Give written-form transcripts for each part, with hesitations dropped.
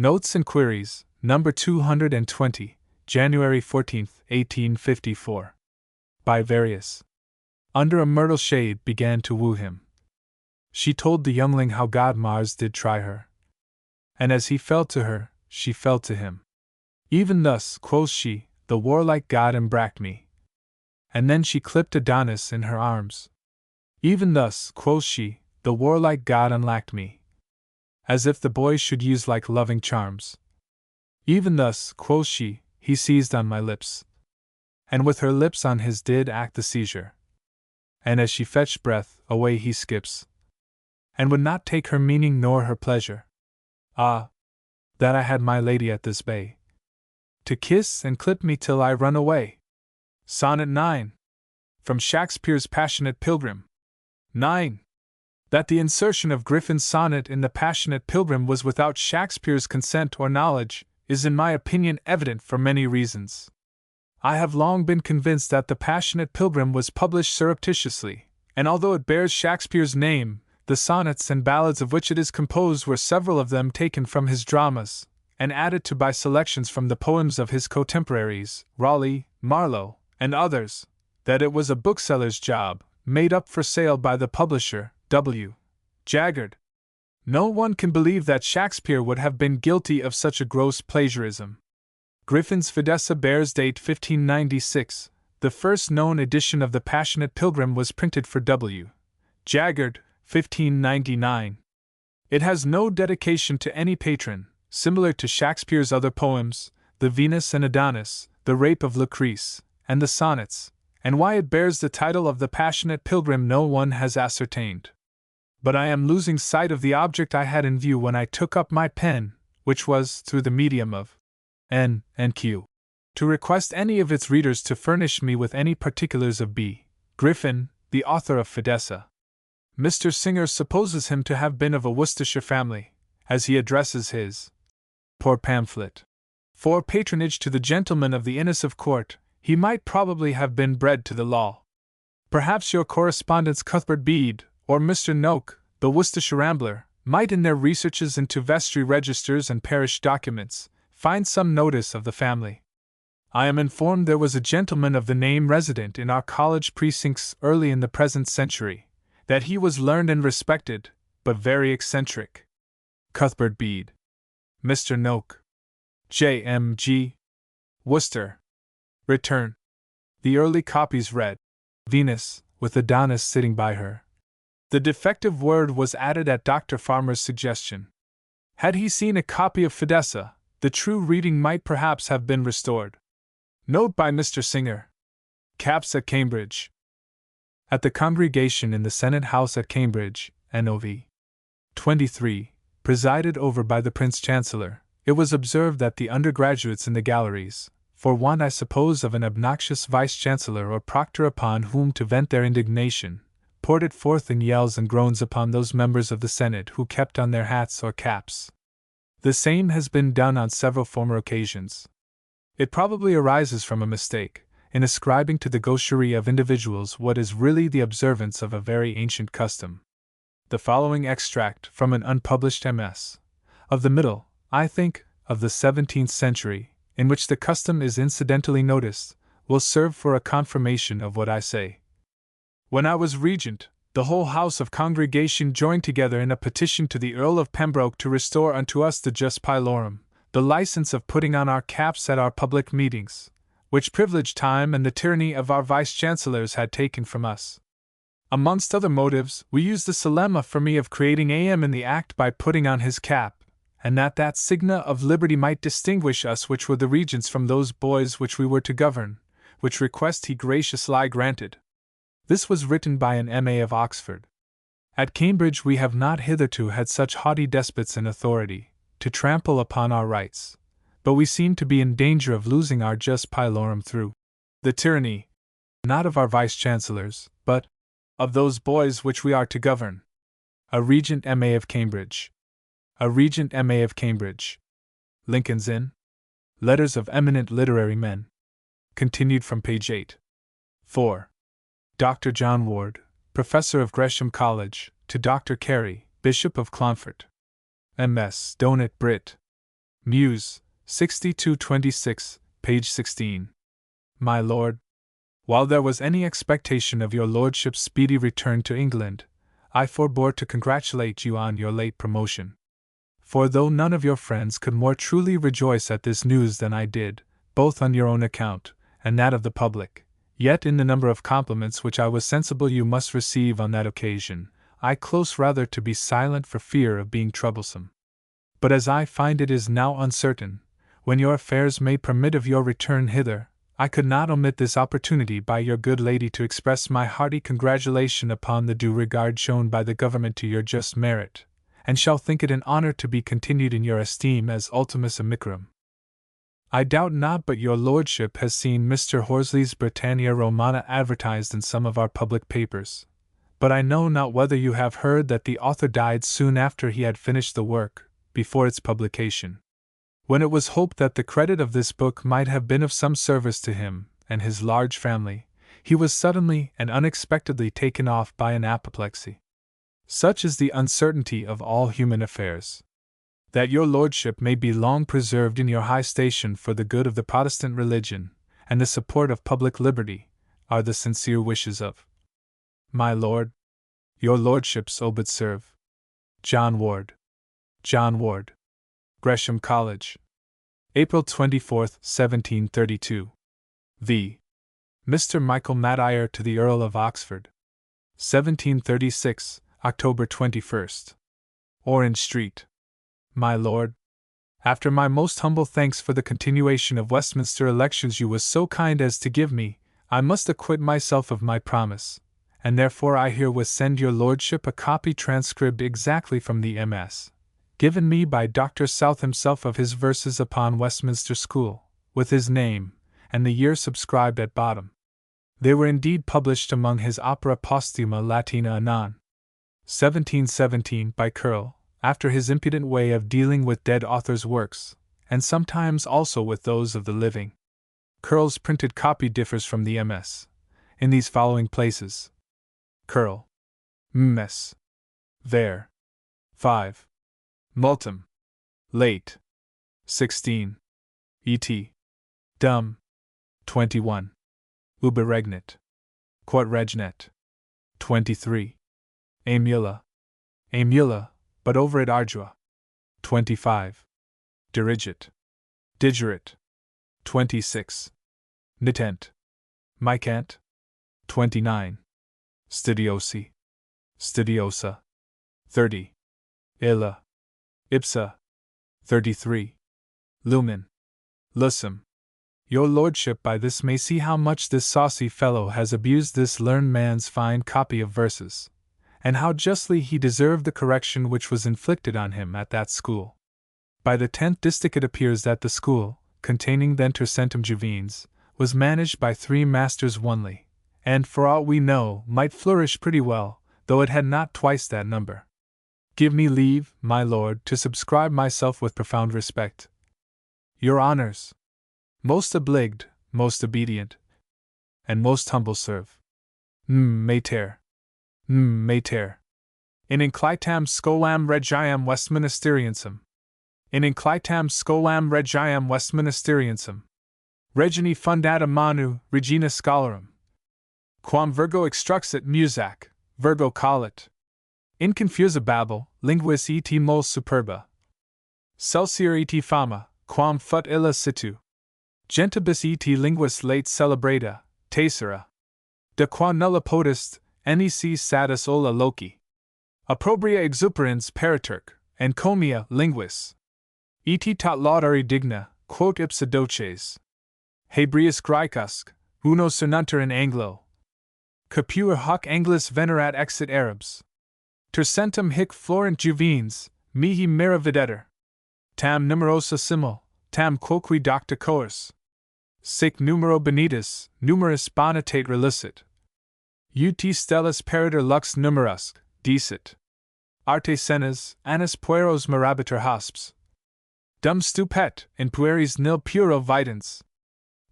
Notes and Queries, number 220, January 14, 1854. By Various. Under a myrtle shade began to woo him. She told the youngling how God Mars did try her. And as he fell to her, she fell to him. Even thus, quoth she, the warlike God embracked me. And then she clipped Adonis in her arms. Even thus, quoth she, the warlike God unlacked me. As if the boy should use like loving charms. Even thus, quoth she, he seized on my lips. And with her lips on his did act the seizure. And as she fetched breath, away he skips. And would not take her meaning nor her pleasure. Ah! That I had my lady at this bay. To kiss and clip me till I run away. Sonnet 9. From Shakespeare's Passionate Pilgrim. 9. That the insertion of Griffin's sonnet in the Passionate Pilgrim was without Shakespeare's consent or knowledge, is in my opinion evident for many reasons. I have long been convinced that the Passionate Pilgrim was published surreptitiously, and although it bears Shakespeare's name, the sonnets and ballads of which it is composed were several of them taken from his dramas, and added to by selections from the poems of his contemporaries, Raleigh, Marlowe, and others, that it was a bookseller's job, made up for sale by the publisher, W. Jaggard. No one can believe that Shakespeare would have been guilty of such a gross plagiarism. Griffin's Fidessa bears date 1596. The first known edition of the Passionate Pilgrim was printed for W. Jaggard, 1599. It has no dedication to any patron, similar to Shakespeare's other poems, the Venus and Adonis, the Rape of Lucrece, and the Sonnets, and why it bears the title of the Passionate Pilgrim no one has ascertained. But I am losing sight of the object I had in view when I took up my pen, which was, through the medium of N and Q, to request any of its readers to furnish me with any particulars of B. Griffin, the author of Fidessa. Mr. Singer supposes him to have been of a Worcestershire family, as he addresses his poor pamphlet. For patronage to the gentlemen of the Innis of Court, he might probably have been bred to the law. Perhaps your correspondents Cuthbert Bede, or Mr. Noak, the Worcestershire Rambler, might in their researches into vestry registers and parish documents, find some notice of the family. I am informed there was a gentleman of the name resident in our college precincts early in the present century, that he was learned and respected, but very eccentric. Cuthbert Bede. Mr. Noak. J.M.G. Worcester. Return. The early copies read Venus, with Adonis sitting by her. The defective word was added at Dr. Farmer's suggestion. Had he seen a copy of Fidessa, the true reading might perhaps have been restored. Note by Mr. Singer. Caps at Cambridge. At the congregation in the Senate House at Cambridge, N.O.V. 23, presided over by the Prince Chancellor, it was observed that the undergraduates in the galleries, for want I suppose of an obnoxious vice-chancellor or proctor upon whom to vent their indignation, poured it forth in yells and groans upon those members of the Senate who kept on their hats or caps. The same has been done on several former occasions. It probably arises from a mistake, in ascribing to the gaucherie of individuals what is really the observance of a very ancient custom. The following extract from an unpublished MS. of the middle, I think, of the 17th century, in which the custom is incidentally noticed, will serve for a confirmation of what I say. When I was regent, the whole House of Congregation joined together in a petition to the Earl of Pembroke to restore unto us the jus pilorum, the license of putting on our caps at our public meetings, which privilege time and the tyranny of our vice-chancellors had taken from us. Amongst other motives, we used the solemn for me of creating A.M. in the act by putting on his cap, and that signa of liberty might distinguish us which were the regents from those boys which we were to govern, which request he graciously granted. This was written by an M.A. of Oxford. At Cambridge we have not hitherto had such haughty despots in authority, to trample upon our rights, but we seem to be in danger of losing our jus pilorum through the tyranny, not of our vice-chancellors, but of those boys which we are to govern. A Regent M.A. of Cambridge. A Regent M.A. of Cambridge. Lincoln's Inn. Letters of Eminent Literary Men. Continued from page 8. 4. Dr. John Ward, Professor of Gresham College, to Dr. Carey, Bishop of Clonfert. M.S. Donat Brit. Muse, 6226, page 16. My lord, while there was any expectation of your lordship's speedy return to England, I forbore to congratulate you on your late promotion. For though none of your friends could more truly rejoice at this news than I did, both on your own account and that of the public, yet in the number of compliments which I was sensible you must receive on that occasion, I close rather to be silent for fear of being troublesome. But as I find it is now uncertain, when your affairs may permit of your return hither, I could not omit this opportunity by your good lady to express my hearty congratulation upon the due regard shown by the government to your just merit, and shall think it an honor to be continued in your esteem as ultimus amicarum. I doubt not but your lordship has seen Mr. Horsley's Britannia Romana advertised in some of our public papers, but I know not whether you have heard that the author died soon after he had finished the work, before its publication. When it was hoped that the credit of this book might have been of some service to him and his large family, he was suddenly and unexpectedly taken off by an apoplexy. Such is the uncertainty of all human affairs. That your lordship may be long preserved in your high station for the good of the Protestant religion, and the support of public liberty, are the sincere wishes of my lord, your lordship's obit serve, John Ward. John Ward. Gresham College. April 24, 1732. V. Mr. Michael Mattire to the Earl of Oxford. 1736, October 21. Orange Street. My lord, after my most humble thanks for the continuation of Westminster elections you was so kind as to give me, I must acquit myself of my promise, and therefore I herewith send your lordship a copy transcribed exactly from the MS, given me by Dr. South himself of his verses upon Westminster School, with his name, and the year subscribed at bottom. They were indeed published among his Opera Posthuma Latina Anon, 1717 by Curll, after his impudent way of dealing with dead authors' works, and sometimes also with those of the living. Curll's printed copy differs from the MS, in these following places. Curll. Ms. There. 5. Multum. Late. 16. Et. Dum. 21. Ubi regnat. Quod regnet. 23. Aemula. Aemula, but over it ardua. 25. Dirigit. Digerit. 26. Nitent. Micant. 29. Studiosi. Studiosa. 30. Illa. Ipsa. 33. Lumen. Lusum. Your lordship by this may see how much this saucy fellow has abused this learned man's fine copy of verses, and how justly he deserved the correction which was inflicted on him at that school. By the 10th distich it appears that the school, containing the Intercentum Juvines, was managed by 3 masters only, and for aught we know might flourish pretty well, though it had not twice that number. Give me leave, my lord, to subscribe myself with profound respect. Your honours, most obliged, most obedient, and most humble serve. Mater. Mater. In inclitam scholam regiam Westministeriensum. In inclitam scholam regiam Westministeriensum. Regini fundata manu, regina scholarum. Quam Virgo extruxit musac, Virgo collit. Inconfusa babel, linguis et mol superba. Celsior et fama, quam fut illa situ. Gentibus et linguis late celebrata, tessera. De qua nulla potest, nec satis ola loci. Approbria exuperans periturc, encomia linguis. Et tot laudari digna, quot ipsa doces. Hebrius Graecusque, uno sonunter in Anglo. Capua hoc Anglis venerat exit Arabs. Tercentum hic florent juvines, mihi miravidetur. Tam numerosa simul, tam quoque docta coers. Sic numero benitus, numerus bonitate relicit. Ut stellis peritur lux numerusque, decit. Arte senes, annis pueros mirabitur hosps. Dum stupet, in pueris nil puro videns.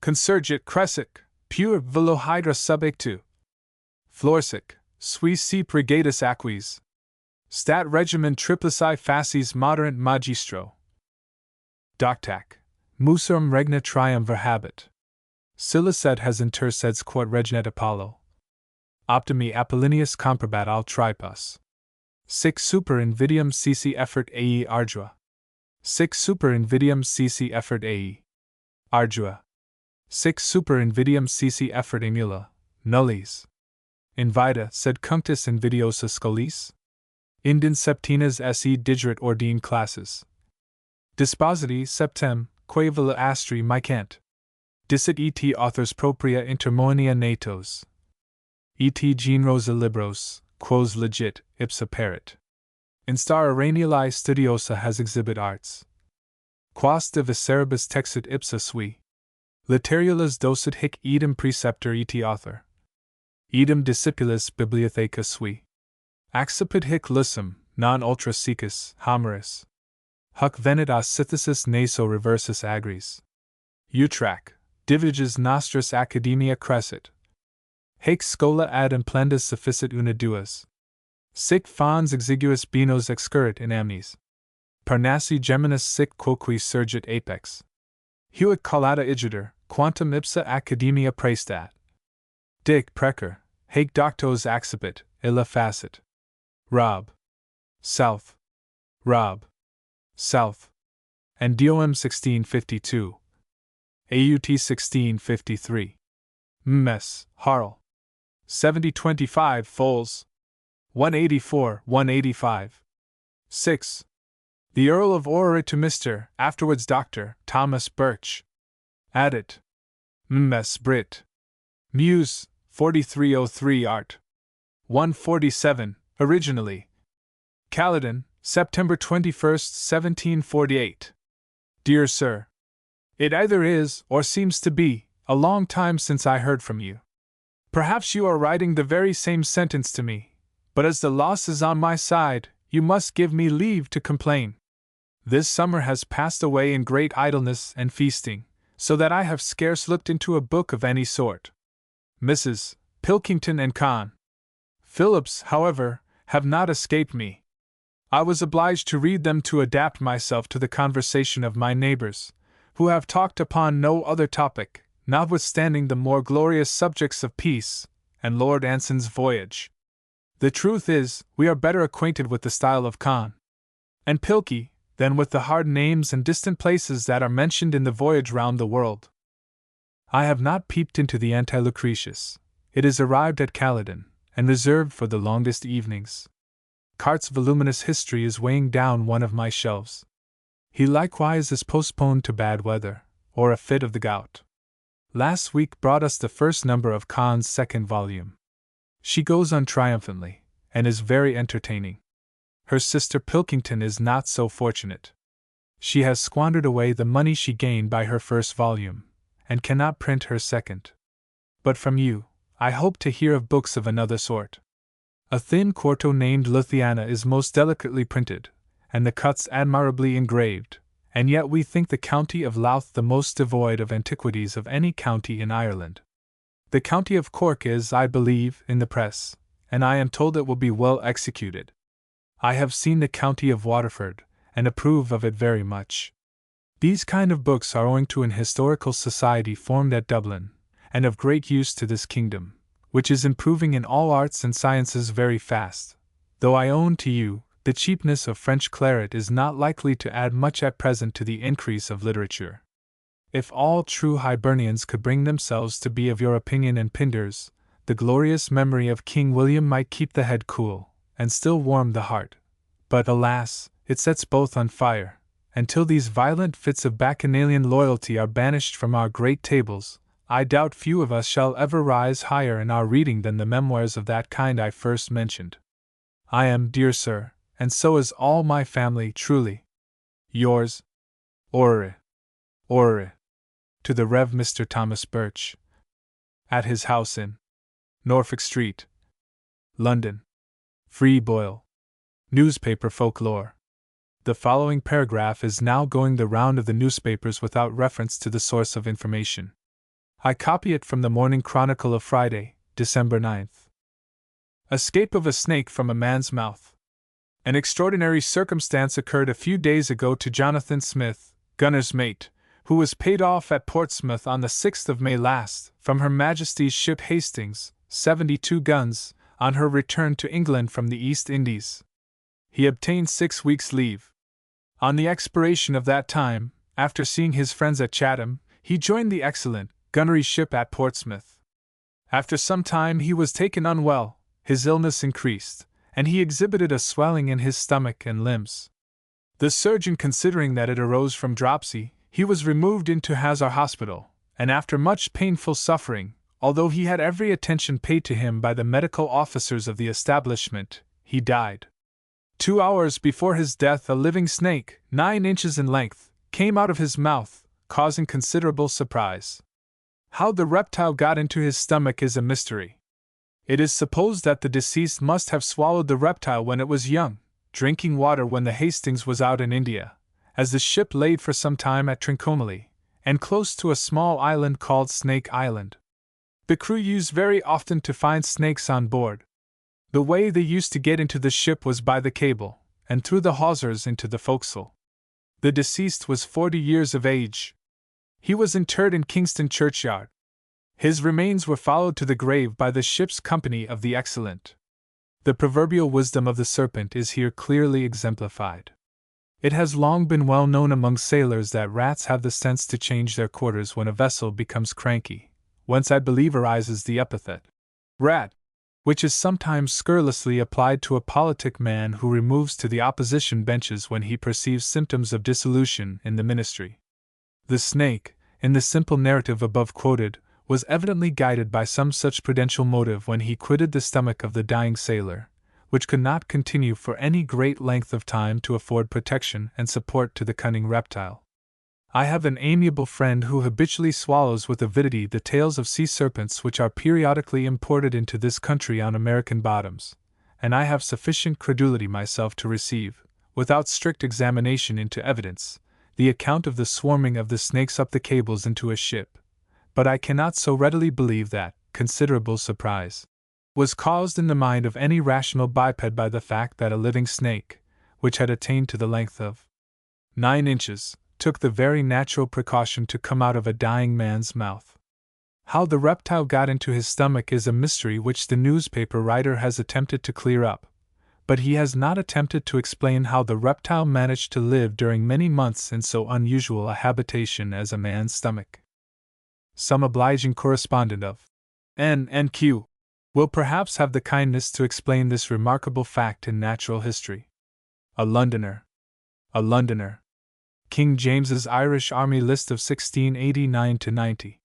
Consurgit crescic, pure velohydra sub ictu. Florsic, suis si pregatus aquis. Stat regimen triplici facies moderant magistro. Doctac, musum regna triumvir habet. Silicet has inter seds quod regnet Apollo. Optimi Apollinius comprobat al tripus. Sic super invidium cici effort ae ardua. Sic super invidium cici effort ae ardua. Sic super invidium cici effort emula, nullis. Invida sed cunctus invidiosa scolis? Indin septinas se digerit ordine classes. Dispositi septem, quae villa astri micant. Dicit et authors propria intermoenia natos. Et genrosa libros, quos legit, ipsa perit. Instar Araniali studiosa has exhibit arts. Quas de viceribus texit ipsa sui. Literalulas docit hic idem preceptor et author. Idem discipulis bibliotheca sui. Accipit hic lusum, non ultra secus, homeris. Huc venit a synthesis naso reversus agris. Utrac, diviges nostris academia crescit. Haec schola ad implendus sufficit una duas. Sic fons exiguus binos excurrit in amnes. Parnassi geminus sic quoque surgit apex. Huic collata igitur, quantum ipsa academia praestat. Dic precer, haec doctos accipit, illa facit. Rob. South. Rob. South. And Dioem 1652. AUT 1653. Ms. Harl. 7025 fols. 184, 185. 6. The Earl of Orrery to Mr., afterwards Dr. Thomas Birch. Addit. Ms. Brit. Muse, 4303 art. 147, originally. Caledon, September 21, 1748. Dear Sir, it either is, or seems to be, a long time since I heard from you. Perhaps you are writing the very same sentence to me, but as the loss is on my side, you must give me leave to complain. This summer has passed away in great idleness and feasting, so that I have scarce looked into a book of any sort. Mrs. Pilkington and Con. Phillips, however, have not escaped me. I was obliged to read them to adapt myself to the conversation of my neighbors, who have talked upon no other topic, notwithstanding the more glorious subjects of peace, and Lord Anson's voyage. The truth is, we are better acquainted with the style of Con and Pilkey than with the hard names and distant places that are mentioned in the voyage round the world. I have not peeped into the Anti-Lucretius. It is arrived at Caledon, and reserved for the longest evenings. Carte's voluminous history is weighing down one of my shelves. He likewise is postponed to bad weather, or a fit of the gout. Last week brought us the first number of Con's second volume. She goes on triumphantly, and is very entertaining. Her sister Pilkington is not so fortunate. She has squandered away the money she gained by her first volume, and cannot print her second. But from you, I hope to hear of books of another sort. A thin quarto named Luthiana is most delicately printed, and the cuts admirably engraved, and yet we think the county of Louth the most devoid of antiquities of any county in Ireland. The county of Cork is, I believe, in the press, and I am told it will be well executed. I have seen the county of Waterford, and approve of it very much. These kind of books are owing to an historical society formed at Dublin, and of great use to this kingdom, which is improving in all arts and sciences very fast, though I own to you, the cheapness of French claret is not likely to add much at present to the increase of literature. If all true Hibernians could bring themselves to be of your opinion and Pinder's, the glorious memory of King William might keep the head cool, and still warm the heart. But alas, it sets both on fire, and till these violent fits of bacchanalian loyalty are banished from our great tables, I doubt few of us shall ever rise higher in our reading than the memoirs of that kind I first mentioned. I am, dear sir, and so is all my family, truly yours, Orrery. To the Rev. Mr. Thomas Birch. At his house in Norfolk Street, London. Free Boyle. Newspaper Folklore. The following paragraph is now going the round of the newspapers without reference to the source of information. I copy it from the Morning Chronicle of Friday, December 9th. Escape of a snake from a man's mouth. An extraordinary circumstance occurred a few days ago to Jonathan Smith, gunner's mate, who was paid off at Portsmouth on the 6th of May last, from Her Majesty's ship Hastings, 72 guns, on her return to England from the East Indies. He obtained 6 weeks' leave. On the expiration of that time, after seeing his friends at Chatham, he joined the excellent gunnery ship at Portsmouth. After some time he was taken unwell, his illness increased, and he exhibited a swelling in his stomach and limbs. The surgeon considering that it arose from dropsy, he was removed into Hazard Hospital, and after much painful suffering, although he had every attention paid to him by the medical officers of the establishment, he died. 2 hours before his death a living snake, 9 inches in length, came out of his mouth, causing considerable surprise. How the reptile got into his stomach is a mystery. It is supposed that the deceased must have swallowed the reptile when it was young, drinking water when the Hastings was out in India, as the ship laid for some time at Trincomalee, and close to a small island called Snake Island. The crew used very often to find snakes on board. The way they used to get into the ship was by the cable, and through the hawsers into the forecastle. The deceased was 40 years of age. He was interred in Kingston churchyard. His remains were followed to the grave by the ship's company of the excellent. The proverbial wisdom of the serpent is here clearly exemplified. It has long been well known among sailors that rats have the sense to change their quarters when a vessel becomes cranky, whence I believe arises the epithet rat, which is sometimes scurrilously applied to a politic man who removes to the opposition benches when he perceives symptoms of dissolution in the ministry. The snake, in the simple narrative above quoted, was evidently guided by some such prudential motive when he quitted the stomach of the dying sailor, which could not continue for any great length of time to afford protection and support to the cunning reptile. I have an amiable friend who habitually swallows with avidity the tails of sea serpents which are periodically imported into this country on American bottoms, and I have sufficient credulity myself to receive, without strict examination into evidence, the account of the swarming of the snakes up the cables into a ship, but I cannot so readily believe that considerable surprise was caused in the mind of any rational biped by the fact that a living snake, which had attained to the length of 9 inches, took the very natural precaution to come out of a dying man's mouth. How the reptile got into his stomach is a mystery which the newspaper writer has attempted to clear up, but he has not attempted to explain how the reptile managed to live during many months in so unusual a habitation as a man's stomach. Some obliging correspondent of N&Q will perhaps have the kindness to explain this remarkable fact in natural history. A Londoner. King James's Irish Army List of 1689–90.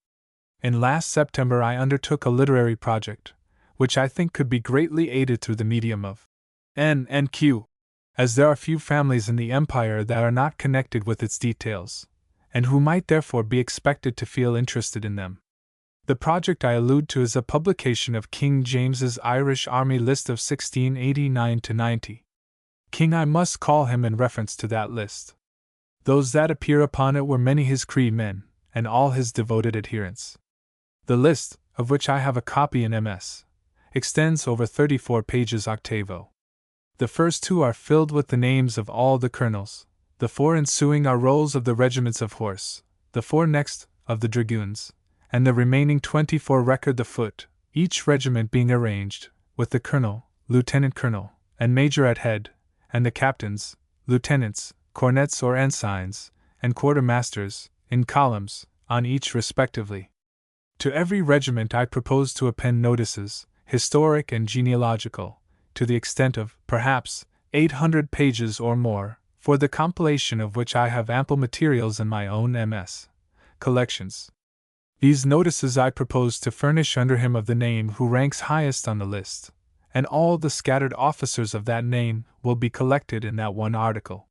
In last September I undertook a literary project, which I think could be greatly aided through the medium of N&Q, as there are few families in the Empire that are not connected with its details, and who might therefore be expected to feel interested in them. The project I allude to is a publication of King James's Irish Army List of 1689–90. King I must call him in reference to that list. Those that appear upon it were many his Cree men, and all his devoted adherents. The list, of which I have a copy in MS, extends over 34 pages octavo. The first 2 are filled with the names of all the colonels, the 4 ensuing are rolls of the regiments of horse, the 4 next, of the dragoons, and the remaining 24 record the foot, each regiment being arranged, with the colonel, lieutenant colonel, and major at head, and the captains, lieutenants, cornets or ensigns, and quartermasters, in columns, on each respectively. To every regiment I propose to append notices, historic and genealogical, to the extent of, perhaps, 800 pages or more, for the compilation of which I have ample materials in my own MS. collections. These notices I propose to furnish under him of the name who ranks highest on the list, and all the scattered officers of that name will be collected in that one article.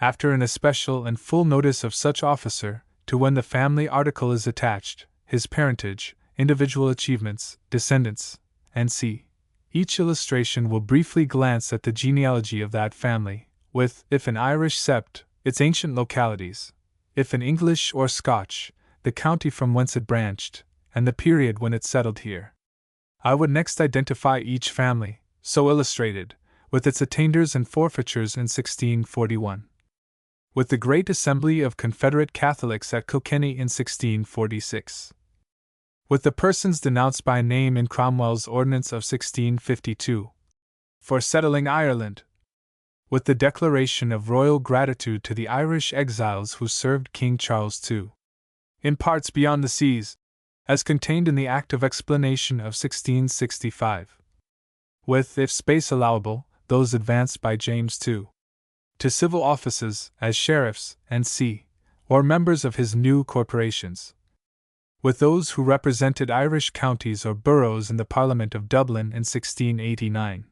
After an especial and full notice of such officer, to when the family article is attached, his parentage, individual achievements, descendants, and c. Each illustration will briefly glance at the genealogy of that family, with, if an Irish sept, its ancient localities, if an English or Scotch, the county from whence it branched, and the period when it settled here. I would next identify each family, so illustrated, with its attainders and forfeitures in 1641. with the Great Assembly of Confederate Catholics at Kilkenny in 1646. With the persons denounced by name in Cromwell's Ordinance of 1652 for settling Ireland. With the declaration of royal gratitude to the Irish exiles who served King Charles II. in parts beyond the seas, as contained in the Act of Explanation of 1665. With, if space allowable, those advanced by James II. to civil offices as sheriffs, and or members of his new corporations. With those who represented Irish counties or boroughs in the Parliament of Dublin in 1689.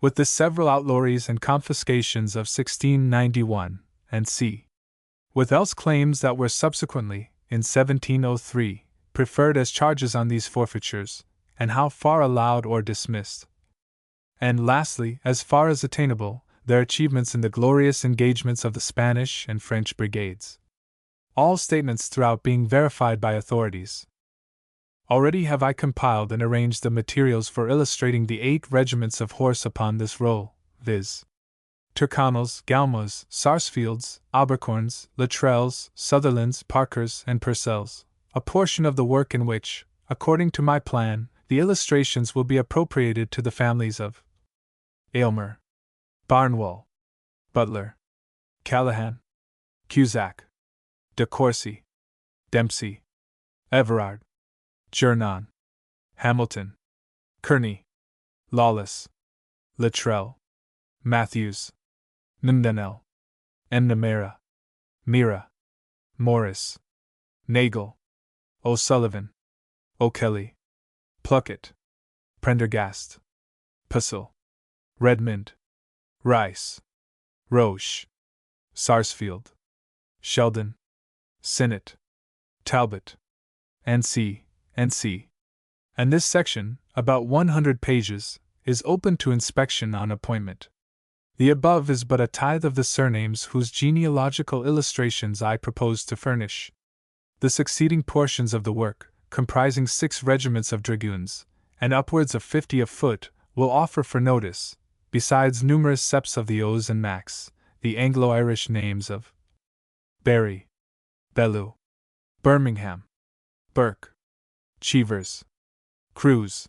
With the several outlawries and confiscations of 1691, and with else claims that were subsequently, in 1703, preferred as charges on these forfeitures, and how far allowed or dismissed. And lastly, as far as attainable, their achievements in the glorious engagements of the Spanish and French brigades. All statements throughout being verified by authorities. Already have I compiled and arranged the materials for illustrating the 8 regiments of horse upon this roll, viz. Tyrconnells, Galmoes, Sarsfields, Abercorns, Luttrells, Sutherlands, Parkers, and Purcells, a portion of the work in which, according to my plan, the illustrations will be appropriated to the families of Aylmer, Barnwell, Butler, Callahan, Cusack, De Courcy, Dempsey, Everard, Jernan, Hamilton, Kearney, Lawless, Luttrell, Matthews, Nundanel, M'Namara, Mira, Morris, Nagle, O'Sullivan, O'Kelly, Pluckett, Prendergast, Pussell, Redmond, Rice, Roche, Sarsfield, Sheldon, Sinnott, Talbot, N.C., and this section, about 100 pages, is open to inspection on appointment. The above is but a tithe of the surnames whose genealogical illustrations I propose to furnish. The succeeding portions of the work, comprising 6 regiments of dragoons, and upwards of 50 of foot, will offer for notice, besides numerous septs of the O's and Macs, the Anglo-Irish names of Barry, Bellew, Birmingham, Burke, Cheevers, Cruz,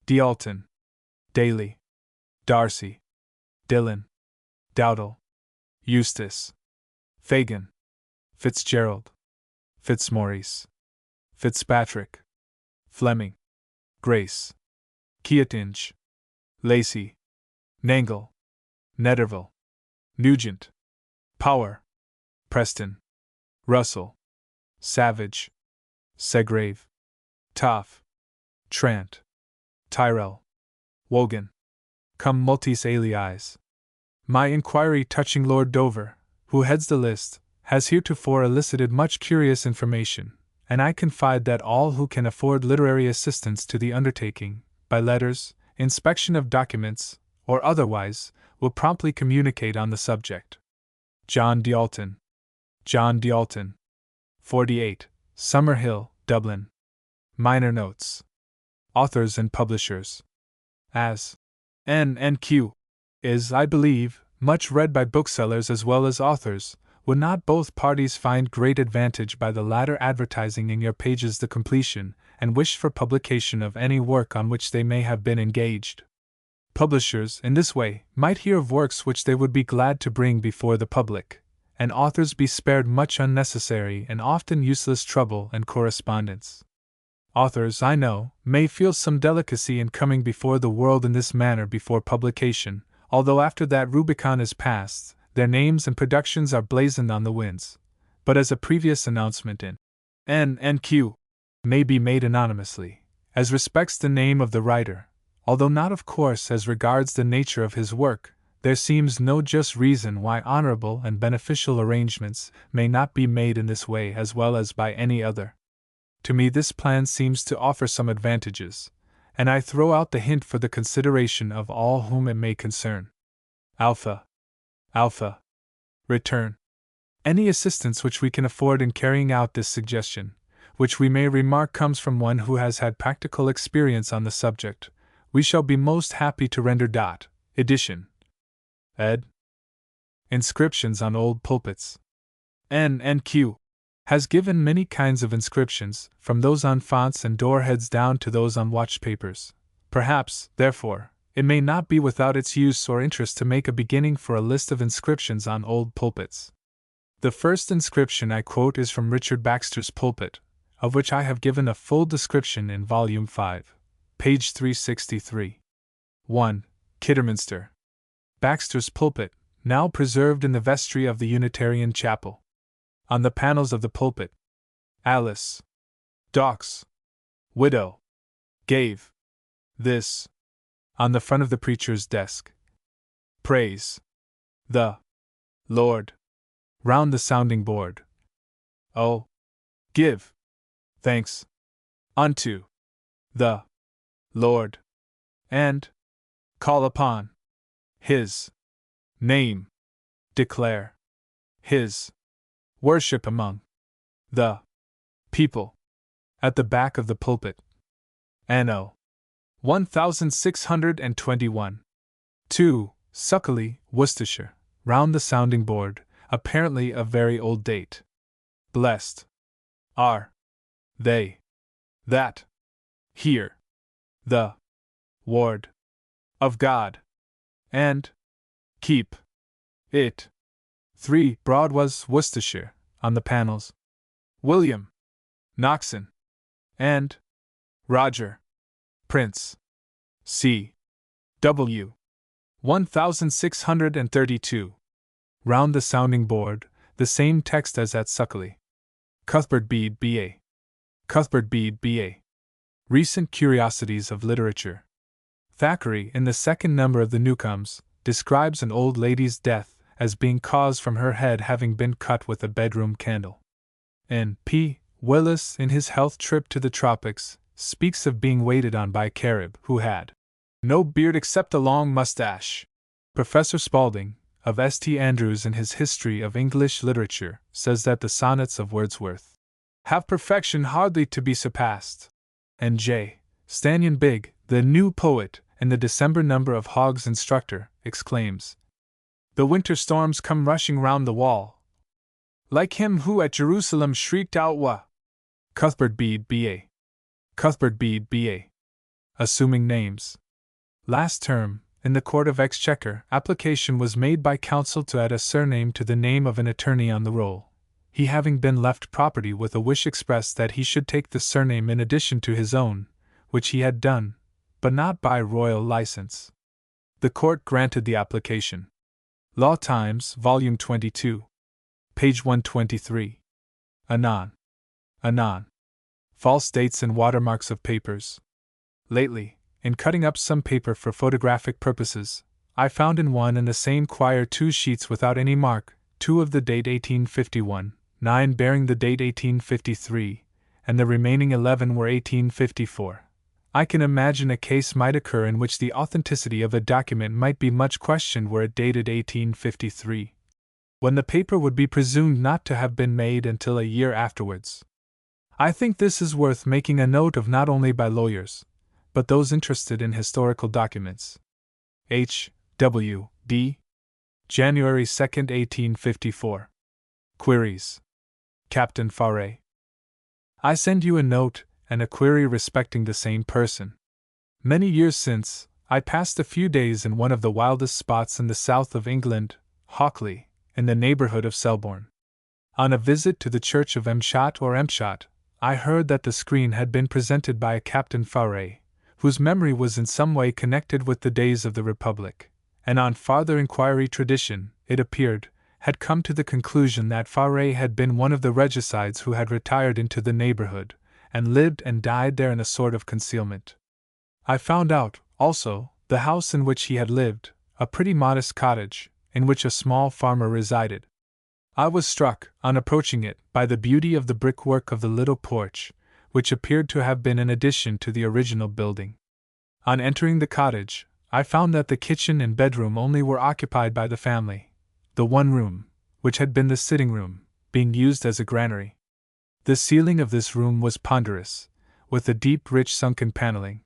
D'Alton, Daly, Darcy, Dillon, Dowdall, Eustace, Fagan, Fitzgerald, Fitzmaurice, Fitzpatrick, Fleming, Grace, Keatinge, Lacey, Nangle, Netterville, Nugent, Power, Preston, Russell, Savage, Segrave, Toff, Trant, Tyrrell, Wogan, cum multis aliis. My inquiry touching Lord Dover, who heads the list, has heretofore elicited much curious information, and I confide that all who can afford literary assistance to the undertaking, by letters, inspection of documents, or otherwise, will promptly communicate on the subject. John D'Alton, 48, Summerhill, Dublin. Minor notes. Authors and publishers. As N&Q is, I believe, much read by booksellers as well as authors, would not both parties find great advantage by the latter advertising in your pages the completion and wish for publication of any work on which they may have been engaged? Publishers, in this way, might hear of works which they would be glad to bring before the public, and authors be spared much unnecessary and often useless trouble and correspondence. Authors, I know, may feel some delicacy in coming before the world in this manner before publication, although after that Rubicon is passed, their names and productions are blazoned on the winds, but as a previous announcement in N&Q may be made anonymously, as respects the name of the writer, although not of course as regards the nature of his work, there seems no just reason why honorable and beneficial arrangements may not be made in this way as well as by any other. To me this plan seems to offer some advantages, and I throw out the hint for the consideration of all whom it may concern. Alpha. Return. Any assistance which we can afford in carrying out this suggestion, which we may remark comes from one who has had practical experience on the subject, we shall be most happy to render. Edition. Ed. Inscriptions on old pulpits. N&Q has given many kinds of inscriptions, from those on fonts and doorheads down to those on watch papers. Perhaps, therefore, it may not be without its use or interest to make a beginning for a list of inscriptions on old pulpits. The first inscription I quote is from Richard Baxter's pulpit, of which I have given a full description in Volume 5, page 363. 1. Kidderminster. Baxter's pulpit, now preserved in the vestry of the Unitarian Chapel. On the panels of the pulpit, Alice, Dawkes, widow, gave this. On the front of the preacher's desk, praise the Lord. Round the sounding board, oh, give thanks unto the Lord, and call upon His name, declare His worship among the people. At the back of the pulpit, Anno 1621. 2. Suckley, Worcestershire. Round the sounding board, apparently of very old date. Blessed are they that hear the word of God and keep it. 3. Broadwas, Worcestershire. On the panels, William Noxon and Roger Prince. C. W. 1632. Round the sounding board, the same text as at Suckley. Cuthbert Bede, B.A. Cuthbert Bede, B.A. Recent Curiosities of Literature. Thackeray, in the second number of the Newcomes, describes an old lady's death as being caused from her head having been cut with a bedroom candle. N. P. Willis, in his health trip to the tropics, speaks of being waited on by a Carib who had no beard except a long mustache. Professor Spaulding, of St. Andrews, in his History of English Literature, says that the sonnets of Wordsworth have perfection hardly to be surpassed. And J. Stanyon Bigg, the new poet, in the December number of Hogg's Instructor, exclaims, "The winter storms come rushing round the wall, like him who at Jerusalem shrieked out Wah!" Cuthbert Bede, B.A. Cuthbert Bede, B.A. Assuming names. Last term, in the Court of Exchequer, application was made by counsel to add a surname to the name of an attorney on the roll, he having been left property with a wish expressed that he should take the surname in addition to his own, which he had done, but not by royal license. The court granted the application. Law Times, Volume 22, page 123. Anon. False dates and watermarks of papers. Lately, in cutting up some paper for photographic purposes, I found in one and the same quire 2 sheets without any mark, 2 of the date 1851, 9 bearing the date 1853, and the remaining 11 were 1854. I can imagine a case might occur in which the authenticity of a document might be much questioned were it dated 1853, when the paper would be presumed not to have been made until a year afterwards. I think this is worth making a note of not only by lawyers, but those interested in historical documents. H. W. D. January 2, 1854. Queries. Captain Faure. I send you a note and a query respecting the same person. Many years since, I passed a few days in one of the wildest spots in the south of England, Hockley, in the neighborhood of Selborne. On a visit to the church of Emshot, I heard that the screen had been presented by a Captain Faure, whose memory was in some way connected with the days of the Republic, and on farther inquiry tradition, it appeared, had come to the conclusion that Faure had been one of the regicides who had retired into the neighborhood, and lived and died there in a sort of concealment. I found out, also, the house in which he had lived, a pretty modest cottage, in which a small farmer resided. I was struck, on approaching it, by the beauty of the brickwork of the little porch, which appeared to have been an addition to the original building. On entering the cottage, I found that the kitchen and bedroom only were occupied by the family, the one room, which had been the sitting room, being used as a granary. The ceiling of this room was ponderous, with a deep, rich sunken paneling.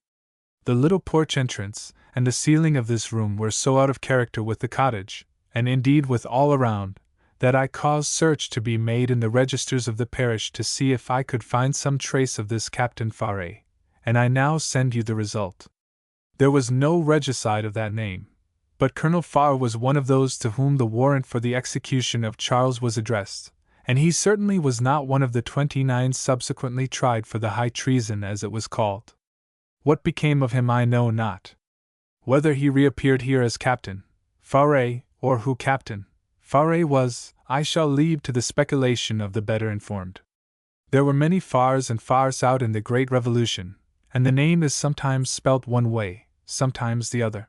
The little porch entrance and the ceiling of this room were so out of character with the cottage, and indeed with all around, that I caused search to be made in the registers of the parish to see if I could find some trace of this Captain Farre, and I now send you the result. There was no regicide of that name, but Colonel Farre was one of those to whom the warrant for the execution of Charles was addressed, and he certainly was not one of the 29 subsequently tried for the high treason as it was called. What became of him I know not. Whether he reappeared here as Captain Farre, or who Captain Farre was, I shall leave to the speculation of the better informed. There were many Farres and Farres out in the Great Revolution, and the name is sometimes spelt one way, sometimes the other.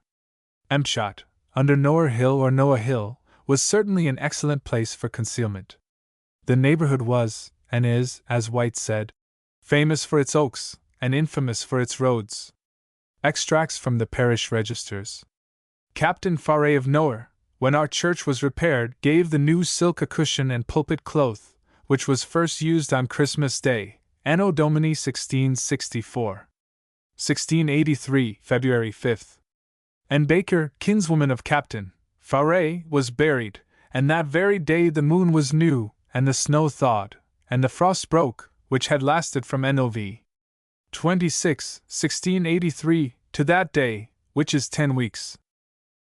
Empshot, under Noer Hill or Noah Hill, was certainly an excellent place for concealment. The neighborhood was, and is, as White said, famous for its oaks, and infamous for its roads. Extracts from the parish registers. Captain Farre of Noer, when our church was repaired, gave the new silk a cushion and pulpit cloth, which was first used on Christmas Day, Anno Domini 1664. 1683, February 5th. And Baker, kinswoman of Captain Farre, was buried, and that very day the moon was new, and the snow thawed, and the frost broke, which had lasted from Nov. 26, 1683, to that day, which is 10 weeks.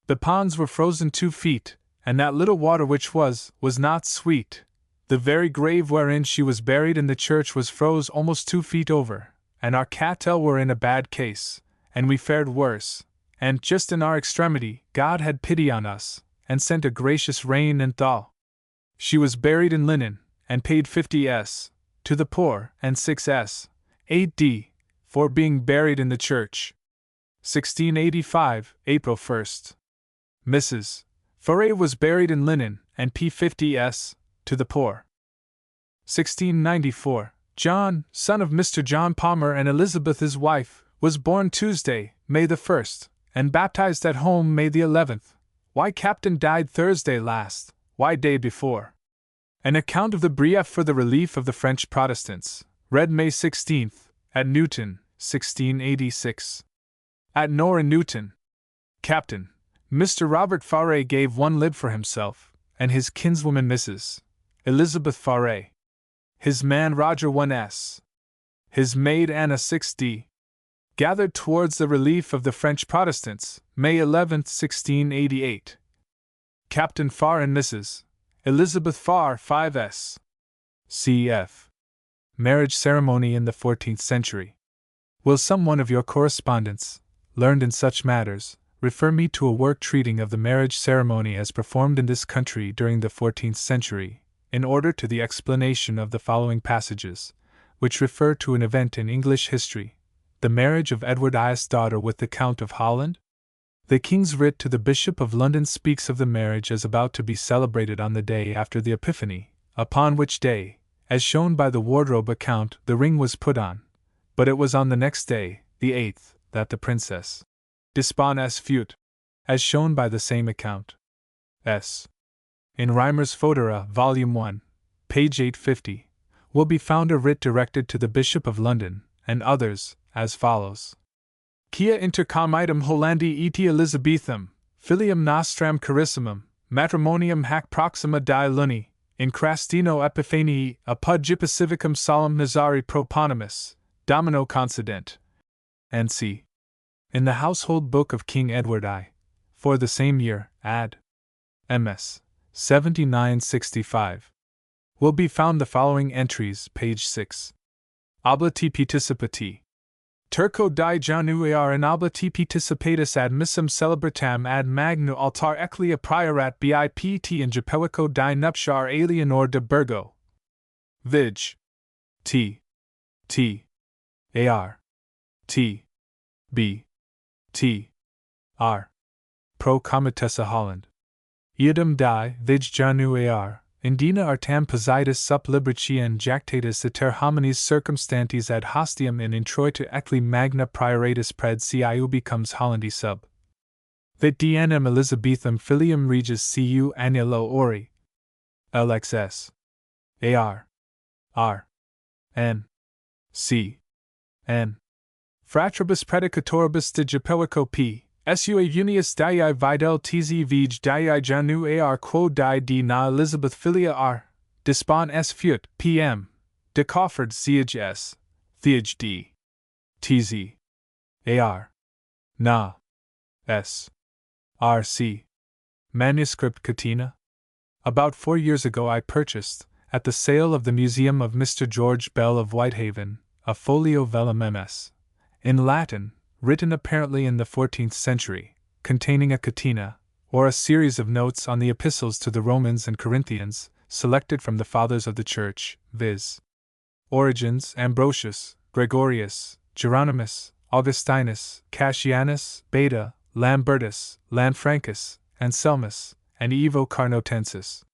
The ponds were frozen 2 feet, and that little water which was not sweet. The very grave wherein she was buried in the church was froze almost 2 feet over, and our cattle were in a bad case, and we fared worse, and just in our extremity, God had pity on us, and sent a gracious rain and thaw. She was buried in linen, and paid 50s. to the poor, and 6s. 8d. for being buried in the church. 1685, April 1st. Mrs. Farre was buried in linen, and p. 50s. to the poor. 1694, John, son of Mr. John Palmer and Elizabeth his wife, was born Tuesday, May the 1st, and baptized at home May the 11th. Why Captain died Thursday last, why day before. An account of the brief for the relief of the French Protestants, read May 16th, at Newton, 1686. At Nor in Newton, Captain Mr. Robert Farre gave 1 lib for himself, and his kinswoman Mrs. Elizabeth Farre. His man Roger 1s. His maid Anna 6d. Gathered towards the relief of the French Protestants, May 11th, 1688. Captain Farre and Mrs. Elizabeth Farre 5s. Cf. Marriage ceremony in the 14th century. Will some one of your correspondents, learned in such matters, refer me to a work treating of the marriage ceremony as performed in this country during the 14th century, in order to the explanation of the following passages, which refer to an event in English history, the marriage of Edward I's daughter with the Count of Holland? The King's writ to the Bishop of London speaks of the marriage as about to be celebrated on the day after the Epiphany, upon which day, as shown by the wardrobe account, the ring was put on, but it was on the next day, the 8th, that the Princess Dispon fut, as shown by the same account. S. In Reimer's Foedera, Volume 1, page 850, will be found a writ directed to the Bishop of London, and others, as follows. Quia intercomitem Hollandi et Elizabetham, filium nostram carissimum, matrimonium hac proxima die luni, in Crastino Epiphanii apud Gippacivicum solemn Nazari proponimus, domino concedent. And c. In the Household Book of King Edward I, for the same year, ad. Ms. 7965. Will be found the following entries, page 6. Oblati participati. Turco di Januar in oblati participatis ad missum celebratam ad magno altar ecclesia priorat bipt in Japelico di nuptiar Alienor de Burgo. Vig. T. Ar. T. B. T. R. Pro Comitessa Holland. Iadum die, vig Januar, indina artam positis sup libricien jactatis iter homines circumstantes ad hostium in introita eccli magna prioratis pred ciu becomes Hollandi sub. Vit dienam Elizabetham filium regis cu annulo ori. LXS. AR. R. N. C. N. Fratribus predicatoribus de Japelico P. Sua unius dii videl tz vij dii janu ar quo die d na Elizabeth filia r, dispon s fut pm, de Cofford siege s, theage d. tz. ar. na. s. rc. Manuscript Catena. About 4 years ago I purchased, at the sale of the Museum of Mr. George Bell of Whitehaven, a folio vellum MS, in Latin, written apparently in the 14th century, containing a catena, or a series of notes on the epistles to the Romans and Corinthians, selected from the Fathers of the Church, viz. Origens, Ambrosius, Gregorius, Geronimus, Augustinus, Cassianus, Beda, Lambertus, Lanfrancus, Anselmus, and Evo Carnotensis.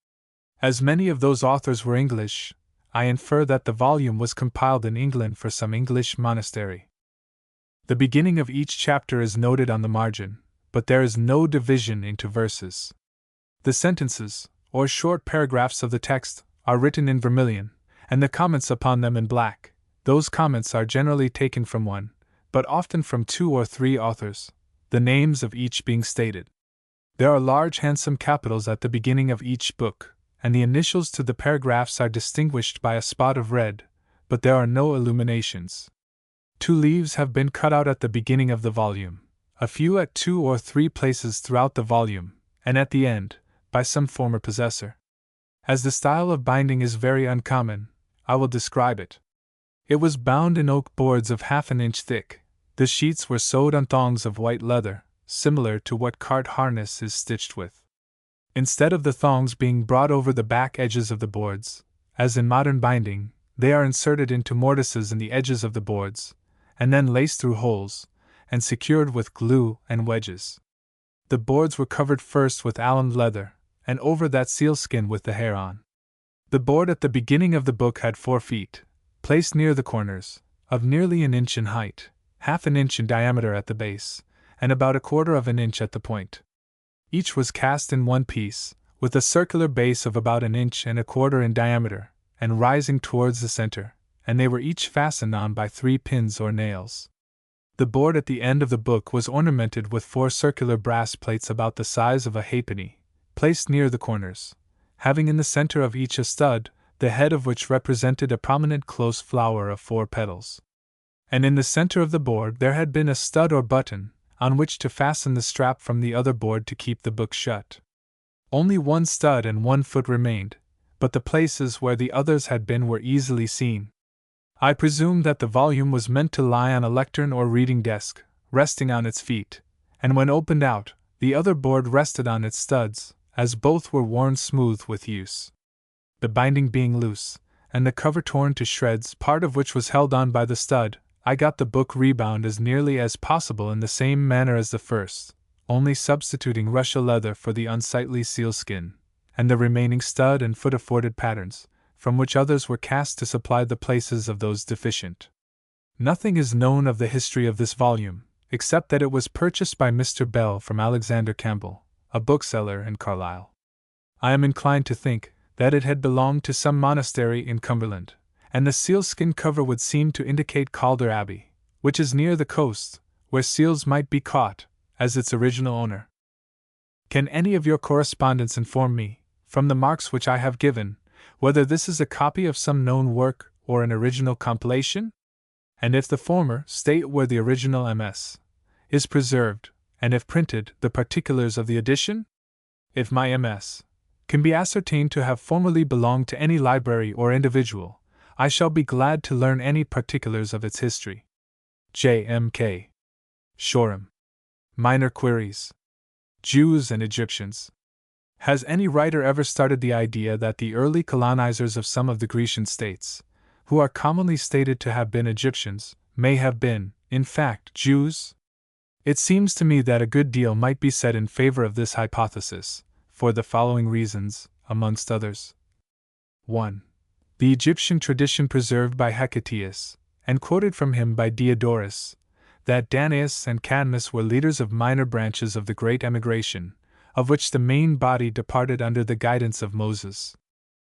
As many of those authors were English, I infer that the volume was compiled in England for some English monastery. The beginning of each chapter is noted on the margin, but there is no division into verses. The sentences, or short paragraphs of the text, are written in vermilion, and the comments upon them in black. Those comments are generally taken from one, but often from 2 or 3 authors, the names of each being stated. There are large handsome capitals at the beginning of each book, and the initials to the paragraphs are distinguished by a spot of red, but there are no illuminations. 2 leaves have been cut out at the beginning of the volume, a few at 2 or 3 places throughout the volume, and at the end, by some former possessor. As the style of binding is very uncommon, I will describe it. It was bound in oak boards of half an inch thick. The sheets were sewed on thongs of white leather, similar to what cart harness is stitched with. Instead of the thongs being brought over the back edges of the boards, as in modern binding, they are inserted into mortices in the edges of the boards, and then laced through holes, and secured with glue and wedges. The boards were covered first with alum leather, and over that sealskin with the hair on. The board at the beginning of the book had 4 feet, placed near the corners, of nearly an inch in height, half an inch in diameter at the base, and about 1/4 of an inch at the point. Each was cast in one piece, with a circular base of about 1 1/4 inches in diameter, and rising towards the center, and they were each fastened on by 3 pins or nails. The board at the end of the book was ornamented with 4 circular brass plates about the size of a halfpenny, placed near the corners, having in the center of each a stud, the head of which represented a prominent close flower of 4 petals. And in the center of the board there had been a stud or button, on which to fasten the strap from the other board to keep the book shut. Only 1 stud and 1 foot remained, but the places where the others had been were easily seen. I presume that the volume was meant to lie on a lectern or reading desk, resting on its feet, and when opened out, the other board rested on its studs, as both were worn smooth with use. The binding being loose, and the cover torn to shreds, part of which was held on by the stud, I got the book rebound as nearly as possible in the same manner as the first, only substituting Russia leather for the unsightly sealskin, and the remaining stud and foot afforded patterns, from which others were cast to supply the places of those deficient. Nothing is known of the history of this volume, except that it was purchased by Mr. Bell from Alexander Campbell, a bookseller in Carlisle. I am inclined to think that it had belonged to some monastery in Cumberland, and the sealskin cover would seem to indicate Calder Abbey, which is near the coast, where seals might be caught, as its original owner. Can any of your correspondents inform me, from the marks which I have given, whether this is a copy of some known work or an original compilation? And if the former, state where the original MS is preserved, and if printed, the particulars of the edition? If my MS can be ascertained to have formerly belonged to any library or individual, I shall be glad to learn any particulars of its history. J.M.K. Shoreham. Minor queries. Jews and Egyptians. Has any writer ever started the idea that the early colonizers of some of the Grecian states, who are commonly stated to have been Egyptians, may have been, in fact, Jews? It seems to me that a good deal might be said in favor of this hypothesis, for the following reasons, amongst others. 1. The Egyptian tradition preserved by Hecataeus, and quoted from him by Diodorus, that Danaus and Cadmus were leaders of minor branches of the great emigration, of which the main body departed under the guidance of Moses.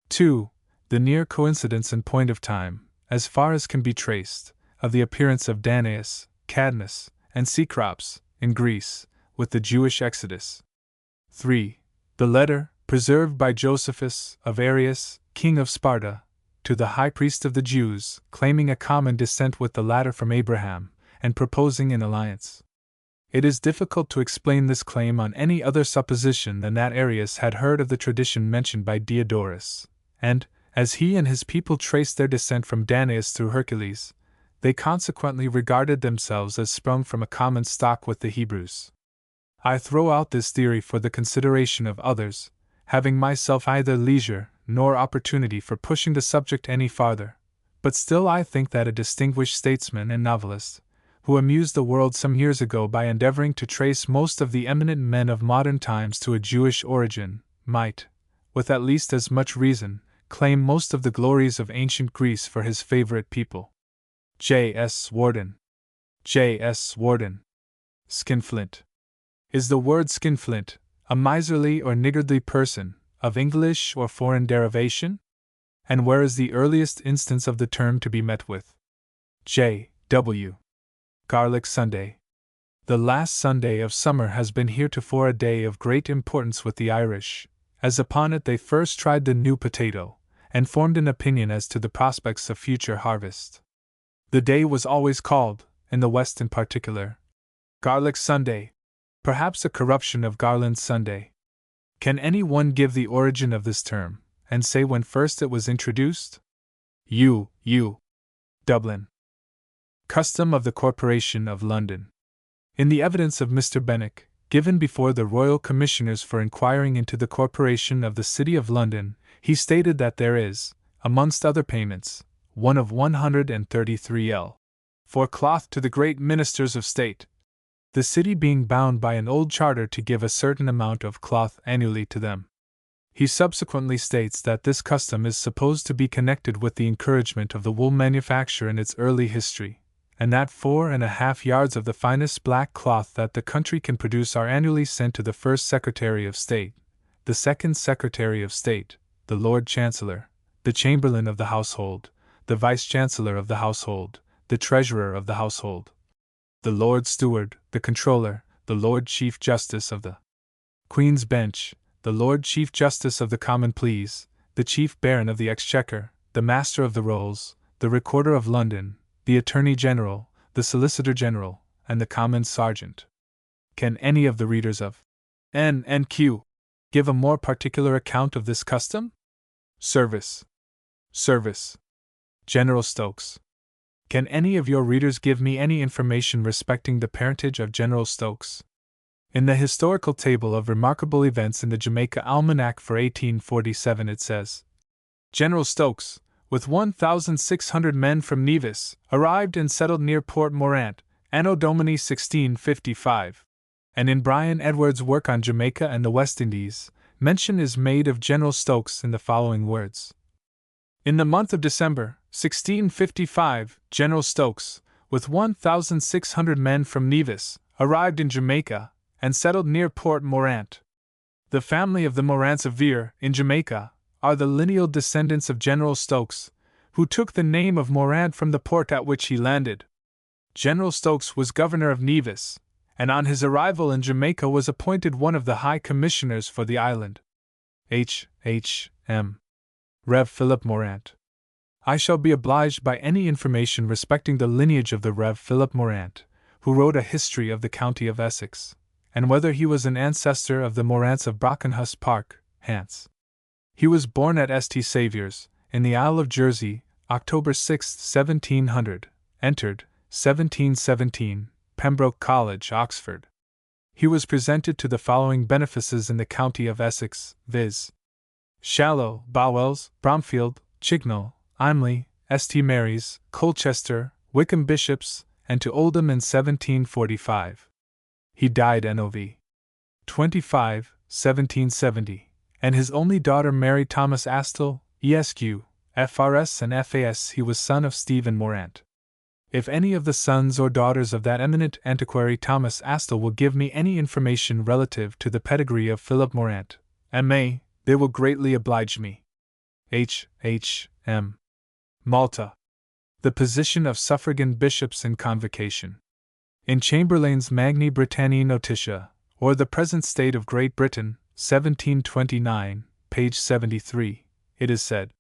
2. The near coincidence in point of time, as far as can be traced, of the appearance of Danaus, Cadmus, and Cecrops, in Greece, with the Jewish Exodus. 3. The letter, preserved by Josephus of Arius, king of Sparta, to the high priest of the Jews, claiming a common descent with the latter from Abraham, and proposing an alliance. It is difficult to explain this claim on any other supposition than that Arius had heard of the tradition mentioned by Diodorus, and, as he and his people traced their descent from Danaus through Hercules, they consequently regarded themselves as sprung from a common stock with the Hebrews. I throw out this theory for the consideration of others, having myself either leisure nor opportunity for pushing the subject any farther, but still I think that a distinguished statesman and novelist, who amused the world some years ago by endeavoring to trace most of the eminent men of modern times to a Jewish origin, might, with at least as much reason, claim most of the glories of ancient Greece for his favorite people. J. S. Warden. J. S. Warden. Skinflint. Is the word skinflint a miserly or niggardly person, of English or foreign derivation? And where is the earliest instance of the term to be met with? J. W. Garlic Sunday. The last Sunday of summer has been heretofore a day of great importance with the Irish, as upon it they first tried the new potato, and formed an opinion as to the prospects of future harvest. The day was always called, in the West in particular, Garlic Sunday, perhaps a corruption of Garland Sunday. Can any one give the origin of this term, and say when first it was introduced? U. Dublin. Custom of the Corporation of London. In the evidence of Mr. Benwick, given before the Royal Commissioners for inquiring into the Corporation of the City of London, he stated that there is, amongst other payments, one of 133 L. for cloth to the great ministers of state, the city being bound by an old charter to give a certain amount of cloth annually to them. He subsequently states that this custom is supposed to be connected with the encouragement of the wool manufacture in its early history, and that 4.5 yards of the finest black cloth that the country can produce are annually sent to the first Secretary of State, the second Secretary of State, the Lord Chancellor, the Chamberlain of the Household, the Vice-Chancellor of the Household, the Treasurer of the Household, the Lord Steward, the Controller, the Lord Chief Justice of the Queen's Bench, the Lord Chief Justice of the Common Pleas, the Chief Baron of the Exchequer, the Master of the Rolls, the Recorder of London, the Attorney General, the Solicitor General, and the Common Sergeant. Can any of the readers of N and Q give a more particular account of this custom? Service. General Stokes. Can any of your readers give me any information respecting the parentage of General Stokes? In the historical table of remarkable events in the Jamaica Almanac for 1847 it says, General Stokes, with 1,600 men from Nevis, arrived and settled near Port Morant, Anno Domini 1655. And in Brian Edwards' work on Jamaica and the West Indies, mention is made of General Stokes in the following words. In the month of December, 1655, General Stokes, with 1,600 men from Nevis, arrived in Jamaica, and settled near Port Morant. The family of the Morants of Vere, in Jamaica, are the lineal descendants of General Stokes, who took the name of Morant from the port at which he landed. General Stokes was governor of Nevis, and on his arrival in Jamaica was appointed one of the High Commissioners for the island. H.M. Rev. Philip Morant. I shall be obliged by any information respecting the lineage of the Rev. Philip Morant, who wrote a history of the county of Essex, and whether he was an ancestor of the Morants of Brockenhurst Park, Hants. He was born at St. Saviour's, in the Isle of Jersey, October 6, 1700, entered, 1717, Pembroke College, Oxford. He was presented to the following benefices in the county of Essex, viz. Shallow, Bowells, Bromfield, Chignall, Imlay, St. Mary's, Colchester, Wickham Bishops, and to Oldham in 1745. He died Nov. 25, 1770, and his only daughter Mary Thomas Astle, Esq., FRS and FAS. He was son of Stephen Morant. If any of the sons or daughters of that eminent antiquary Thomas Astle will give me any information relative to the pedigree of Philip Morant, M.A., they will greatly oblige me. H.M. Malta. The position of suffragan bishops in convocation. In Chamberlain's Magni Britanniae Notitia, or The Present State of Great Britain, 1729, page 73, it is said,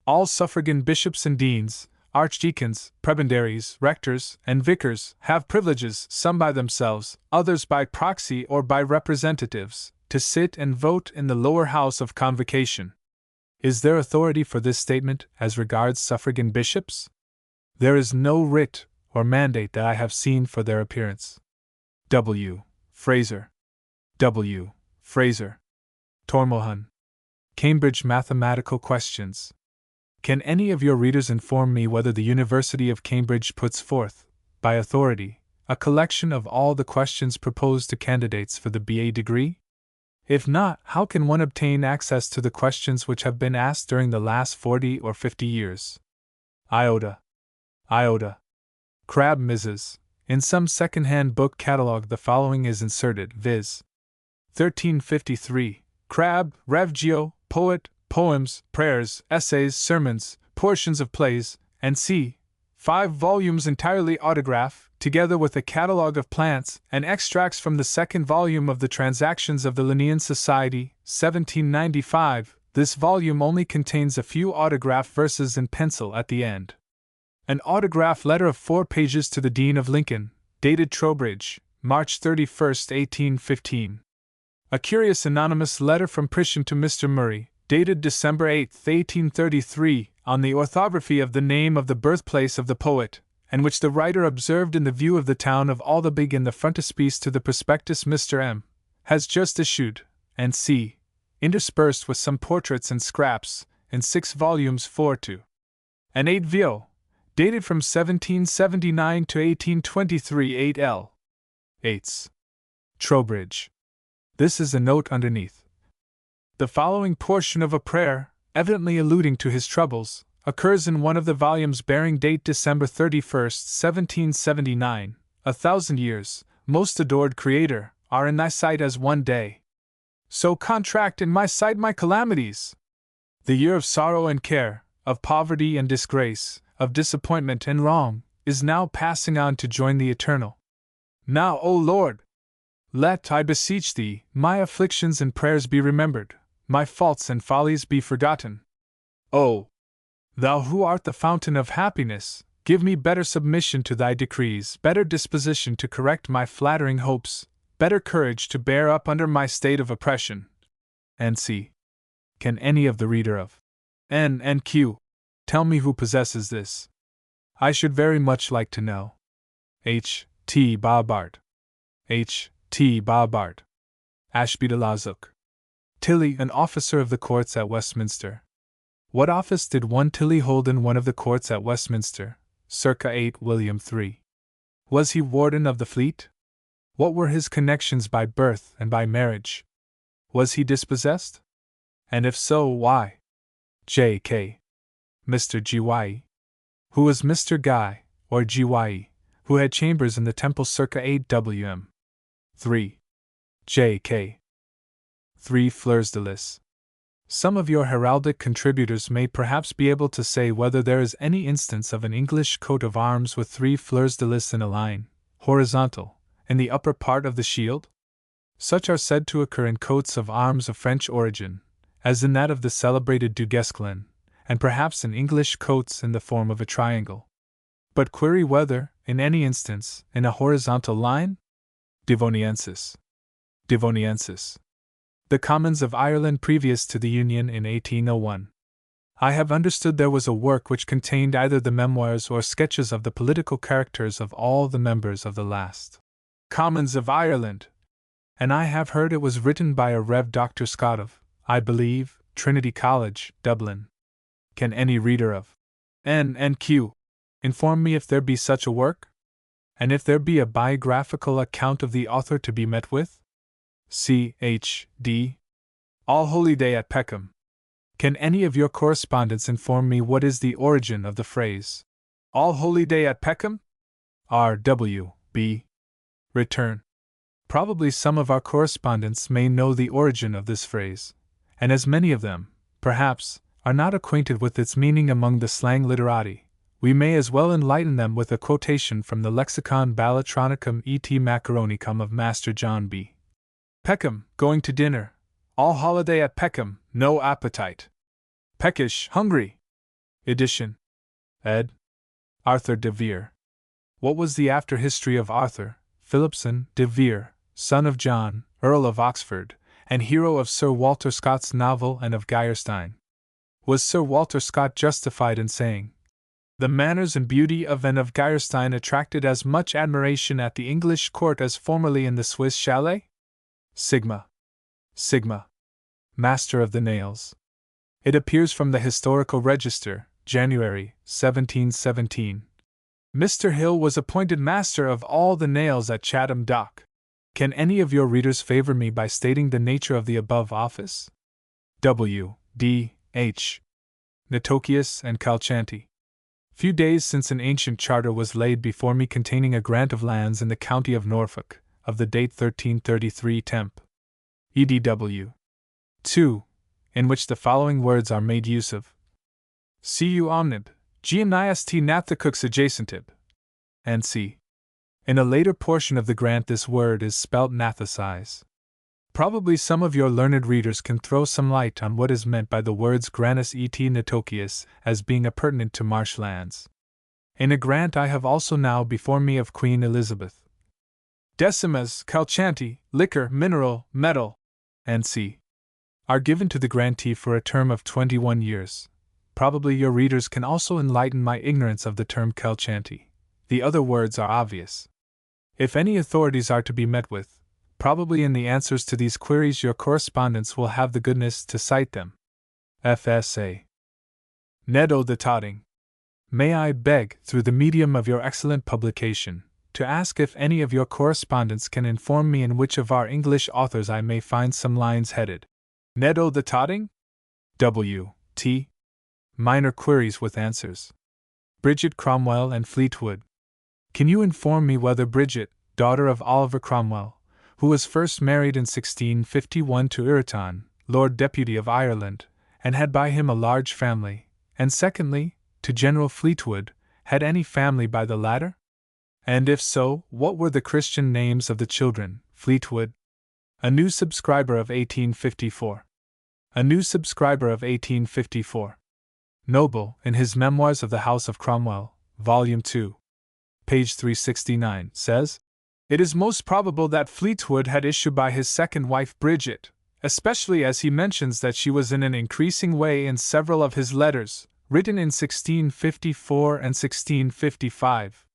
"All suffragan bishops and deans, archdeacons, prebendaries, rectors, and vicars have privileges, some by themselves, others by proxy or by representatives, to sit and vote in the lower house of convocation." Is there authority for this statement as regards suffragan bishops? There is no writ or mandate that I have seen for their appearance. W. Fraser. W. Fraser. Tormohan. Cambridge Mathematical Questions. Can any of your readers inform me whether the University of Cambridge puts forth, by authority, a collection of all the questions proposed to candidates for the B.A. degree? If not, how can one obtain access to the questions which have been asked during the last 40 or 50 years? Iota. Crabbe, Mrs. In some second-hand book catalogue the following is inserted, viz. 1353, Crabbe, Rev. Geo., Poet, Poems, Prayers, Essays, Sermons, Portions of Plays, and c. 5 volumes entirely autograph, together with a catalogue of plants and extracts from the second volume of the Transactions of the Linnean Society, 1795. This volume only contains a few autograph verses in pencil at the end. An autograph letter of 4 pages to the Dean of Lincoln, dated Trowbridge, March 31, 1815. A curious anonymous letter from Priscian to Mr. Murray, dated December 8, 1833, on the orthography of the name of the birthplace of the poet, and which the writer observed in the view of the town of Aldabig in the frontispiece to the prospectus Mr. M. has just issued, and c. interspersed with some portraits and scraps, in 6 volumes 4 and 8 vo, dated from 1779 to 1823 8 L. 8. Trowbridge. This is a note underneath. The following portion of a prayer, evidently alluding to his troubles, occurs in one of the volumes bearing date December 31, 1779. 1,000 years, most adored Creator, are in thy sight as one day. So contract in my sight my calamities. The year of sorrow and care, of poverty and disgrace, of disappointment and wrong, is now passing on to join the eternal. Now, O Lord, let, I beseech thee, my afflictions and prayers be remembered, my faults and follies be forgotten. O Thou who art the fountain of happiness, give me better submission to thy decrees, better disposition to correct my flattering hopes, better courage to bear up under my state of oppression. And c. Can any of the reader of N and Q tell me who possesses this? I should very much like to know. H. T. Bobbart. H. T. Bobbart. Ashby de la Zouch. Tilly, an officer of the courts at Westminster. What office did one Tilly hold in one of the courts at Westminster, circa 8 William III? Was he warden of the Fleet? What were his connections by birth and by marriage? Was he dispossessed? And if so, why? J.K. Mr. G.Y.E. Who was Mr. Guy, or G.Y.E., who had chambers in the Temple circa 8 W.M. 3. J.K. 3 Fleurs de Lis. Some of your heraldic contributors may perhaps be able to say whether there is any instance of an English coat of arms with 3 fleurs de lis in a line, horizontal, in the upper part of the shield? Such are said to occur in coats of arms of French origin, as in that of the celebrated Du Guesclin, and perhaps in English coats in the form of a triangle. But query whether, in any instance, in a horizontal line? Devoniensis. Devoniensis. The Commons of Ireland previous to the Union in 1801. I have understood there was a work which contained either the memoirs or sketches of the political characters of all the members of the last Commons of Ireland, and I have heard it was written by a Rev. Dr. Scott of, I believe, Trinity College, Dublin. Can any reader of N and Q inform me if there be such a work? And if there be a biographical account of the author to be met with? C.H.D. All Holy Day at Peckham. Can any of your correspondents inform me what is the origin of the phrase, All Holy Day at Peckham? R.W.B. Return. Probably some of our correspondents may know the origin of this phrase, and as many of them, perhaps, are not acquainted with its meaning among the slang literati, we may as well enlighten them with a quotation from the Lexicon Ballatronicum et Macaronicum of Master John B. Peckham, going to dinner. All holiday at Peckham, no appetite. Peckish, hungry. Edition. Ed. Arthur de Vere. What was the after history of Arthur Philipson de Vere, son of John, Earl of Oxford, and hero of Sir Walter Scott's novel and of Geierstein? Was Sir Walter Scott justified in saying, "The manners and beauty of and of Geierstein attracted as much admiration at the English court as formerly in the Swiss chalet"? Sigma. Master of the Nails. It appears from the Historical Register, January, 1717. Mr. Hill was appointed master of all the nails at Chatham Dock. Can any of your readers favor me by stating the nature of the above office? W. D. H. Natokius and Calchanti. Few days since an ancient charter was laid before me containing a grant of lands in the county of Norfolk, of the date 1333 temp. EDW. 2. In which the following words are made use of: Cu omnib, Gianist Nathacux adjacentib. And c. In a later portion of the grant this word is spelt Nathacize. Probably some of your learned readers can throw some light on what is meant by the words granus et natocius as being appurtenant to marsh lands. In a grant I have also now before me of Queen Elizabeth. Decimas, calchanti, liquor, mineral, metal, and c. are given to the grantee for a term of 21 years. Probably your readers can also enlighten my ignorance of the term calchanti. The other words are obvious. If any authorities are to be met with, probably in the answers to these queries your correspondents will have the goodness to cite them. FSA. Nedo the Totting. May I beg, through the medium of your excellent publication, to ask if any of your correspondents can inform me in which of our English authors I may find some lines headed Nedo the Totting? W. T. Minor queries with answers. Bridget Cromwell and Fleetwood. Can you inform me whether Bridget, daughter of Oliver Cromwell, who was first married in 1651 to Ireton, Lord Deputy of Ireland, and had by him a large family, and secondly, to General Fleetwood, had any family by the latter? And if so, what were the Christian names of the children? Fleetwood. A new subscriber of 1854. A new subscriber of 1854. Noble, in his Memoirs of the House of Cromwell, Volume 2, page 369, says, "It is most probable that Fleetwood had issue by his second wife Bridget, especially as he mentions that she was in an increasing way in several of his letters, written in 1654 and 1655.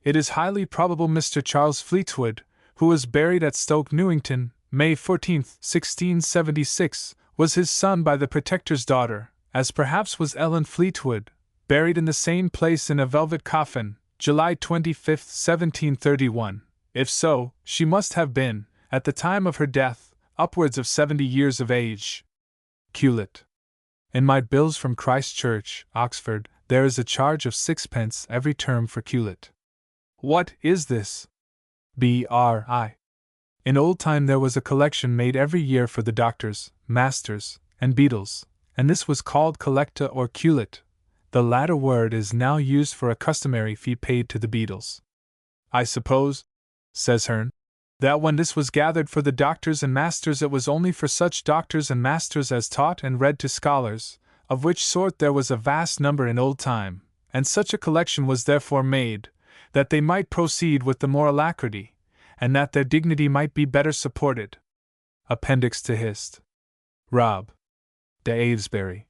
It is highly probable Mr. Charles Fleetwood, who was buried at Stoke Newington, May 14, 1676, was his son by the Protector's daughter, as perhaps was Ellen Fleetwood, buried in the same place in a velvet coffin, July 25, 1731. If so, she must have been, at the time of her death, upwards of 70 years of age." Culet. In my bills from Christ Church, Oxford, there is a charge of 6d every term for culet. What is this? B.R.I. In old time there was a collection made every year for the doctors, masters, and beadles, and this was called collecta or culet. The latter word is now used for a customary fee paid to the beadles. "I suppose," says Hearn, "that when this was gathered for the doctors and masters it was only for such doctors and masters as taught and read to scholars, of which sort there was a vast number in old time, and such a collection was therefore made, that they might proceed with the more alacrity, and that their dignity might be better supported." Appendix to Hist. Rob. de Avesbury.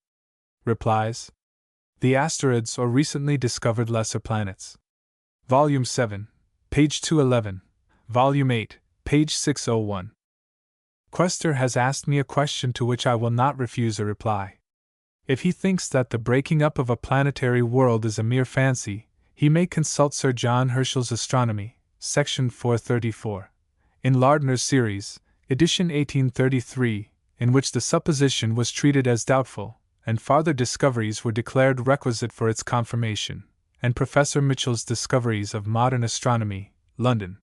Replies. The Asteroids or Recently Discovered Lesser Planets. Volume 7, page 211. Volume 8, page 601. Quester has asked me a question to which I will not refuse a reply. If he thinks that the breaking up of a planetary world is a mere fancy, he may consult Sir John Herschel's Astronomy, section 434, in Lardner's series, edition 1833, in which the supposition was treated as doubtful, and farther discoveries were declared requisite for its confirmation, and Professor Mitchell's Discoveries of Modern Astronomy, London,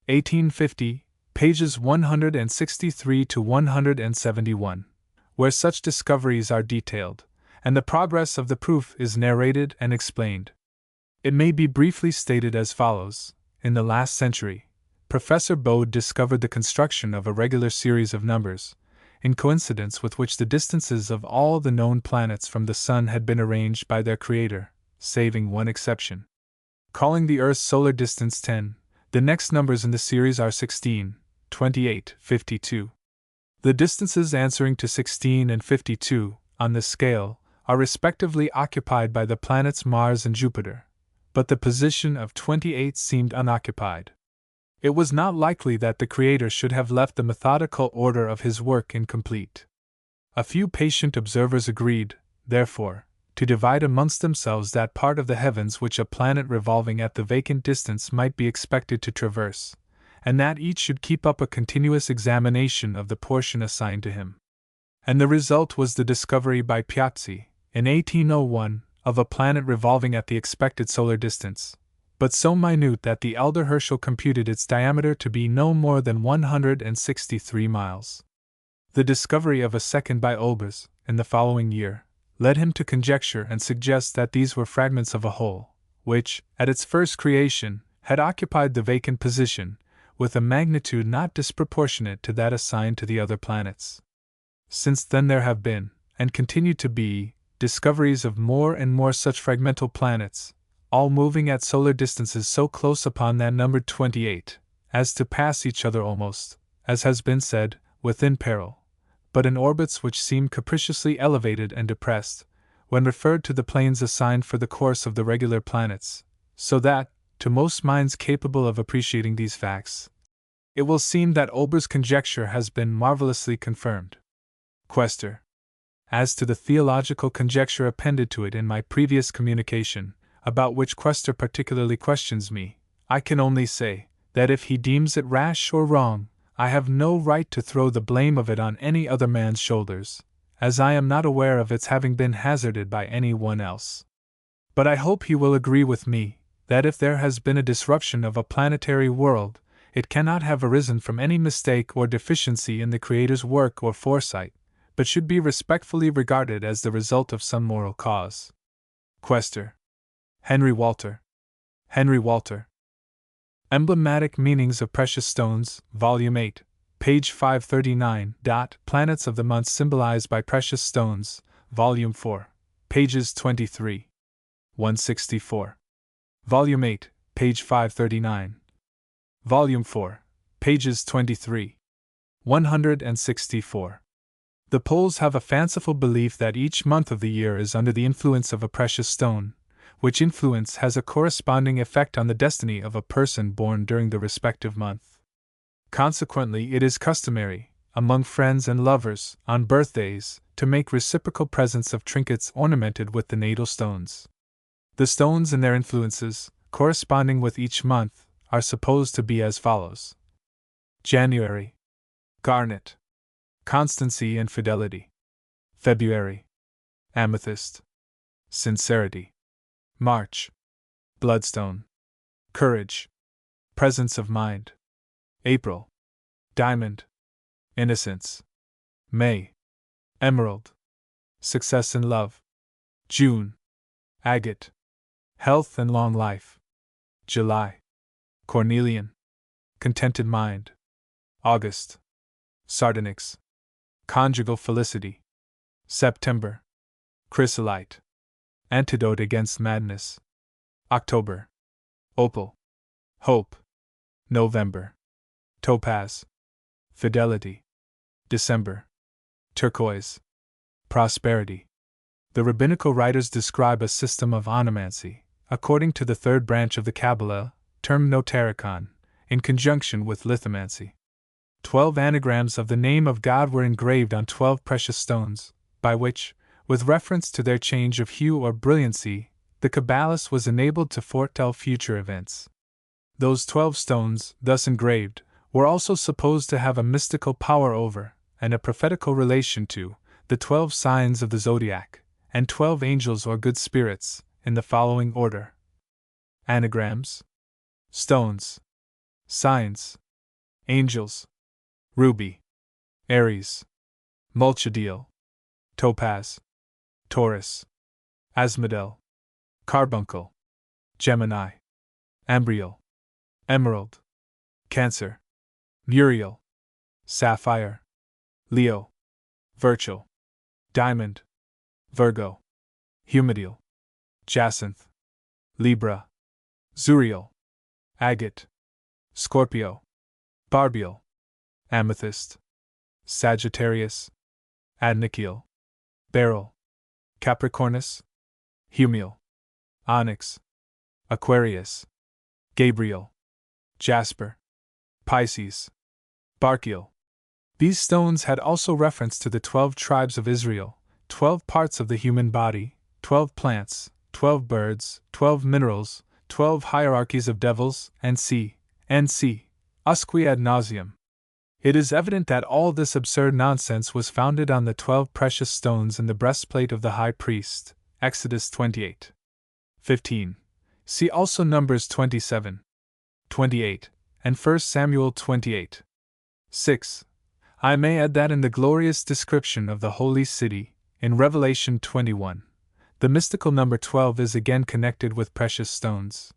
1850, pages 163 to 171, where such discoveries are detailed, and the progress of the proof is narrated and explained. It may be briefly stated as follows. In the last century, Professor Bode discovered the construction of a regular series of numbers, in coincidence with which the distances of all the known planets from the Sun had been arranged by their creator, saving one exception. Calling the Earth's solar distance 10, the next numbers in the series are 16, 28, 52. The distances answering to 16 and 52, on this scale, are respectively occupied by the planets Mars and Jupiter, but the position of 28 seemed unoccupied. It was not likely that the Creator should have left the methodical order of his work incomplete. A few patient observers agreed, therefore, to divide amongst themselves that part of the heavens which a planet revolving at the vacant distance might be expected to traverse, and that each should keep up a continuous examination of the portion assigned to him. And the result was the discovery by Piazzi, in 1801, of a planet revolving at the expected solar distance, but so minute that the elder Herschel computed its diameter to be no more than 163 miles. The discovery of a second by Olbers, in the following year, led him to conjecture and suggest that these were fragments of a whole, which, at its first creation, had occupied the vacant position, with a magnitude not disproportionate to that assigned to the other planets. Since then there have been, and continue to be, discoveries of more and more such fragmental planets, all moving at solar distances so close upon that numbered 28, as to pass each other almost, as has been said, within peril, but in orbits which seem capriciously elevated and depressed, when referred to the planes assigned for the course of the regular planets, so that, to most minds capable of appreciating these facts, it will seem that Olbers' conjecture has been marvelously confirmed. Quaestor. As to the theological conjecture appended to it in my previous communication, about which Quaestor particularly questions me, I can only say, that if he deems it rash or wrong, I have no right to throw the blame of it on any other man's shoulders, as I am not aware of its having been hazarded by any one else. But I hope he will agree with me, that if there has been a disruption of a planetary world, it cannot have arisen from any mistake or deficiency in the Creator's work or foresight, but should be respectfully regarded as the result of some moral cause. Quaestor. Henry Walter. Henry Walter. Emblematic Meanings of Precious Stones, Volume 8, page 539. Planets of the Months Symbolized by Precious Stones, Volume 4, pages 23. 164. Volume 8, page 539. Volume 4, pages 23. 164. The Poles have a fanciful belief that each month of the year is under the influence of a precious stone, which influence has a corresponding effect on the destiny of a person born during the respective month. Consequently, it is customary, among friends and lovers, on birthdays, to make reciprocal presents of trinkets ornamented with the natal stones. The stones and their influences, corresponding with each month, are supposed to be as follows: January, garnet, constancy and fidelity. February, amethyst, sincerity. March, bloodstone, courage, presence of mind. April, diamond, innocence. May, emerald, success in love. June, agate, health and long life. July, cornelian, contented mind. August, sardonyx, conjugal felicity. September, chrysolite, antidote against madness. October, opal, hope. November, topaz, fidelity. December, turquoise, prosperity. The rabbinical writers describe a system of onomancy, according to the third branch of the Kabbalah, termed notarikon, in conjunction with lithomancy. 12 anagrams of the name of God were engraved on 12 precious stones, by which, with reference to their change of hue or brilliancy, the Kabbalist was enabled to foretell future events. Those 12 stones, thus engraved, were also supposed to have a mystical power over, and a prophetical relation to, the 12 signs of the zodiac, and 12 angels or good spirits, in the following order: anagrams, stones, signs, angels, ruby, Aries, mulchideel, topaz, Taurus, Asmodel, carbuncle, Gemini, ambriel, emerald, Cancer, Uriel, Sapphire, Leo, Virgil, Diamond, Virgo, Humidial, Jacinth, Libra, Zuriel, Agate, Scorpio, Barbiel, Amethyst, Sagittarius, Adnachiel, Beryl, Capricornus, Humiel, Onyx, Aquarius, Gabriel, Jasper, Pisces, Barkiel. These stones had also reference to the 12 tribes of Israel, 12 parts of the human body, 12 plants, 12 birds, 12 minerals, 12 hierarchies of devils, and see, usque ad nauseam. It is evident that all this absurd nonsense was founded on the 12 precious stones in the breastplate of the high priest, Exodus 28:15. See also Numbers 27:28, and 1 Samuel 28:6. I may add that in the glorious description of the holy city, in Revelation 21, the mystical number 12 is again connected with precious stones.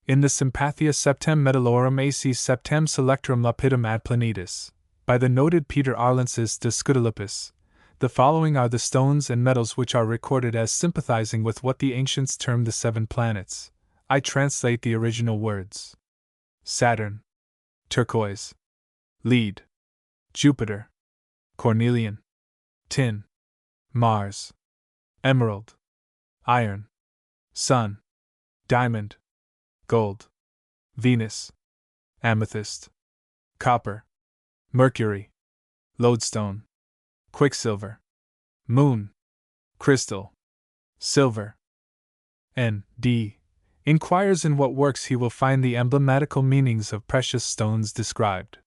In the Sympathia Septem Metallorum AC Septem Selectrum Lapidum ad Planitis, by the noted Peter Arlensis de Scutulipis, the following are the stones and metals which are recorded as sympathizing with what the ancients termed the 7 planets. I translate the original words: Saturn, turquoise, lead, Jupiter, cornelian, tin, Mars, emerald, iron, sun, diamond, gold, Venus, amethyst, copper, mercury, lodestone, quicksilver, moon, crystal, silver. N.D. inquires in what works he will find the emblematical meanings of precious stones described.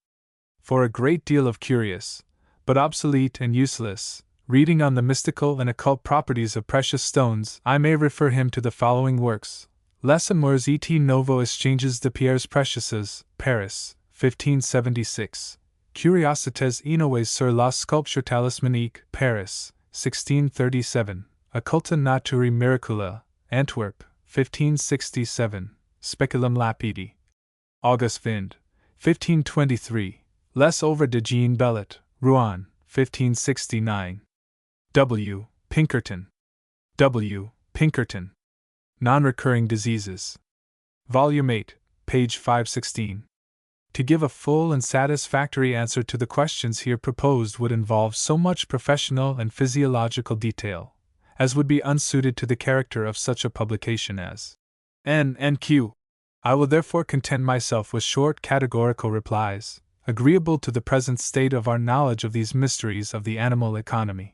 For a great deal of curious, but obsolete and useless, reading on the mystical and occult properties of precious stones, I may refer him to the following works: Les Amours et Nouveaux Exchanges de Pierres Précieuses, Paris, 1576. Curiosités innovantes sur la sculpture talismanique, Paris, 1637. Occulta Naturae Miracula, Antwerp, 1567. Speculum Lapidi. Auguste Vind, 1523. Les Œuvres de Jean Bellet, Rouen, 1569. W. Pinkerton. W. Pinkerton. Non-Recurring Diseases. Volume 8, page 516. To give a full and satisfactory answer to the questions here proposed would involve so much professional and physiological detail as would be unsuited to the character of such a publication as N.Q. I will therefore content myself with short categorical replies, agreeable to the present state of our knowledge of these mysteries of the animal economy.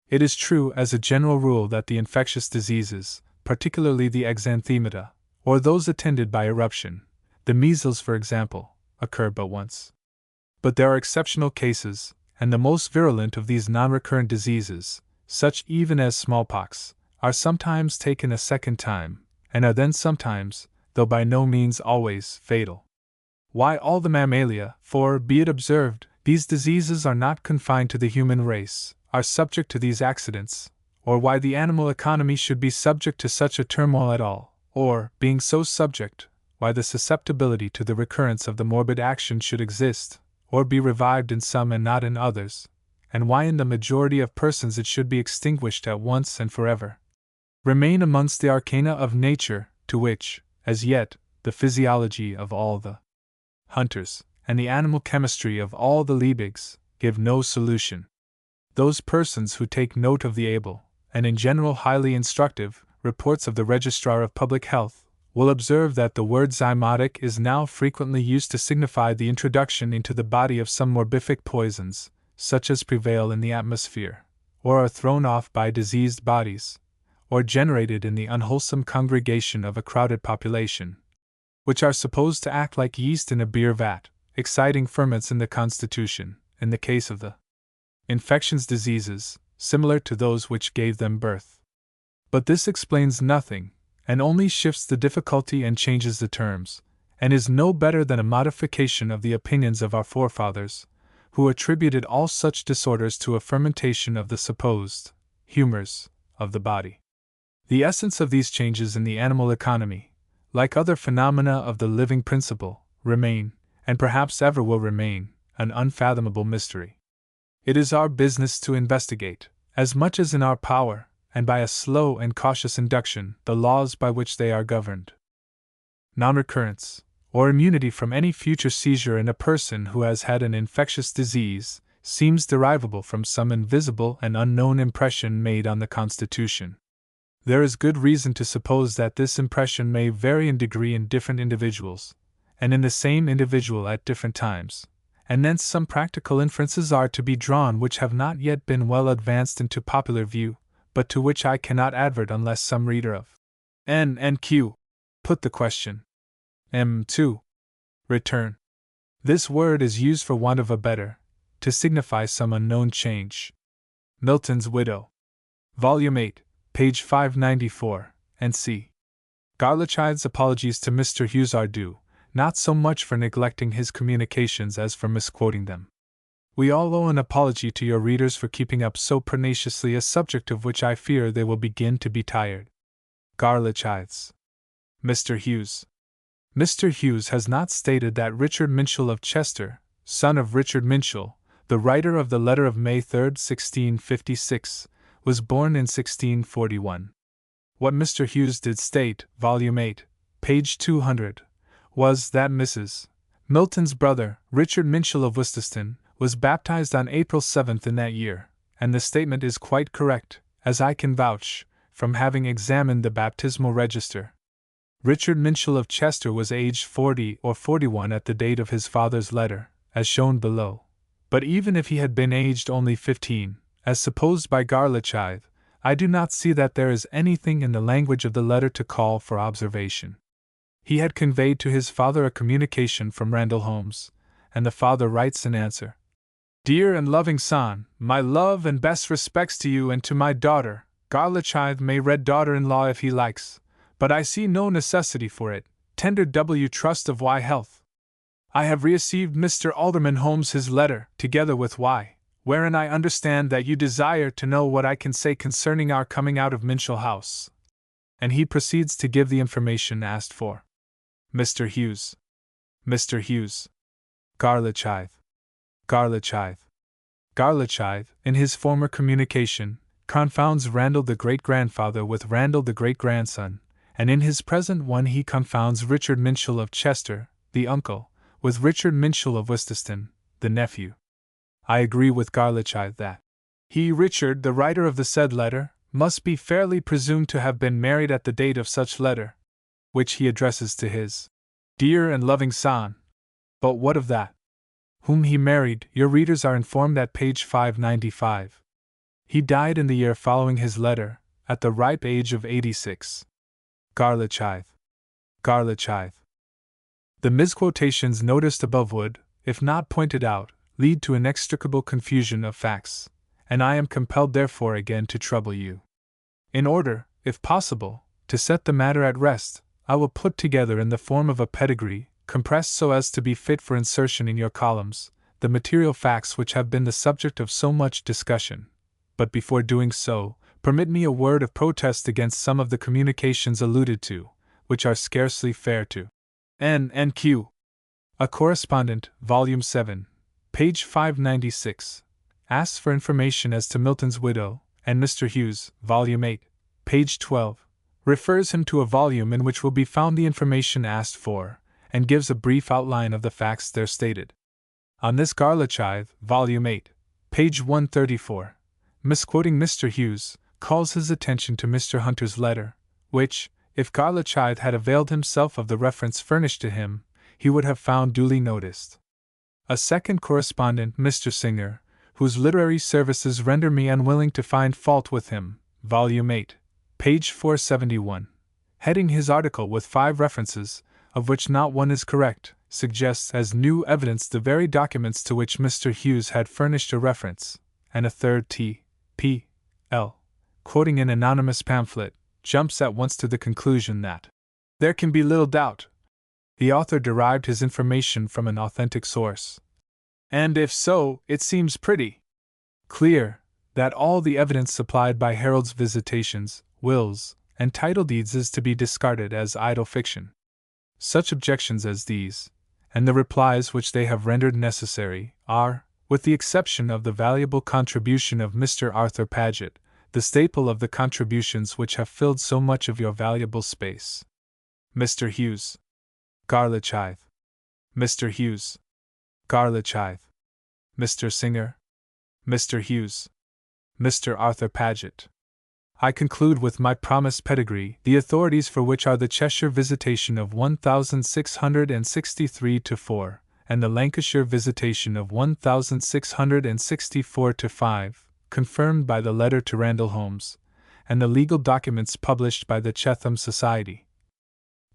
It is true as a general rule that the infectious diseases, particularly the exanthemata, or those attended by eruption, the measles for example, occur but once. But there are exceptional cases, and the most virulent of these non-recurrent diseases, such even as smallpox, are sometimes taken a second time, and are then sometimes, though by no means always, fatal. Why all the mammalia, for, be it observed, these diseases are not confined to the human race, are subject to these accidents, or why the animal economy should be subject to such a turmoil at all, or, being so subject, why the susceptibility to the recurrence of the morbid action should exist, or be revived in some and not in others, and why in the majority of persons it should be extinguished at once and forever, remain amongst the arcana of nature, to which, as yet, the physiology of all the hunters, and the animal chemistry of all the Liebigs, give no solution. Those persons who take note of the able, and in general highly instructive, reports of the Registrar of Public Health, will observe that the word zymotic is now frequently used to signify the introduction into the body of some morbific poisons, such as prevail in the atmosphere, or are thrown off by diseased bodies, or generated in the unwholesome congregation of a crowded population, which are supposed to act like yeast in a beer vat, exciting ferments in the constitution, in the case of the infections diseases, similar to those which gave them birth. But this explains nothing, and only shifts the difficulty and changes the terms, and is no better than a modification of the opinions of our forefathers, who attributed all such disorders to a fermentation of the supposed humors of the body. The essence of these changes in the animal economy, like other phenomena of the living principle, remain, and perhaps ever will remain, an unfathomable mystery. It is our business to investigate, as much as in our power, and by a slow and cautious induction, the laws by which they are governed. Non-recurrence, or immunity from any future seizure in a person who has had an infectious disease, seems derivable from some invisible and unknown impression made on the constitution. There is good reason to suppose that this impression may vary in degree in different individuals, and in the same individual at different times, and thence some practical inferences are to be drawn which have not yet been well advanced into popular view, but to which I cannot advert unless some reader of N and Q put the question. M2. Return. This word is used for want of a better, to signify some unknown change. Milton's Widow. Volume 8, page 594, and c. Garlichide's apologies to Mr. Hughes are due, not so much for neglecting his communications as for misquoting them. We all owe an apology to your readers for keeping up so pertinaciously a subject of which I fear they will begin to be tired. Garlichides. Mr. Hughes. Mr. Hughes has not stated that Richard Minshull of Chester, son of Richard Minshull, the writer of the letter of May 3, 1656, was born in 1641. What Mr. Hughes did state, Volume 8, page 200, was that Mrs. Milton's brother, Richard Minshull of Worcester, was baptized on April 7th in that year, and the statement is quite correct, as I can vouch, from having examined the baptismal register. Richard Minshull of Chester was aged 40 or 41 at the date of his father's letter, as shown below. But even if he had been aged only 15, as supposed by Garlichide, I do not see that there is anything in the language of the letter to call for observation. He had conveyed to his father a communication from Randall Holmes, and the father writes in answer: Dear and loving son, my love and best respects to you and to my daughter. Garlichide may read daughter-in-law if he likes, but I see no necessity for it. Tender W. Trust of Y. Health. I have received Mr. Alderman Holmes his letter, together with Y, wherein I understand that you desire to know what I can say concerning our coming out of Minshull House. And he proceeds to give the information asked for. Mr. Hughes. Mr. Hughes. Garlichide. Garlichide. Garlichide, in his former communication, confounds Randall the great-grandfather with Randall the great-grandson, and in his present one he confounds Richard Minshull of Chester, the uncle, with Richard Minshull of Worcester, the nephew. I agree with Garlichide that he, Richard, the writer of the said letter, must be fairly presumed to have been married at the date of such letter, which he addresses to his dear and loving son. But what of that? Whom he married, your readers are informed at page 595. He died in the year following his letter, at the ripe age of 86. Garlichide. Garlichide. The misquotations noticed above would, if not pointed out, lead to inextricable confusion of facts, and I am compelled therefore again to trouble you. In order, if possible, to set the matter at rest, I will put together in the form of a pedigree, compressed so as to be fit for insertion in your columns, the material facts which have been the subject of so much discussion. But before doing so, permit me a word of protest against some of the communications alluded to, which are scarcely fair to N and Q. A correspondent, Volume 7, page 596, asks for information as to Milton's widow, and Mr. Hughes, Volume 8, page 12, refers him to a volume in which will be found the information asked for, and gives a brief outline of the facts there stated. On this Garlichide, Volume 8, page 134, misquoting Mr. Hughes, calls his attention to Mr. Hunter's letter, which, if Garlichide had availed himself of the reference furnished to him, he would have found duly noticed. A second correspondent, Mr. Singer, whose literary services render me unwilling to find fault with him, Volume 8, page 471, heading his article with 5 references, of which not one is correct, suggests as new evidence the very documents to which Mr. Hughes had furnished a reference, and a third T.P. L., quoting an anonymous pamphlet, jumps at once to the conclusion that there can be little doubt the author derived his information from an authentic source. And if so, it seems pretty clear that all the evidence supplied by Harold's visitations, wills, and title deeds is to be discarded as idle fiction. Such objections as these, and the replies which they have rendered necessary, are, with the exception of the valuable contribution of Mr. Arthur Paget, the staple of the contributions which have filled so much of your valuable space. Mr. Hughes. Garlichithe. Mr. Hughes. Garlichithe. Mr. Singer. Mr. Hughes. Mr. Arthur Paget. I conclude with my promised pedigree, the authorities for which are the Cheshire Visitation of 1663-4, and the Lancashire Visitation of 1664-5, confirmed by the letter to Randall Holmes, and the legal documents published by the Chatham Society.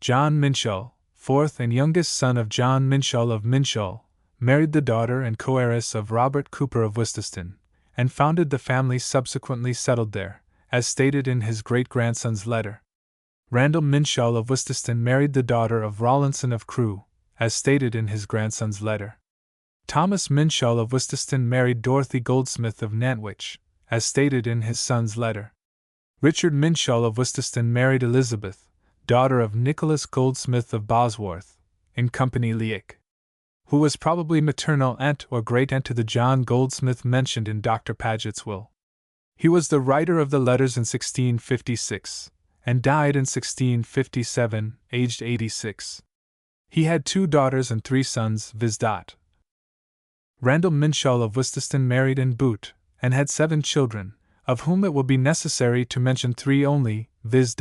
John Minshull, fourth and youngest son of John Minshull of Minshull, married the daughter and co-heiress of Robert Cooper of Worceston, and founded the family subsequently settled there, as stated in his great-grandson's letter. Randall Minshull of Worceston married the daughter of Rawlinson of Crewe, as stated in his grandson's letter. Thomas Minshull of Worceston married Dorothy Goldsmith of Nantwich, as stated in his son's letter. Richard Minshull of Worceston married Elizabeth, daughter of Nicholas Goldsmith of Bosworth, in Company Leake, who was probably maternal aunt or great-aunt to the John Goldsmith mentioned in Dr. Paget's will. He was the writer of the letters in 1656, and died in 1657, aged 86. He had 2 daughters and 3 sons, viz. Randall Minshull of Worceston married in Boot, and had 7 children, of whom it will be necessary to mention 3 only, viz.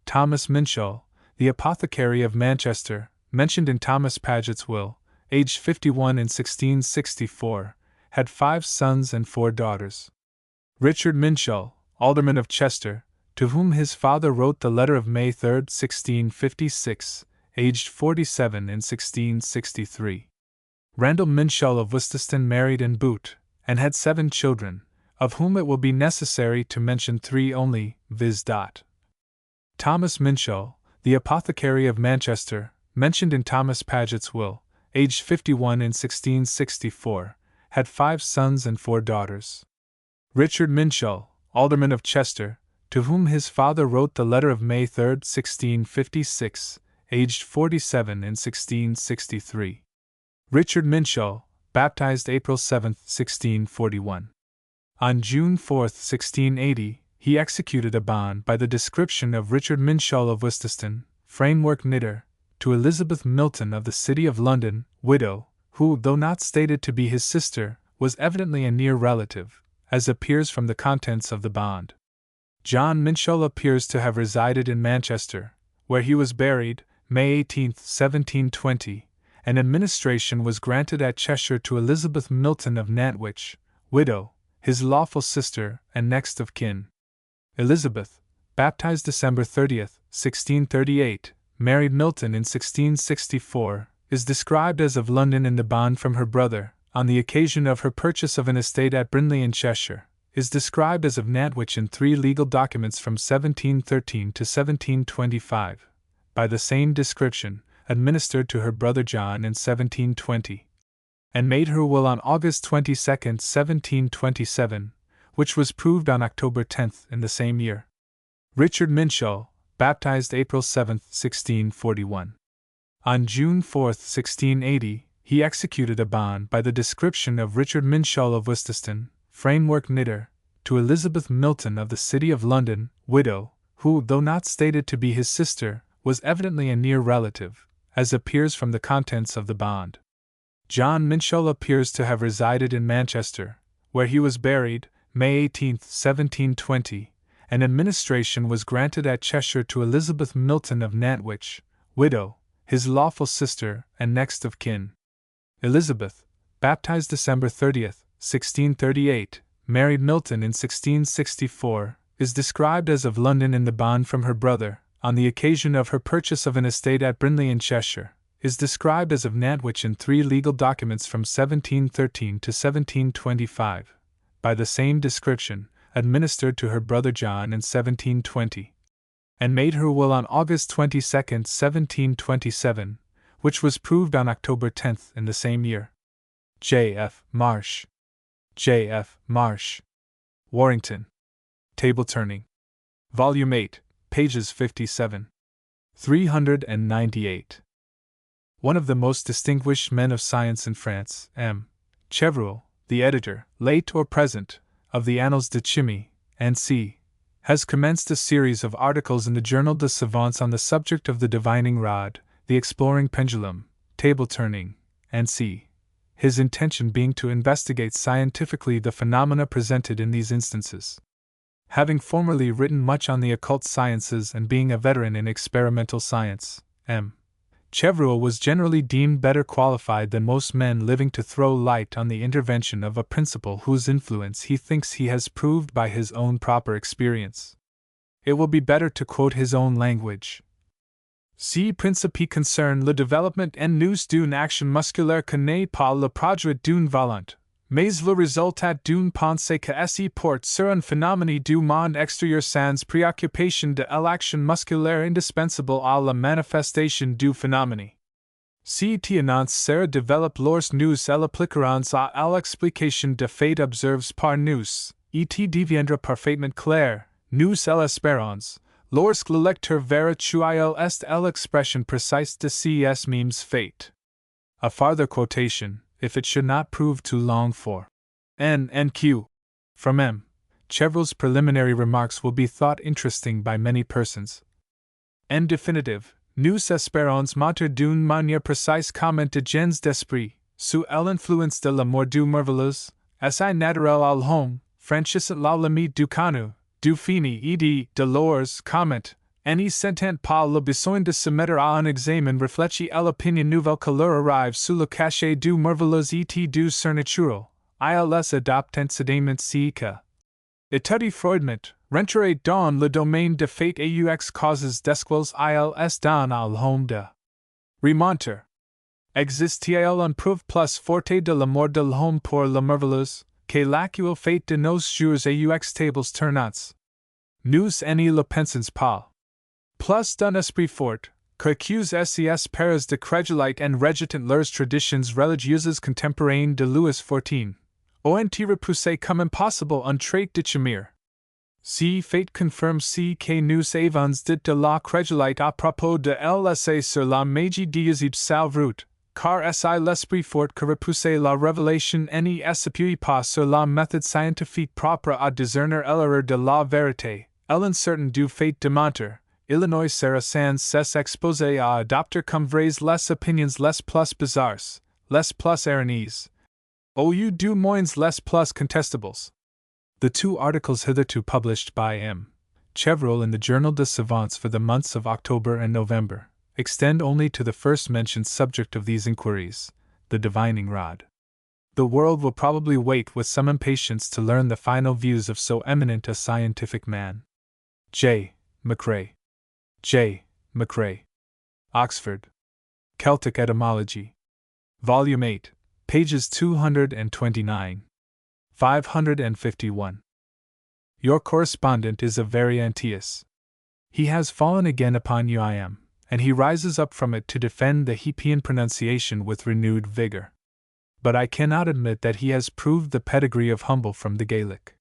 Thomas Minshull, the apothecary of Manchester, mentioned in Thomas Paget's will, aged 51 in 1664, had 5 sons and 4 daughters. Richard Minshull, alderman of Chester, to whom his father wrote the letter of May 3, 1656, aged 47 in 1663. Randall Minshull of Worceston married in Boot, and had 7 children, of whom it will be necessary to mention 3 only, viz. Thomas Minshull, the apothecary of Manchester, mentioned in Thomas Paget's will, aged 51 in 1664, had 5 sons and 4 daughters. Richard Minshull, alderman of Chester, to whom his father wrote the letter of May 3, 1656, aged 47 in 1663. Richard Minshull, baptized April 7, 1641. On June 4, 1680, he executed a bond by the description of Richard Minshull of Worceston, framework knitter, to Elizabeth Milton of the City of London, widow, who, though not stated to be his sister, was evidently a near relative, as appears from the contents of the bond. John Minshull appears to have resided in Manchester, where he was buried, May 18, 1720, and administration was granted at Cheshire to Elizabeth Milton of Nantwich, widow, his lawful sister and next of kin. Elizabeth, baptized December 30, 1638, married Milton in 1664, is described as of London in the bond from her brother, on the occasion of her purchase of an estate at Brindley in Cheshire, is described as of Nantwich in 3 legal documents from 1713 to 1725, by the same description, administered to her brother John in 1720, and made her will on August 22, 1727, which was proved on October 10 in the same year. Richard Minshull, baptized April 7, 1641. On June 4, 1680, he executed a bond by the description of Richard Minshull of Worceston, framework knitter, to Elizabeth Milton of the City of London, widow, who, though not stated to be his sister, was evidently a near relative, as appears from the contents of the bond. John Minshull appears to have resided in Manchester, where he was buried, May 18, 1720, and administration was granted at Cheshire to Elizabeth Milton of Nantwich, widow, his lawful sister and next of kin. Elizabeth, baptized December 30, 1638, married Milton in 1664, is described as of London in the bond from her brother, on the occasion of her purchase of an estate at Brindley in Cheshire, is described as of Nantwich in 3 legal documents from 1713 to 1725, by the same description, administered to her brother John in 1720, and made her will on August 22, 1727, which was proved on October 10 in the same year. J.F. Marsh. J.F. Marsh. Warrington. Table Turning. Volume 8, pages 57. 398. one of the most distinguished men of science in France, M. Chevreul, the editor, late or present, of the Annales de Chimie, N.C., has commenced a series of articles in the Journal des Savants on the subject of the divining rod, the exploring pendulum, table turning, N.C., his intention being to investigate scientifically the phenomena presented in these instances. Having formerly written much on the occult sciences and being a veteran in experimental science, M. Chevreul was generally deemed better qualified than most men living to throw light on the intervention of a principle whose influence he thinks he has proved by his own proper experience. It will be better to quote his own language. Ces principes concernent le développement en nous d'une action musculaire que n'est pas le produit d'une volonté, mais le résultat d'une pensée que s'y porte sur un phénomène du monde extérieur sans préoccupation de l'action musculaire indispensable à la manifestation du phénomène. Ces tenants sera développent lorsque nous l'appliquerons à l'explication de faits observés par nous, et deviendra parfaitement clair, nous l'espérons, lorsque le lecteur verra quelle est l'expression précise de ces mêmes faits. A farther quotation, if it should not prove too long for N.Q. from M. Chevreul's preliminary remarks will be thought interesting by many persons. En définitive, nous espérons monter d'une manière précise comment de gens d'esprit, sous l'influence de la mort du merveilleux, si naturel à l'homme, franchissent la limite du connu, du fini et de leurs comment, n'y sentent pas le besoin de se mettre à un examen réfléchi à l'opinion nouvelle que leur arrive sous le cachet du merveilleux et du surnaturel, ils adoptent sédiment si que étudie froidement, rentrer dans le domaine de fait aux causes desquelles ils dans l'homme de remonter. Existe-t-il une preuve plus forte de la mort de l'homme pour le merveilleux, que l'actuel fait de nos jours aux tables tournantes? Nous n'y le pensons pas. Plus d'un esprit fort, qu'accuse ses pares de crédulite en rejetant leurs traditions religieuses contemporaines de Louis XIV, ont repoussé comme impossible un trait de chimère. Si fait confirme si que nous avons dit de la crédulite à propos de l'essai sur la magie des ipsal route, car c'est l'esprit fort que repousse la révélation n'y s'appuie pas sur la méthode scientifique propre à discerner l'erreur de la vérité, l'incertain du fait de mentir. Illinois sera sans cesse exposé à adopter comme vraies les opinions les plus bizarres, les plus erronées, au lieu du moins les plus contestables. The two articles hitherto published by M. Chevreul in the Journal des Savants for the months of October and November extend only to the first mentioned subject of these inquiries, the divining rod. The world will probably wait with some impatience to learn the final views of so eminent a scientific man. J. McCrae. J. McCrae. Oxford. Celtic Etymology. Volume 8, pages 229. 551. Your correspondent is of Variantius. He has fallen again upon UIM, and he rises up from it to defend the Hippian pronunciation with renewed vigor. But I cannot admit that he has proved the pedigree of Humble from the Gaelic.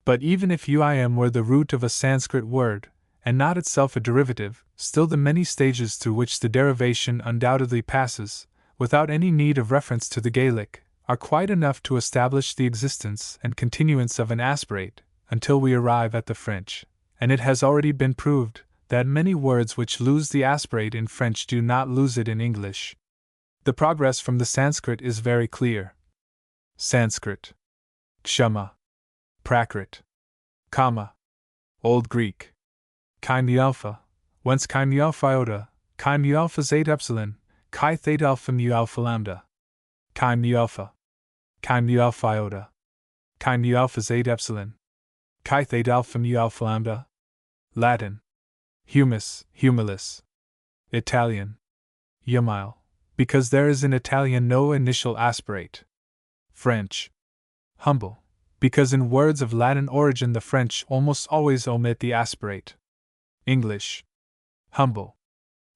But even if UIM were the root of a Sanskrit word, and not itself a derivative, still the many stages through which the derivation undoubtedly passes, without any need of reference to the Gaelic, are quite enough to establish the existence and continuance of an aspirate, until we arrive at the French, and it has already been proved that many words which lose the aspirate in French do not lose it in English. The progress from the Sanskrit is very clear. Sanskrit. Kshama. Prakrit. Kama. Old Greek. Chi-mu-alpha, whence chi-mu-alpha iota, chi-mu-alpha zeta epsilon, chi-theta alpha mu-alpha lambda. Chi-mu-alpha. Chi-mu-alpha iota. Chi-mu-alpha zeta epsilon, chi-theta alpha mu-alpha lambda. Latin. Humus, humilis. Italian. Humile, because there is in Italian no initial aspirate. French. Humble, because in words of Latin origin the French almost always omit the aspirate. English. Humble.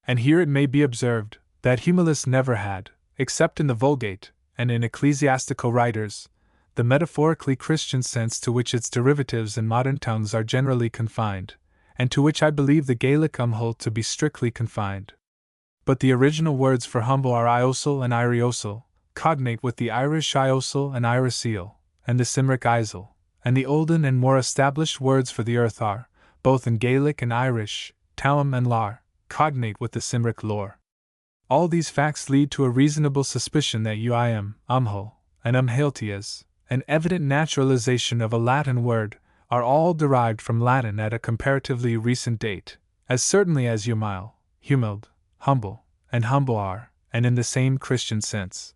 And here it may be observed that humilis never had, except in the Vulgate and in ecclesiastical writers, the metaphorically Christian sense to which its derivatives in modern tongues are generally confined, and to which I believe the Gaelic umhul to be strictly confined. but the original words for humble are iosel and iriosel, cognate with the Irish iosel and iriseal, and the Cymric isel, and the olden and more established words for the earth are, both in Gaelic and Irish, Taum and Lar, cognate with the Cymric lore. All these facts lead to a reasonable suspicion that umhul, and umhailtias, an evident naturalization of a Latin word, are all derived from Latin at a comparatively recent date, as certainly as humile, humiled, humble, and humble are, and in the same Christian sense.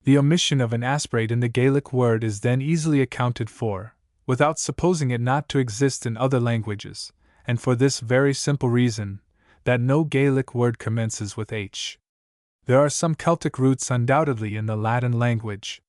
The omission of an aspirate in the Gaelic word is then easily accounted for, without supposing it not to exist in other languages, and for this very simple reason, that no Gaelic word commences with h. There are some Celtic roots undoubtedly in the Latin language.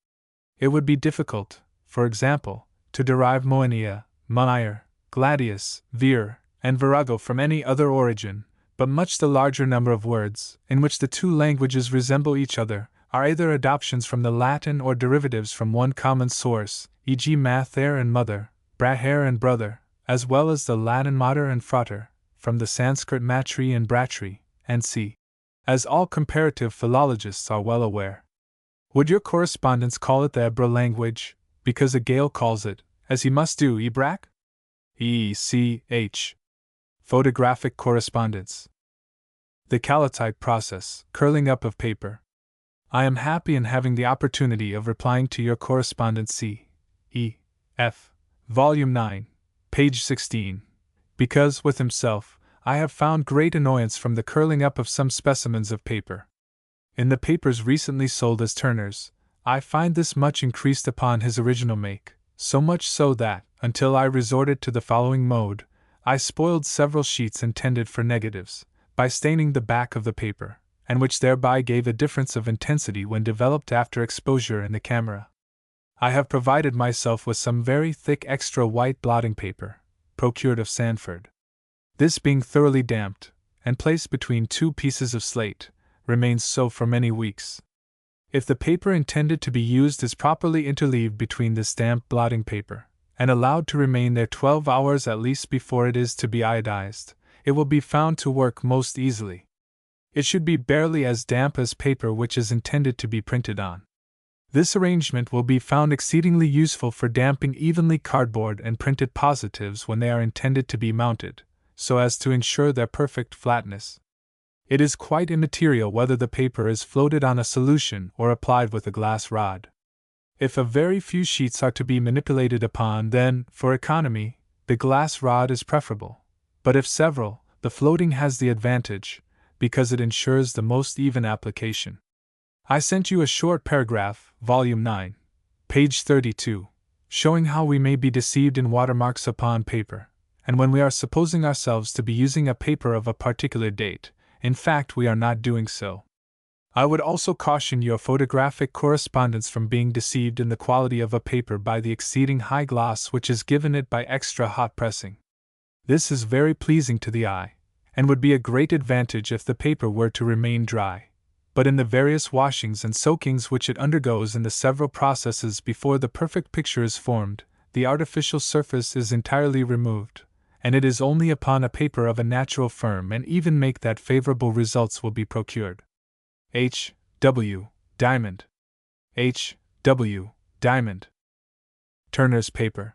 It would be difficult, for example, to derive Moenia, Mair, Gladius, Vir, and Virago from any other origin, but much the larger number of words, in which the two languages resemble each other, are either adoptions from the Latin or derivatives from one common source, e.g. mather and mother, braher and brother, as well as the Latin mater and frater, from the Sanskrit matri and bratri, and c. As all comparative philologists are well aware. Would your correspondents call it the Ebra language, because a Gael calls it, as he must do, Ebrak? E.C.H. Photographic correspondence. The calotype process, curling up of paper. I am happy in having the opportunity of replying to your correspondence C. E. F. Volume 9, page 16, because, with himself, I have found great annoyance from the curling up of some specimens of paper. In the papers recently sold as Turner's, I find this much increased upon his original make, so much so that, until I resorted to the following mode, I spoiled several sheets intended for negatives, by staining the back of the paper, and which thereby gave a difference of intensity when developed after exposure in the camera. I have provided myself with some very thick extra white blotting paper, procured of Sanford. This being thoroughly damped, and placed between two pieces of slate, remains so for many weeks. If the paper intended to be used is properly interleaved between this damp blotting paper, and allowed to remain there 12 hours at least before it is to be iodized, it will be found to work most easily. It should be barely as damp as paper which is intended to be printed on. This arrangement will be found exceedingly useful for damping evenly cardboard and printed positives when they are intended to be mounted, so as to ensure their perfect flatness. It is quite immaterial whether the paper is floated on a solution or applied with a glass rod. If a very few sheets are to be manipulated upon, then, for economy, the glass rod is preferable, but if several, the floating has the advantage, because it ensures the most even application. I sent you a short paragraph, volume 9, page 32, showing how we may be deceived in watermarks upon paper, and when we are supposing ourselves to be using a paper of a particular date, in fact we are not doing so. I would also caution your photographic correspondence from being deceived in the quality of a paper by the exceeding high gloss which is given it by extra hot pressing. This is very pleasing to the eye, and would be a great advantage if the paper were to remain dry, but in the various washings and soakings which it undergoes in the several processes before the perfect picture is formed, the artificial surface is entirely removed, and it is only upon a paper of a natural firm and even make that favorable results will be procured. H. W. Diamond. H. W. Diamond. Turner's paper.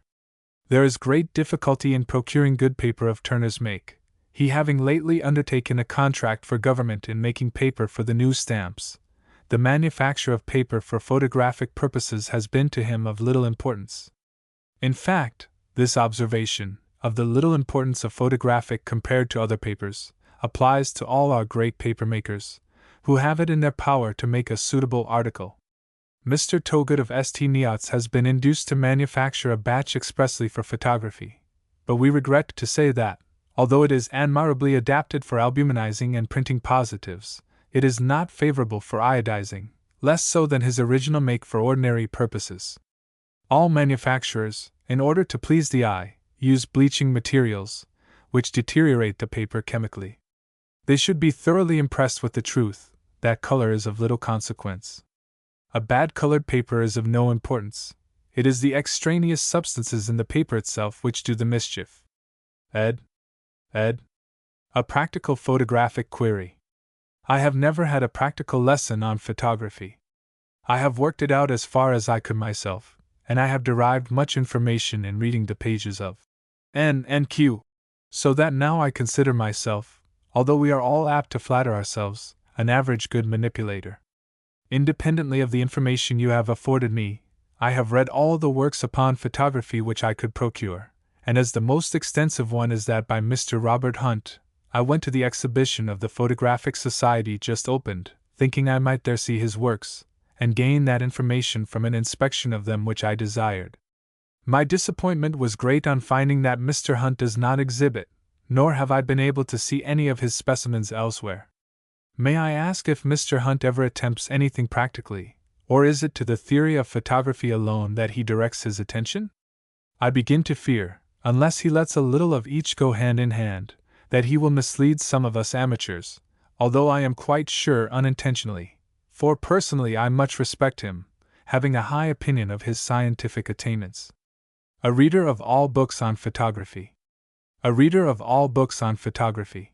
There is great difficulty in procuring good paper of Turner's make, he having lately undertaken a contract for government in making paper for the new stamps. The manufacture of paper for photographic purposes has been to him of little importance. In fact, this observation, of the little importance of photographic compared to other papers, applies to all our great papermakers, who have it in their power to make a suitable article. Mr. Togut of St. Neots has been induced to manufacture a batch expressly for photography, but we regret to say that, although it is admirably adapted for albuminizing and printing positives, it is not favorable for iodizing, less so than his original make for ordinary purposes. All manufacturers, in order to please the eye, use bleaching materials, which deteriorate the paper chemically. They should be thoroughly impressed with the truth that color is of little consequence. A bad colored paper is of no importance. It is the extraneous substances in the paper itself which do the mischief. Ed. A practical photographic query. I have never had a practical lesson on photography. I have worked it out as far as I could myself, and I have derived much information in reading the pages of N and Q, so that now I consider myself, although we are all apt to flatter ourselves, an average good manipulator. Independently of the information you have afforded me, I have read all the works upon photography which I could procure, and as the most extensive one is that by Mr. Robert Hunt, I went to the exhibition of the Photographic Society just opened, thinking I might there see his works, and gain that information from an inspection of them which I desired. My disappointment was great on finding that Mr. Hunt does not exhibit, nor have I been able to see any of his specimens elsewhere. May I ask if Mr. Hunt ever attempts anything practically, or is it to the theory of photography alone that he directs his attention? I begin to fear, unless he lets a little of each go hand in hand, that he will mislead some of us amateurs, although I am quite sure unintentionally, for personally I much respect him, having a high opinion of his scientific attainments. A reader of all books on photography. A reader of all books on photography.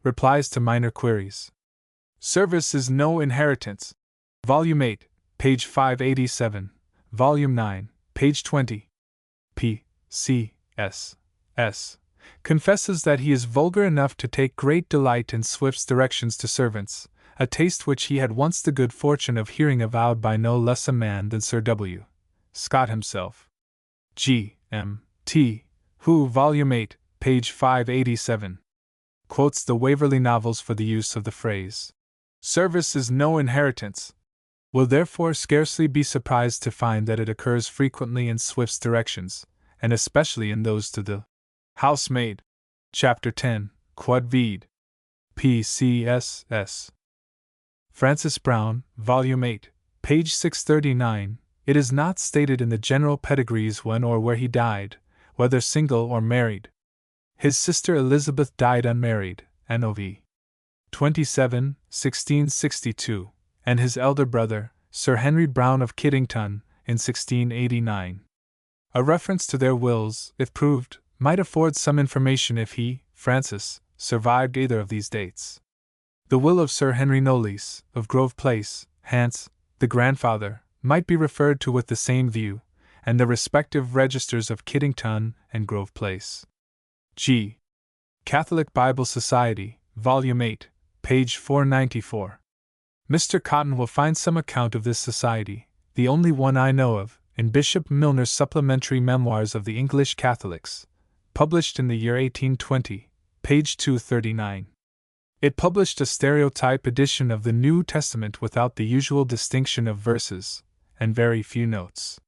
Replies to minor queries. Service is no inheritance. Volume 8, page 587. Volume 9, page 20. P. C. S. S. Confesses that he is vulgar enough to take great delight in Swift's directions to servants, a taste which he had once the good fortune of hearing avowed by no less a man than Sir W. Scott himself. G. M. T., who, Volume 8, page 587, quotes the Waverley novels for the use of the phrase, "Service is no inheritance," will therefore scarcely be surprised to find that it occurs frequently in Swift's directions, and especially in those to the housemaid. Chapter 10, Quod Vide. P.C.S.S. Francis Brown, Volume 8, page 639. It is not stated in the general pedigrees when or where he died, whether single or married. His sister Elizabeth died unmarried, Anno v. 27, 1662, and his elder brother, Sir Henry Brown of Kiddington, in 1689. A reference to their wills, if proved, might afford some information if he, Francis, survived either of these dates. The will of Sir Henry Knollys, of Grove Place, Hants, the grandfather, might be referred to with the same view, and the respective registers of Kiddington and Grove Place. G. Catholic Bible Society, Volume 8, page 494. Mr. Cotton will find some account of this society, the only one I know of, in Bishop Milner's Supplementary Memoirs of the English Catholics, published in the year 1820, page 239. It published a stereotype edition of the New Testament without the usual distinction of verses, and very few notes.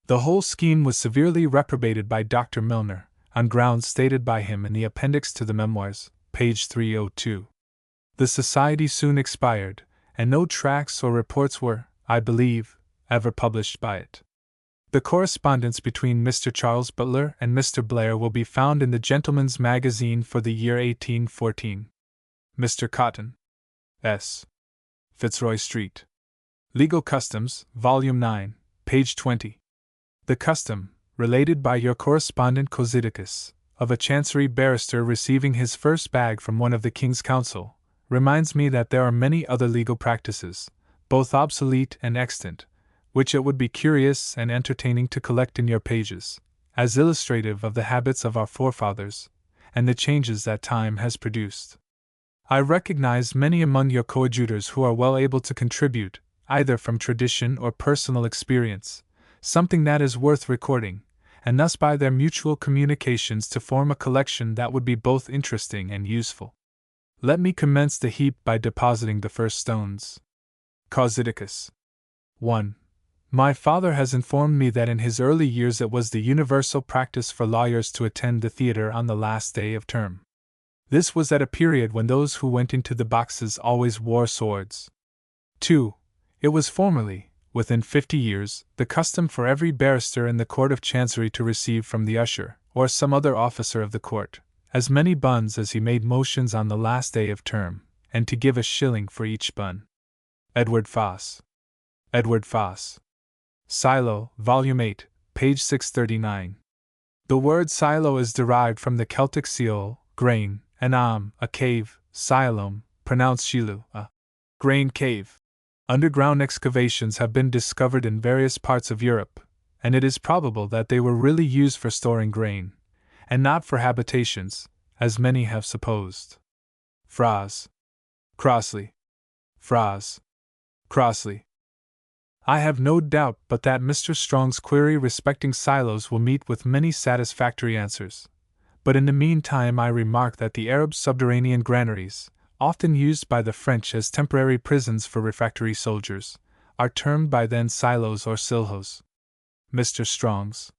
The whole scheme was severely reprobated by Dr. Milner, on grounds stated by him in the appendix to the Memoirs, page 302. The society soon expired, and no tracts or reports were, I believe, ever published by it. The correspondence between Mr. Charles Butler and Mr. Blair will be found in the Gentleman's Magazine for the year 1814. Mr. Cotton. S. Fitzroy Street. Legal Customs, Volume 9, page 20. The custom, related by your correspondent Cosydicus, of a chancery barrister receiving his first bag from one of the King's Council, reminds me that there are many other legal practices, both obsolete and extant, which it would be curious and entertaining to collect in your pages, as illustrative of the habits of our forefathers, and the changes that time has produced. I recognize many among your coadjutors who are well able to contribute, either from tradition or personal experience, something that is worth recording, and thus by their mutual communications to form a collection that would be both interesting and useful. Let me commence the heap by depositing the first stones. Cosydicus. 1. My father has informed me that in his early years it was the universal practice for lawyers to attend the theatre on the last day of term. This was at a period when those who went into the boxes always wore swords. 2. It was formerly, within 50 years, the custom for every barrister in the Court of Chancery to receive from the usher, or some other officer of the court, as many buns as he made motions on the last day of term, and to give a shilling for each bun. Edward Foss. Edward Foss. Silo, Volume 8, page 639. The word silo is derived from the Celtic seol, grain, and am, a cave, silom, pronounced Shilu, a grain cave. Underground excavations have been discovered in various parts of Europe, and it is probable that they were really used for storing grain, and not for habitations, as many have supposed. Fraz. Crossley. Fraz. Crossley. I have no doubt but that Mr. Strong's query respecting silos will meet with many satisfactory answers, but in the meantime I remark that the Arab subterranean granaries, often used by the French as temporary prisons for refractory soldiers, are termed by then silos or silhos. Mr. Strong's.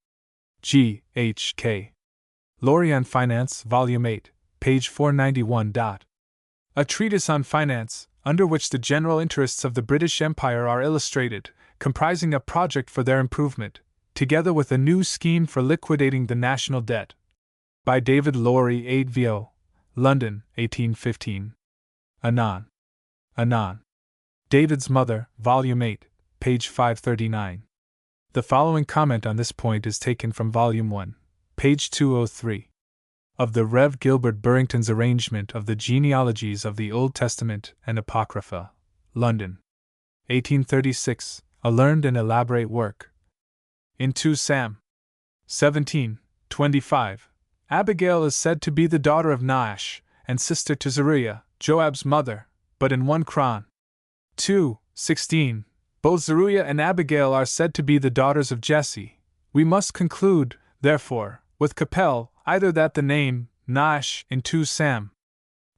G. H. K. Laurie on Finance, Volume 8, page 491. A treatise on finance, under which the general interests of the British Empire are illustrated, comprising a project for their improvement, together with a new scheme for liquidating the national debt. By David Laurie 8vo, London, 1815. Anon. Anon. David's Mother, Volume 8, page 539. The following comment on this point is taken from Volume 1, page 203. Of the Rev. Gilbert Burrington's arrangement of the genealogies of the Old Testament and Apocrypha, London, 1836, a learned and elaborate work. In 2 Sam. 17:25, Abigail is said to be the daughter of Naash, and sister to Zeruiah, Joab's mother, but in 1 Chron. 2:16, both Zeruiah and Abigail are said to be the daughters of Jesse. We must conclude, therefore, with Capel, either that the name, Naash, in 2 Sam.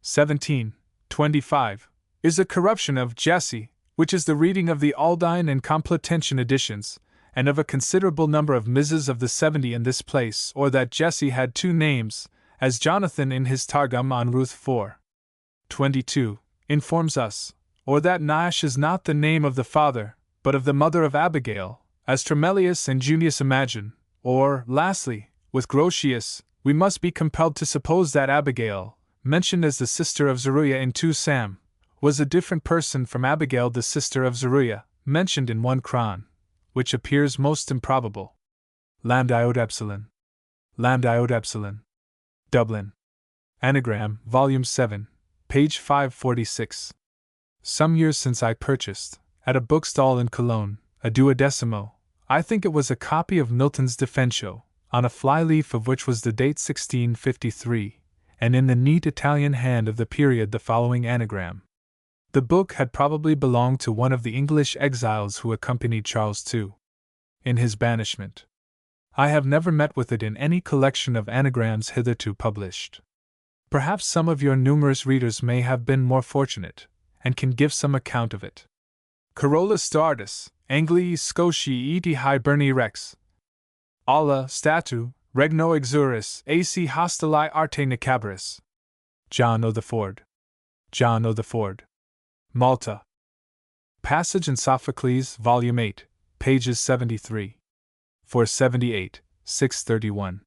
17:25, is a corruption of Jesse, which is the reading of the Aldine and Complutensian editions, and of a considerable number of Mrs. of the 70 in this place, or that Jesse had 2 names, as Jonathan in his Targum on Ruth 4:22 informs us, or that Naash is not the name of the father, but of the mother of Abigail, as Tremellius and Junius imagine, or, lastly, with Grotius, we must be compelled to suppose that Abigail, mentioned as the sister of Zeruiah in 2 Sam, was a different person from Abigail the sister of Zeruiah, mentioned in 1 Chron, which appears most improbable. Lambda Epsilon. Lambda Epsilon. Dublin. Anagram, Volume 7, page 546. Some years since I purchased, at a bookstall in Cologne, a 12, I think it was a copy of Milton's Defensio, on a fly-leaf of which was the date 1653, and in the neat Italian hand of the period the following anagram. The book had probably belonged to one of the English exiles who accompanied Charles II in his banishment. I have never met with it in any collection of anagrams hitherto published. Perhaps some of your numerous readers may have been more fortunate, and can give some account of it. Corolla Stardus, Anglii Scotii eti Hiberni Rex. Alla statu, regno exuris, ac hostili arte nicaberis. John O. the Ford. John O. the Ford. Malta. Passage in Sophocles, Volume 8, pages 73. 478, 631.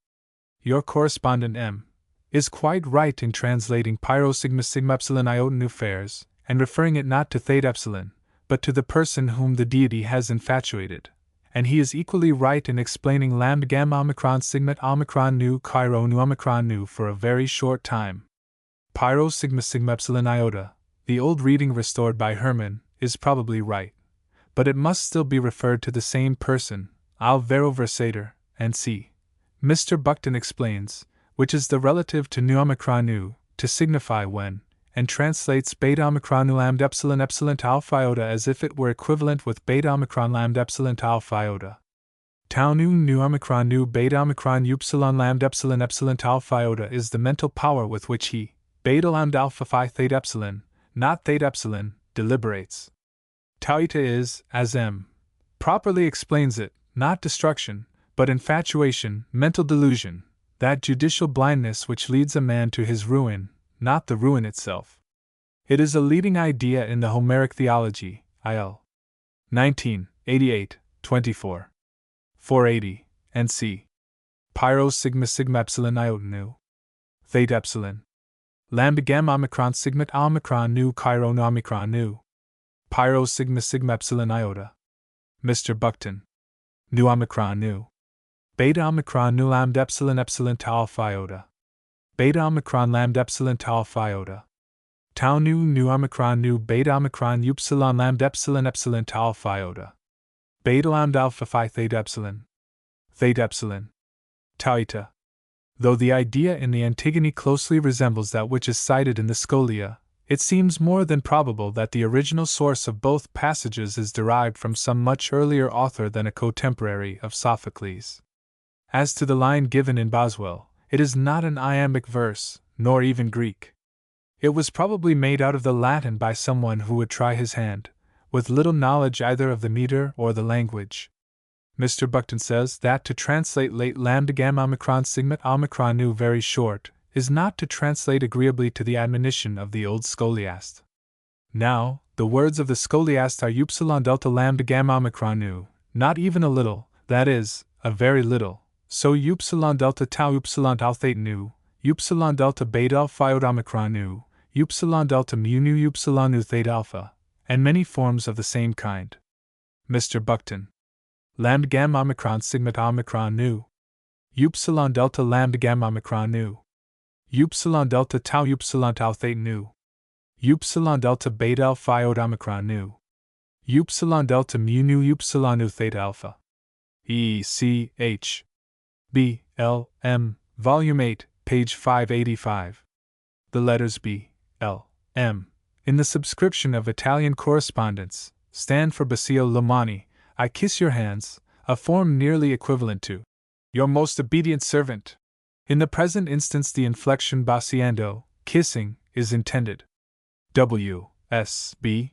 Your correspondent M. is quite right in translating Pyro Sigma Sigma Epsilon Iota Nu Fares, and referring it not to Theta Epsilon, but to the person whom the deity has infatuated, and he is equally right in explaining Lambda Gamma Omicron Sigma Omicron Nu Cairo Nu Omicron Nu for a very short time. Pyro Sigma Sigma Epsilon Iota, the old reading restored by Hermann, is probably right, but it must still be referred to the same person, al vero versator, and c. Mr. Buckton explains, which is the relative to Nu Omicron Nu, to signify when, and translates beta Omicron Nu Lambda Epsilon Epsilon Alpha Iota as if it were equivalent with beta Omicron Lambda Epsilon Alpha Iota. Tau Nu Omicron Nu beta Omicron Upsilon Lambda Epsilon Epsilon Alpha Iota is the mental power with which he, beta Lambda Alpha Phi Theta Epsilon, not Theta Epsilon, deliberates. Tau Eta is, as M. properly explains it, not destruction, but infatuation, mental delusion, that judicial blindness which leads a man to his ruin, not the ruin itself. It is a leading idea in the Homeric theology, IL. 1988, 24. 480, and c. Pyro Sigma Sigma Epsilon Iota Nu. Theta Epsilon. Lambda Gamma Omicron Sigma Omicron Nu Cairo Nu Omicron Nu. Pyro Sigma Sigma Epsilon Iota. Mr. Buckton. Nu Omicron Nu. Beta Omicron Nu Lambda Epsilon Epsilon Tau Alpha Iota. Beta Omicron Lambda Epsilon Tau Alpha Iota. tau nu omicron nu beta omicron upsilon lambda epsilon epsilon tau alpha iota. Beta lambda alpha phi theta epsilon. Theta epsilon. Tau eta. Though the idea in the Antigone closely resembles that which is cited in the Scholia, it seems more than probable that the original source of both passages is derived from some much earlier author than a contemporary of Sophocles. As to the line given in Boswell, it is not an iambic verse, nor even Greek. It was probably made out of the Latin by someone who would try his hand, with little knowledge either of the meter or the language. Mr. Buckton says that to translate late lambda gamma omicron sigma omicron nu very short is not to translate agreeably to the admonition of the old scholiast. Now, the words of the scholiast are upsilon delta lambda gamma omicron nu, not even a little, that is, a very little, so upsilon delta tau theta nu, upsilon delta beta alpha iota omicron nu, upsilon delta mu nu upsilon nu theta alpha, and many forms of the same kind. Mr. Buckton. Lambda gamma omicron sigma omicron nu. Upsilon delta lambda gamma omicron nu. Upsilon delta tau theta nu. Upsilon delta beta alpha iota omicron nu. Upsilon delta mu nu upsilon nu theta alpha. E.C.H. B. L. M. Volume 8, page 585. The letters B. L. M. in the subscription of Italian correspondence stand for Basile Lomani, I kiss your hands, a form nearly equivalent to your most obedient servant. In the present instance, the inflection baciando, kissing, is intended. W. S. B.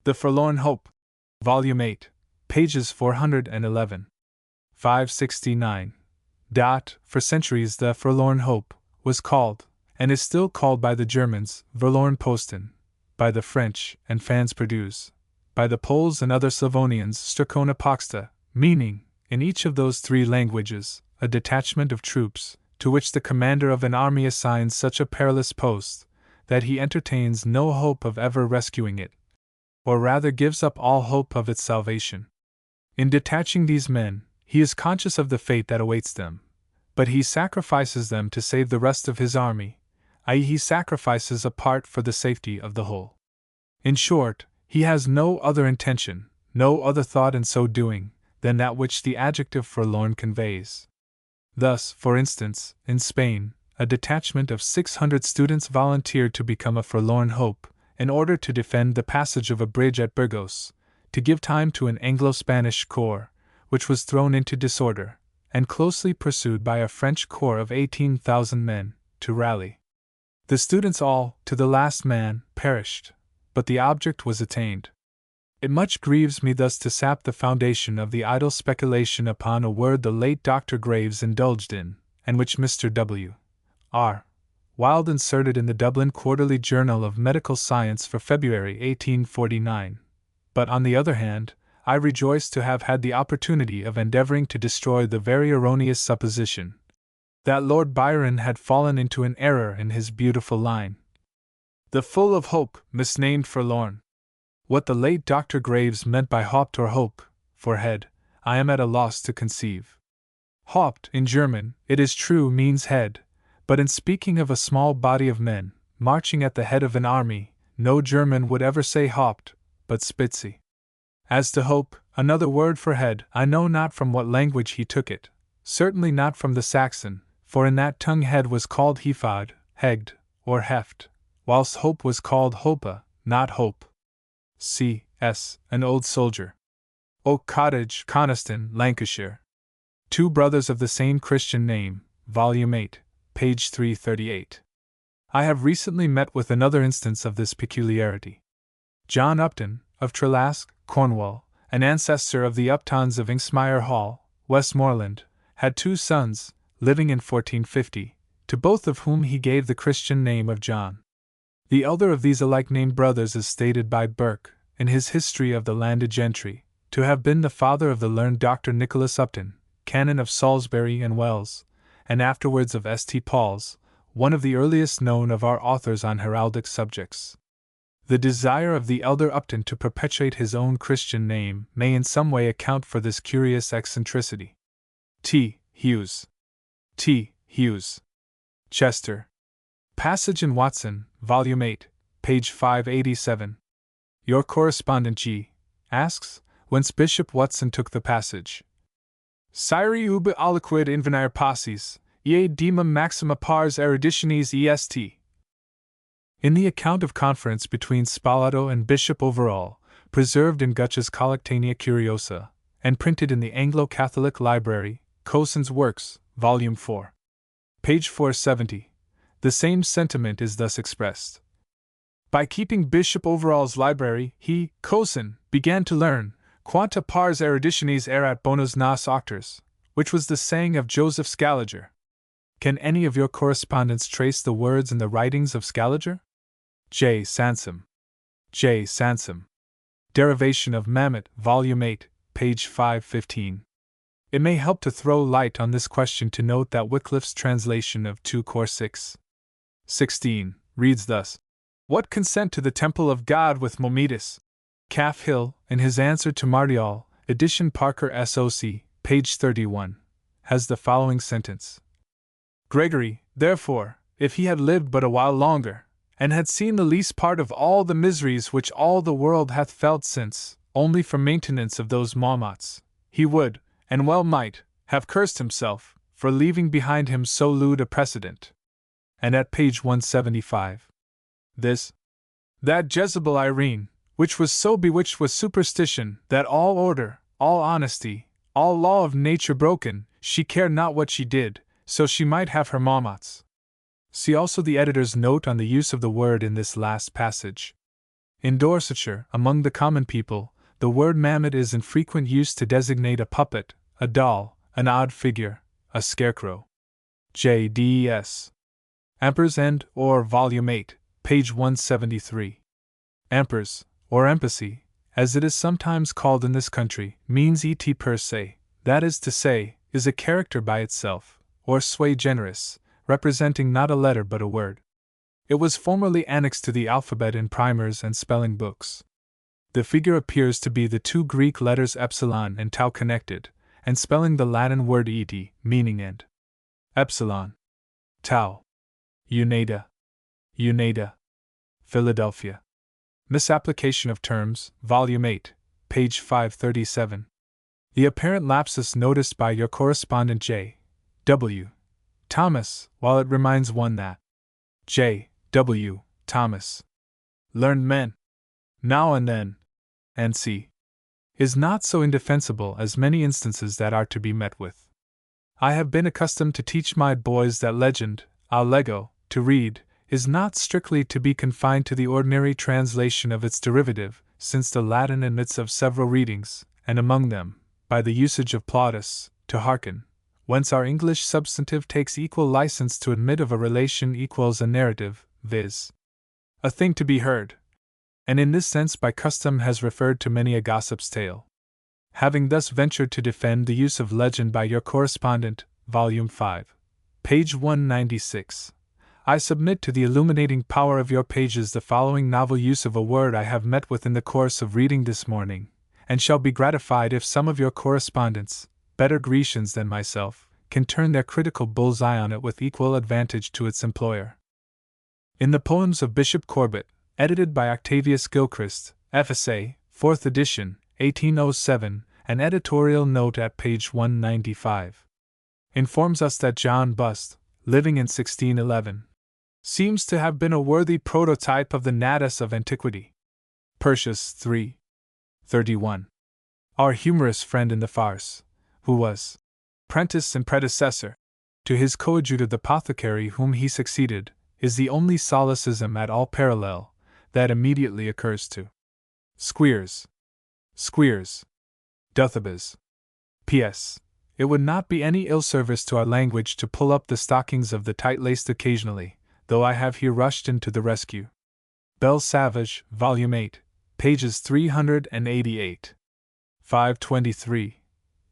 The Forlorn Hope. Volume 8, pages 411. 569. For centuries, the Forlorn Hope was called, and is still called by the Germans, Verloren Posten, by the French, and Fans Perdus, by the Poles and other Slavonians, Stracona Poxta, meaning, in each of those three languages, a detachment of troops, to which the commander of an army assigns such a perilous post, that he entertains no hope of ever rescuing it, or rather gives up all hope of its salvation. In detaching these men, he is conscious of the fate that awaits them, but he sacrifices them to save the rest of his army, i.e., he sacrifices a part for the safety of the whole. In short, he has no other intention, no other thought in so doing, than that which the adjective forlorn conveys. Thus, for instance, in Spain, a detachment of 600 students volunteered to become a forlorn hope, in order to defend the passage of a bridge at Burgos, to give time to an Anglo-Spanish corps, which was thrown into disorder, and closely pursued by a French corps of 18,000 men, to rally. The students all, to the last man, perished, but the object was attained. It much grieves me thus to sap the foundation of the idle speculation upon a word the late Dr. Graves indulged in, and which Mr. W. R. Wilde inserted in the Dublin Quarterly Journal of Medical Science for February 1849. But on the other hand, I rejoice to have had the opportunity of endeavoring to destroy the very erroneous supposition that Lord Byron had fallen into an error in his beautiful line, "The full of hope, misnamed forlorn." What the late Dr. Graves meant by Haupt or Hope, for head, I am at a loss to conceive. Haupt, in German, it is true, means head, but in speaking of a small body of men, marching at the head of an army, no German would ever say Haupt, but Spitze. As to hope, another word for head, I know not from what language he took it, certainly not from the Saxon, for in that tongue head was called Hefad, Hegd, or Heft, whilst hope was called Hopa, not hope. C. S., an old soldier. Oak Cottage, Coniston, Lancashire. Two brothers of the same Christian name, Volume 8, page 338. I have recently met with another instance of this peculiarity. John Upton, of Trelaske, Cornwall, an ancestor of the Uptons of Inksmire Hall, Westmoreland, had two sons, living in 1450, to both of whom he gave the Christian name of John. The elder of these alike named brothers is stated by Burke, in his History of the Landed Gentry, to have been the father of the learned Dr. Nicholas Upton, Canon of Salisbury and Wells, and afterwards of St. Paul's, one of the earliest known of our authors on heraldic subjects. The desire of the elder Upton to perpetuate his own Christian name may in some way account for this curious eccentricity. T. Hughes. T. Hughes. Chester. Passage in Watson, Volume 8, page 587. Your correspondent G. asks, whence Bishop Watson took the passage. Siri ubi aliquid invenire passes, ea dema maxima pars eruditionis est. In the account of conference between Spalato and Bishop Overall, preserved in Gutch's Collectanea Curiosa, and printed in the Anglo-Catholic Library, Cosen's Works, Volume 4. Page 470, the same sentiment is thus expressed. By keeping Bishop Overall's library, he, Cosen, began to learn, quanta pars eruditionis erat bonus nas auctors, which was the saying of Joseph Scaliger. Can any of your correspondents trace the words in the writings of Scaliger? J. Sansom. J. Sansom. Derivation of Mamet, Volume 8, page 515. It may help to throw light on this question to note that Wycliffe's translation of 2 Cor 6. 16 reads thus: What consent to the temple of God with Momedas? Calf Hill, in his answer to Martial, edition Parker SOC, page 31, has the following sentence: Gregory, therefore, if he had lived but a while longer, and had seen the least part of all the miseries which all the world hath felt since, only for maintenance of those Mahommets, he would, and well might, have cursed himself, for leaving behind him so lewd a precedent. And at page 175. That Jezebel Irene, which was so bewitched with superstition, that all order, all honesty, all law of nature broken, she cared not what she did, so she might have her Mahommets. See also the editor's note on the use of the word in this last passage. In Dorsetshire, among the common people, the word Mamet is in frequent use to designate a puppet, a doll, an odd figure, a scarecrow. J.D.S. Ampers and, or Volume 8, page 173. Ampers, or embassy, as it is sometimes called in this country, means et per se, that is to say, is a character by itself, or sui generis, representing not a letter but a word. It was formerly annexed to the alphabet in primers and spelling books. The figure appears to be the two Greek letters epsilon and tau connected, and spelling the Latin word et, meaning and. Epsilon. Tau. Unada. Unada. Philadelphia. Misapplication of Terms, Volume 8, page 537. The apparent lapsus noticed by your correspondent J. W. Thomas, while it reminds one that J. W. Thomas, learned men, now and then, and c. is not so indefensible as many instances that are to be met with. I have been accustomed to teach my boys that legend, allego, to read, is not strictly to be confined to the ordinary translation of its derivative, since the Latin admits of several readings, and among them, by the usage of Plautus, to hearken, whence our English substantive takes equal license to admit of a relation equals a narrative, viz. a thing to be heard, and in this sense by custom has referred to many a gossip's tale. Having thus ventured to defend the use of legend by your correspondent, Volume 5, page 196, I submit to the illuminating power of your pages the following novel use of a word I have met with in the course of reading this morning, and shall be gratified if some of your correspondents, better Grecians than myself, can turn their critical bull's-eye on it with equal advantage to its employer. In the Poems of Bishop Corbett, edited by Octavius Gilchrist, FSA, 4th edition, 1807, an editorial note at page 195 informs us that John Bust, living in 1611, seems to have been a worthy prototype of the Natus of antiquity. Persius 3. 31. Our humorous friend in the farce, who was prentice and predecessor to his coadjutor the apothecary whom he succeeded, is the only solecism at all parallel that immediately occurs to Squeers. Squeers. Dothabas. P.S. It would not be any ill service to our language to pull up the stockings of the tight-laced occasionally, though I have here rushed into the rescue. Bell Savage, Volume 8, pages 388. 523.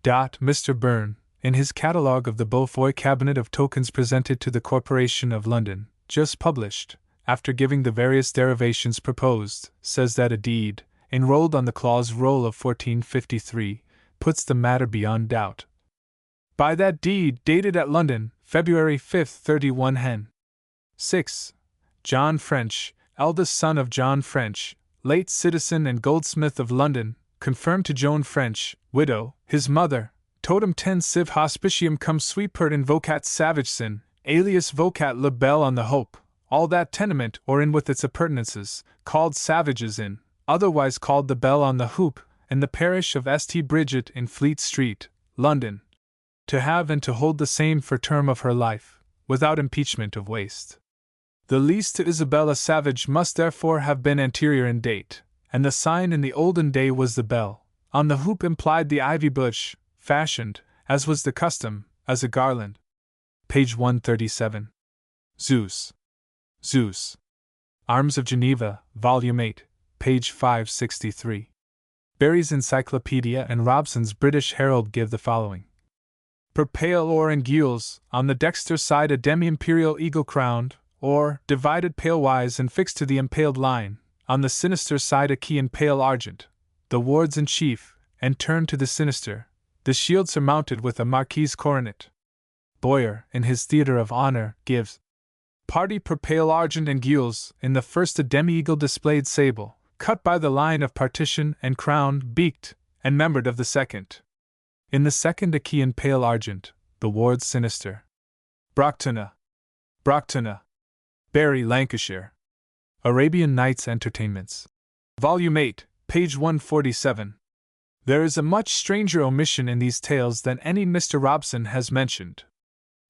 Mr. Byrne, in his catalogue of the Beaufoy Cabinet of Tokens presented to the Corporation of London, just published, after giving the various derivations proposed, says that a deed, enrolled on the clause roll of 1453, puts the matter beyond doubt. By that deed, dated at London, February 5, 31 Hen. 6. John French, eldest son of John French, late citizen and goldsmith of London, confirmed to Joan French, widow, his mother, totem 10 civ hospitium cum sweetpert in vocat Savageson, alias vocat le Belle on the Hope, all that tenement or inn with its appurtenances, called Savage's Inn, otherwise called the Bell on the Hoop, in the parish of St. Bridget in Fleet Street, London, to have and to hold the same for term of her life, without impeachment of waste. The lease to Isabella Savage must therefore have been anterior in date, and the sign in the olden day was the bell. On the hoop implied the ivy bush, fashioned, as was the custom, as a garland. Page 137. Zeus. Zeus. Arms of Geneva, Volume 8, page 563. Barry's Encyclopedia and Robson's British Herald give the following. Per pale or and gules, on the dexter side a demi-imperial eagle crowned, or, divided palewise and fixed to the impaled line, on the sinister side a key in pale argent, the wards in chief, and turned to the sinister, the shield surmounted with a marquise coronet. Boyer, in his Theatre of Honor, gives party per pale argent and gules, in the first a demi-eagle displayed sable, cut by the line of partition and crowned, beaked, and membered of the second. In the second a key in pale argent, the wards sinister. Brochtona. Brochtona. Barry, Lancashire. Arabian Nights Entertainments. Volume 8, page 147. There is a much stranger omission in these tales than any Mr. Robson has mentioned.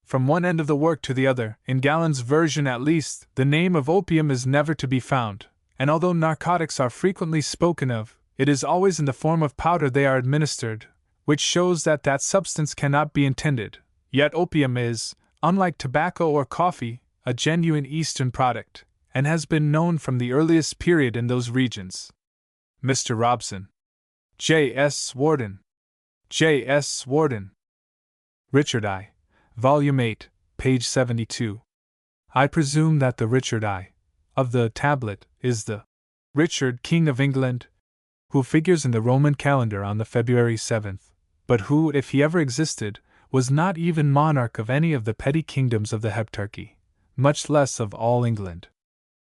From one end of the work to the other, in Gallen's version at least, the name of opium is never to be found, and although narcotics are frequently spoken of, it is always in the form of powder they are administered, which shows that that substance cannot be intended. Yet opium is, unlike tobacco or coffee, a genuine Eastern product, and has been known from the earliest period in those regions. Mr. Robson. J. S. Warden. J. S. Warden. Richard I. Volume 8, page 72. I presume that the Richard I. of the tablet is the Richard, King of England, who figures in the Roman calendar on the February 7th, but who, if he ever existed, was not even monarch of any of the petty kingdoms of the Heptarchy, much less of all England.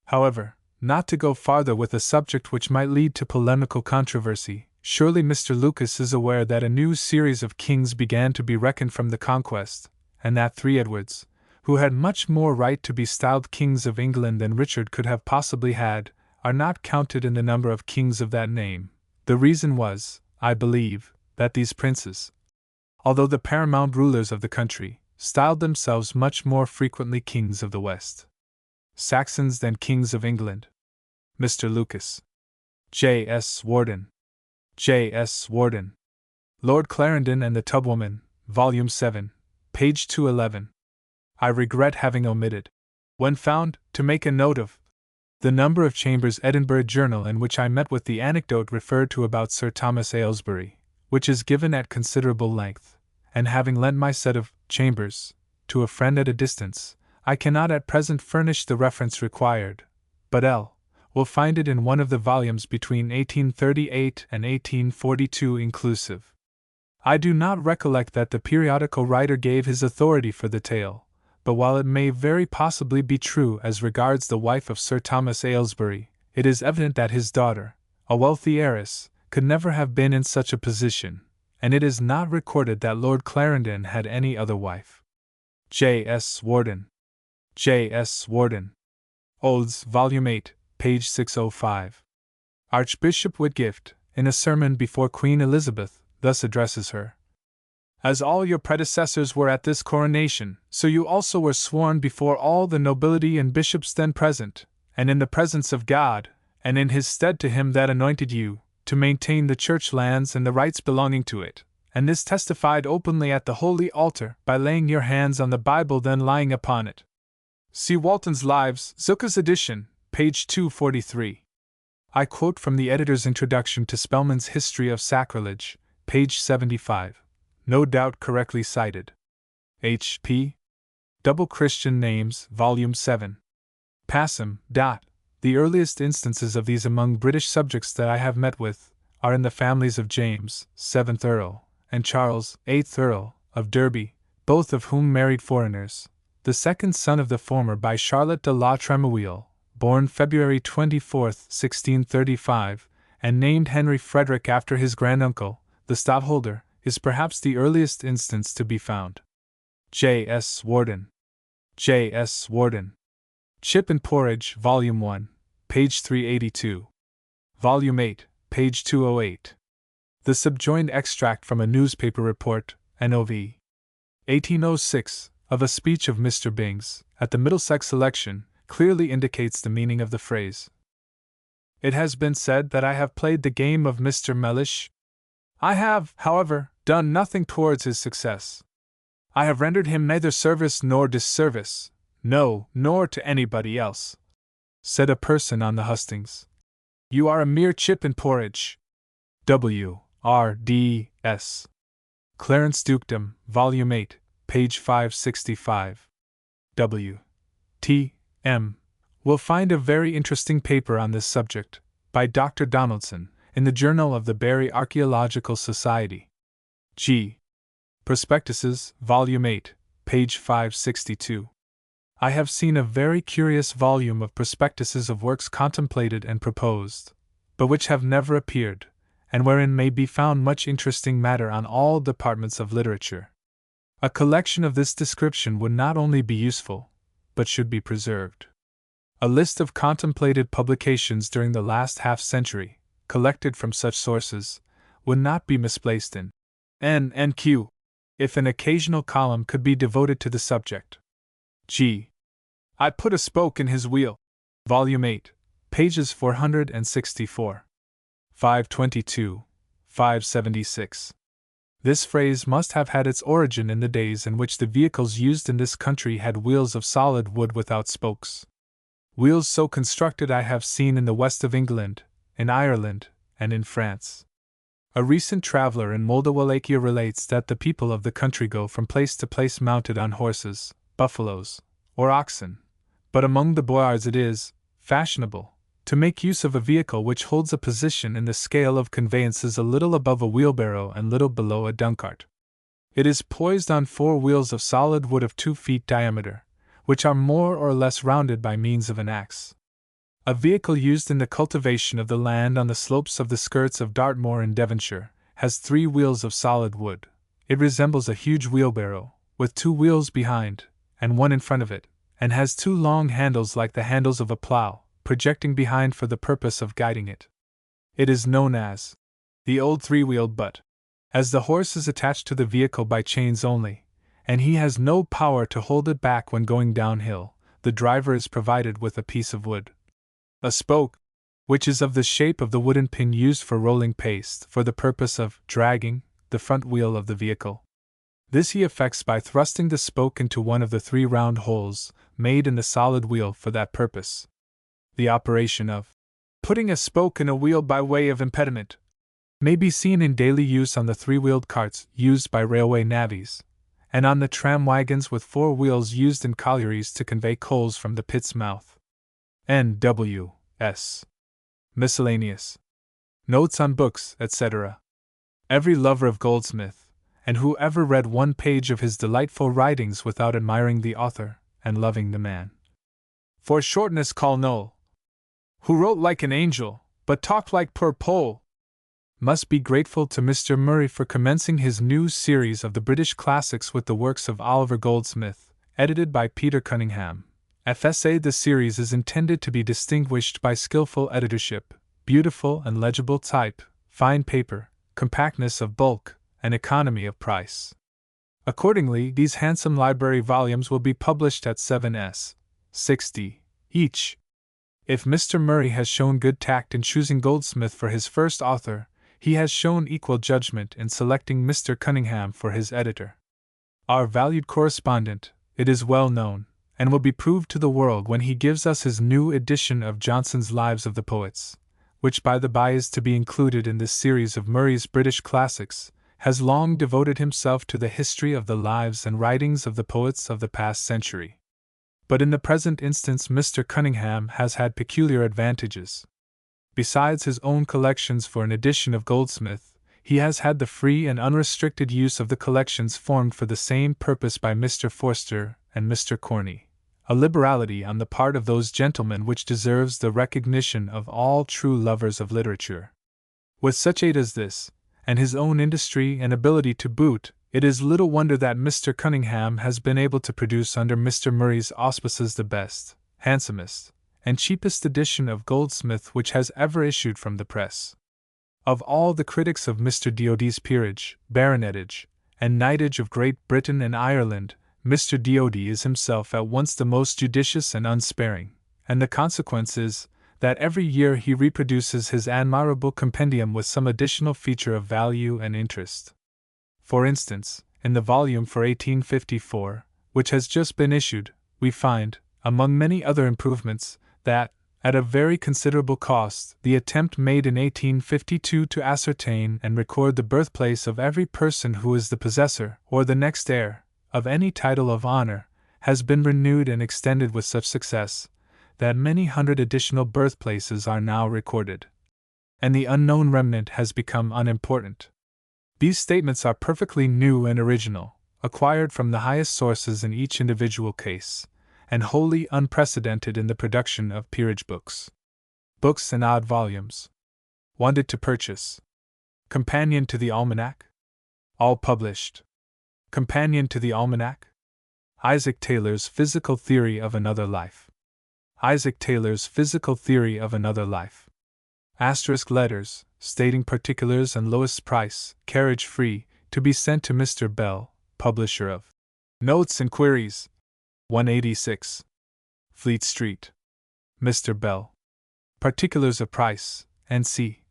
However, not to go farther with a subject which might lead to polemical controversy, surely Mr. Lucas is aware that a new series of kings began to be reckoned from the Conquest, and that 3 Edwards, who had much more right to be styled kings of England than Richard could have possibly had, are not counted in the number of kings of that name. The reason was, I believe, that these princes, although the paramount rulers of the country, styled themselves much more frequently kings of the West Saxons than kings of England. Mr. Lucas. J. S. Warden. J. S. Warden. Lord Clarendon and the Tubwoman, Volume 7, page 211. I regret having omitted, when found, to make a note of the number of Chambers' Edinburgh Journal in which I met with the anecdote referred to about Sir Thomas Aylesbury, which is given at considerable length, and having lent my set of Chambers to a friend at a distance, I cannot at present furnish the reference required, but L. will find it in one of the volumes between 1838 and 1842 inclusive. I do not recollect that the periodical writer gave his authority for the tale, but while it may very possibly be true as regards the wife of Sir Thomas Aylesbury, it is evident that his daughter, a wealthy heiress, could never have been in such a position, and it is not recorded that Lord Clarendon had any other wife. J. S. Warden. J. S. Warden. Odes, Volume 8, page 605. Archbishop Whitgift, in a sermon before Queen Elizabeth, thus addresses her. As all your predecessors were at this coronation, so you also were sworn before all the nobility and bishops then present, and in the presence of God, and in his stead to him that anointed you, to maintain the church lands and the rights belonging to it, and this testified openly at the holy altar by laying your hands on the Bible then lying upon it. See Walton's Lives, Zucca's edition, page 243. I quote from the editor's introduction to Spellman's History of Sacrilege, page 75, no doubt correctly cited. H.P. Double Christian Names, Volume 7. Passam. The earliest instances of these among British subjects that I have met with are in the families of James, 7th Earl, and Charles, 8th Earl, of Derby, both of whom married foreigners, the second son of the former by Charlotte de la Tremouille, born February 24, 1635, and named Henry Frederick after his granduncle, the stadtholder, is perhaps the earliest instance to be found. J. S. Warden. J. S. Warden. Chip and Porridge, Volume 1, page 382. Volume 8, page 208. The subjoined extract from a newspaper report, NOV. 1806, of a speech of Mr. Bing's, at the Middlesex election, clearly indicates the meaning of the phrase. It has been said that I have played the game of Mr. Mellish. I have, however, done nothing towards his success. I have rendered him neither service nor disservice, no, nor to anybody else, said a person on the hustings. You are a mere chip and porridge. W. R. D. S. Clarence Dukedom, Volume 8, page 565. W. T. M. will find a very interesting paper on this subject, by Dr. Donaldson, in the Journal of the Barry Archaeological Society. G. Prospectuses, Volume 8, page 562. I have seen a very curious volume of prospectuses of works contemplated and proposed, but which have never appeared, and wherein may be found much interesting matter on all departments of literature. A collection of this description would not only be useful, but should be preserved. A list of contemplated publications during the last half-century, collected from such sources, would not be misplaced in N and Q, if an occasional column could be devoted to the subject. G. I put a spoke in his wheel. Volume 8, pages 464. 522, 576. This phrase must have had its origin in the days in which the vehicles used in this country had wheels of solid wood without spokes. Wheels so constructed I have seen in the west of England, in Ireland, and in France. A recent traveler in Moldawallachia relates that the people of the country go from place to place mounted on horses, buffaloes, or oxen, but among the boyards it is fashionable to make use of a vehicle which holds a position in the scale of conveyances a little above a wheelbarrow and little below a dung-cart. It is poised on 4 wheels of solid wood of 2 feet diameter, which are more or less rounded by means of an axe. A vehicle used in the cultivation of the land on the slopes of the skirts of Dartmoor in Devonshire has 3 wheels of solid wood. It resembles a huge wheelbarrow, with 2 wheels behind, and 1 in front of it, and has 2 long handles like the handles of a plough, projecting behind for the purpose of guiding it. It is known as the old 3-wheeled butt, as the horse is attached to the vehicle by chains only, and he has no power to hold it back when going downhill. The driver is provided with a piece of wood, a spoke, which is of the shape of the wooden pin used for rolling paste for the purpose of dragging the front wheel of the vehicle. This he effects by thrusting the spoke into one of the 3 round holes made in the solid wheel for that purpose. The operation of putting a spoke in a wheel by way of impediment may be seen in daily use on the 3-wheeled carts used by railway navvies, and on the tram wagons with 4 wheels used in collieries to convey coals from the pit's mouth. N.W.S. Miscellaneous Notes on Books, etc. Every lover of Goldsmith, and who ever read 1 page of his delightful writings without admiring the author and loving the man, for shortness call Noel, who wrote like an angel, but talked like poor Poll, must be grateful to Mr. Murray for commencing his new series of the British classics with the works of Oliver Goldsmith, edited by Peter Cunningham. FSA. The series is intended to be distinguished by skillful editorship, beautiful and legible type, fine paper, compactness of bulk, and economy of price. Accordingly, these handsome library volumes will be published at 7s. 60 each. If Mr. Murray has shown good tact in choosing Goldsmith for his first author, he has shown equal judgment in selecting Mr. Cunningham for his editor. Our valued correspondent, it is well known, and will be proved to the world when he gives us his new edition of Johnson's Lives of the Poets, which by the by is to be included in this series of Murray's British Classics, has long devoted himself to the history of the lives and writings of the poets of the past century. But in the present instance Mr. Cunningham has had peculiar advantages. Besides his own collections for an edition of Goldsmith, he has had the free and unrestricted use of the collections formed for the same purpose by Mr. Forster and Mr. Corney, a liberality on the part of those gentlemen which deserves the recognition of all true lovers of literature. With such aid as this, and his own industry and ability to boot, it is little wonder that Mr. Cunningham has been able to produce under Mr. Murray's auspices the best, handsomest, and cheapest edition of Goldsmith which has ever issued from the press. Of all the critics of Mr. D'Ody's peerage, baronetage, and knightage of Great Britain and Ireland, Mr. D'Ody is himself at once the most judicious and unsparing, and the consequence is, that every year he reproduces his admirable compendium with some additional feature of value and interest. For instance, in the volume for 1854, which has just been issued, we find, among many other improvements, that, at a very considerable cost, the attempt made in 1852 to ascertain and record the birthplace of every person who is the possessor, or the next heir, of any title of honor, has been renewed and extended with such success, that many hundred additional birthplaces are now recorded, and the unknown remnant has become unimportant. These statements are perfectly new and original, acquired from the highest sources in each individual case, and wholly unprecedented in the production of peerage books. Books in odd volumes. Wanted to purchase. Companion to the Almanac? All published. Companion to the Almanac? Isaac Taylor's Physical Theory of Another Life. Isaac Taylor's Physical Theory of Another Life. Asterisk letters, stating particulars and lowest price, carriage free, to be sent to Mr. Bell, publisher of Notes and Queries, 186, Fleet Street. Mr. Bell. Particulars of price, N.C.,